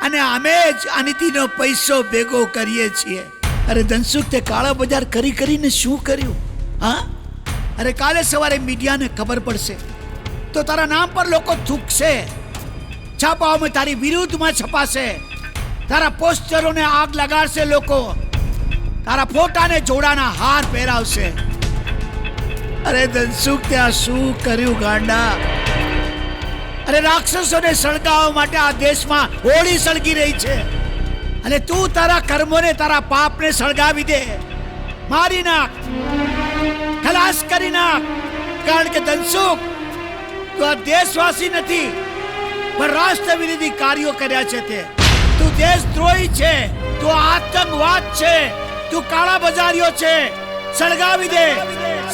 અને અમે જ આ નીતિનો પૈસો ભેગો કરીએ છીએ. અરે ધનસુખ, તે કાળા બજાર કરી કરીને શું કર્યું? હા, અરે કાલે સવારે મીડિયાને ખબર પડશે તો તારા નામ પર લોકો થૂકશે, છાપાઓમાં તારી વિરુદ્ધમાં છપાશે, તારા પોસ્ટરોને આગ લગાડશે લોકો, તારા ફોટાને જોડાના હાર પહેરાવશે. અરે ધનસુખ, ત્યાં શું કર્યું ગાંડા? અરે રાક્ષસોને સળગાવવા માટે આ દેશમાં હોળી સળગી રહી છે અને તું તારા કર્મોને, તારા પાપને સળગાવી દે, મારી નાખ, ખલાસ કરી નાખ. કારણ કે ધનસુખ, તું આ દેશવાસી નથી પણ રાષ્ટ્ર વિરોધી કાર્યો કર્યા છે. તે તું દેશદ્રોહી છે, તું આતંકવાદ છે, તું કાળા બજારીઓ છે. સળગાવી દે,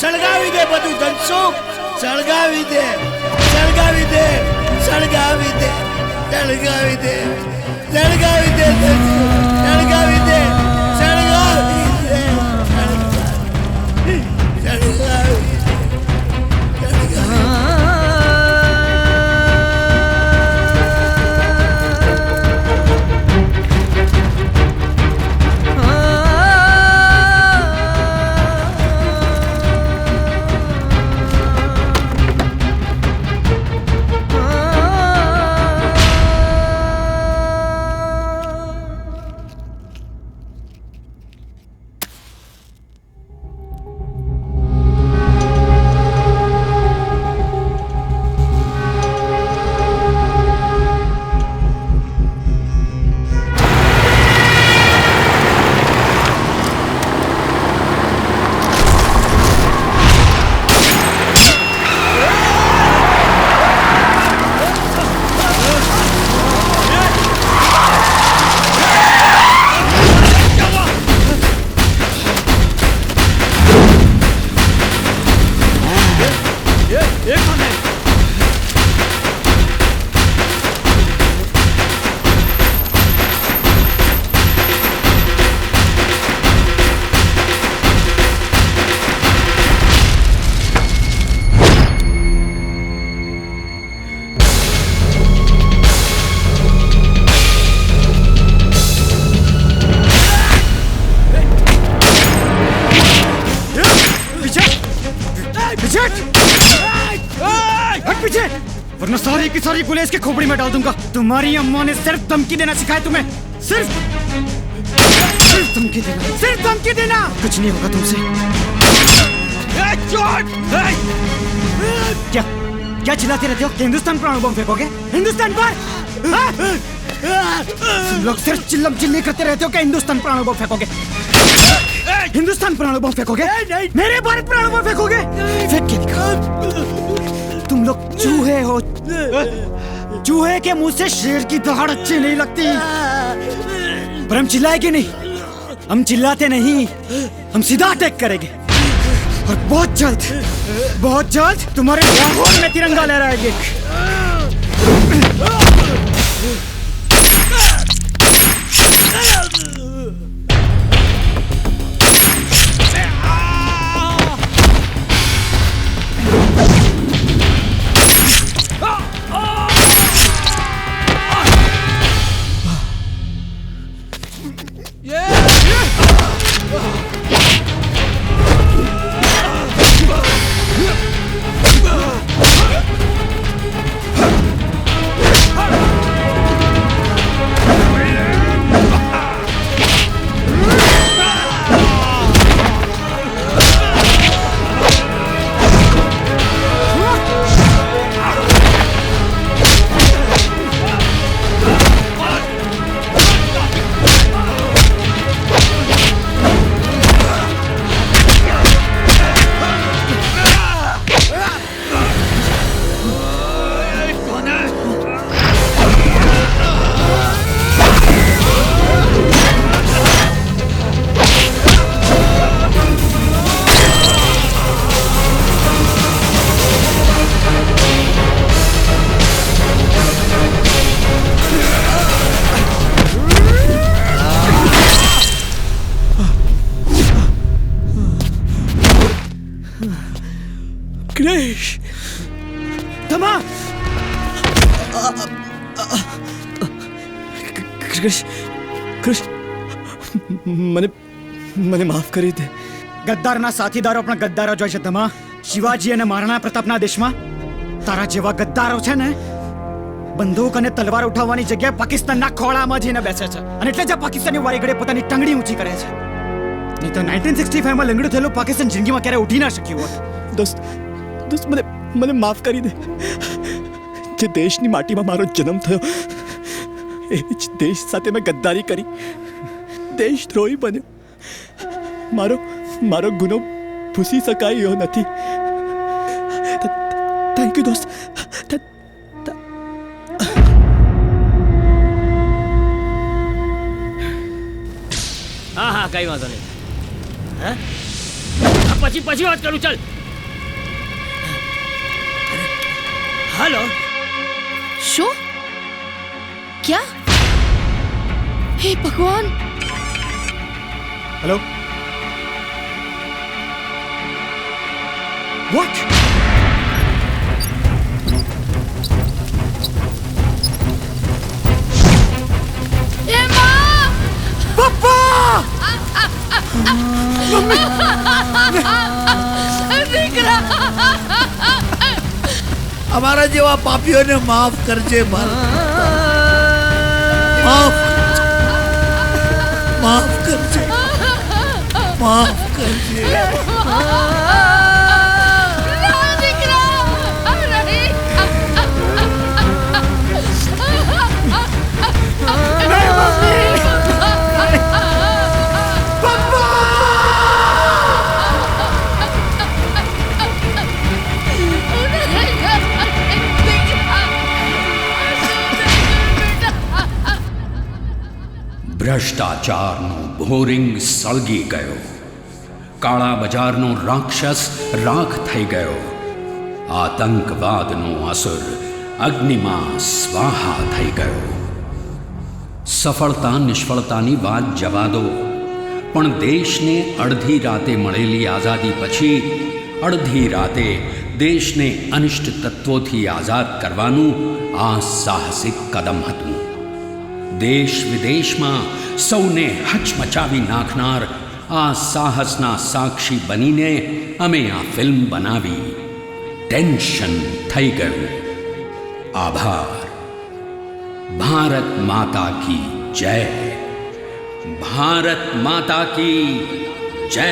સળગાવી દે બધું ધનસુખ, સળગાવી દે, સળગાવી દે, સળગાવી દે, સળગાવી દે, સળગાવી દે, સળગાવી દે, સળગાવી દે, સળગાવી દે. वरना सारी की सारी गोलियां इसके खोपड़ी में डाल दूंगा. तुम्हारी अम्मा ने सिर्फ धमकी देना सिखाया तुम्हें, सिर्फ धमकी देना, सिर्फ धमकी देना. कुछ नहीं होगा तुमसे. क्या क्या चिल्लाते रहते हो? हिंदुस्तान पर अणुबम फेंकोगे? हिंदुस्तान पर? तुम लोग सिर्फ चिल्लम चिल्ली करते रहते हो क्या? हिंदुस्तान पर अणुबम फेंकोगे? हिंदुस्तान पर अणुबम फेंकोगे? मेरे भारत पर अणुबम फेंकोगे? फेंक के दिखाओ. तुम लोग चूहे हो. चूहे के मुंह से शेर की दहाड़ अच्छी नहीं लगती. पर हम चिल्लाएंगे नहीं, हम चिल्लाते नहीं, हम सीधा अटैक करेंगे और बहुत जल्द तुम्हारे लाहौर में तिरंगा लहराएंगे. क्रिश थमा ક્રિશ ક્રિશ મને મને માફ કરી દે. ગદ્દારના સાથીદારો પણ ગદ્દારો જ હોય છે ધમા. શિવાજી અને મહારાણા પ્રતાપના દેશમાં તારા જેવા ગદ્દારો છે ને બંદૂક અને તલવાર ઉઠાવવાની જગ્યાએ પાકિસ્તાનના ખોળામાં જઈને બેસે છે અને એટલે જ પાકિસ્તાની વાળી ઘડે પોતાની ટંગડી ઊંચી કરે છે. નહીં તો 1965 માં લંગડું થયેલું પાકિસ્તાન જિંદગીમાં ક્યારે ઉઠી ના શક્યું હોત. દોસ્ત મને મને માફ કરી દે. જે દેશની માટીમાં મારો જન્મ થયો એ જ દેશ સાથે મેં ગદ્દારી કરી, દેશદ્રોહી બન્યો. મારો ગુનો ભૂસી શકાય એવો નથી. થેન્ક યુ દોસ્ત. હા હા કઈ વાંધો નહીં. હા પછી વાત કરું. ચાલ. हेलो शो क्या हे भगवान हेलो व्हाट અમારા જેવા પાપીઓને માફ કરજે માફ કરજે માફ કરજે. ભ્રષ્ટાચારનો ભોરિંગ સળગી ગયો, કાળા બજારનો રાક્ષસ રાખ થઈ ગયો, આતંકવાદનો અસુર અગ્નિમાં સ્વાહા થઈ ગયો. સફળતા નિષ્ફળતાની વાત જવા દો, પણ દેશને અડધી રાતે મળેલી આઝાદી પછી અડધી રાતે દેશને અનિષ્ટ તત્વોથી આઝાદ કરવાનું આ સાહસિક કદમ હતું. દેશ વિદેશમાં સૌને હચમચાવી નાખનાર આ સાહસના સાક્ષી બનીને અમે આ ફિલ્મ બનાવી. ટેન્શન થઈ ગયું. આભાર. ભારત માતા કી જય. ભારત માતા કી જય.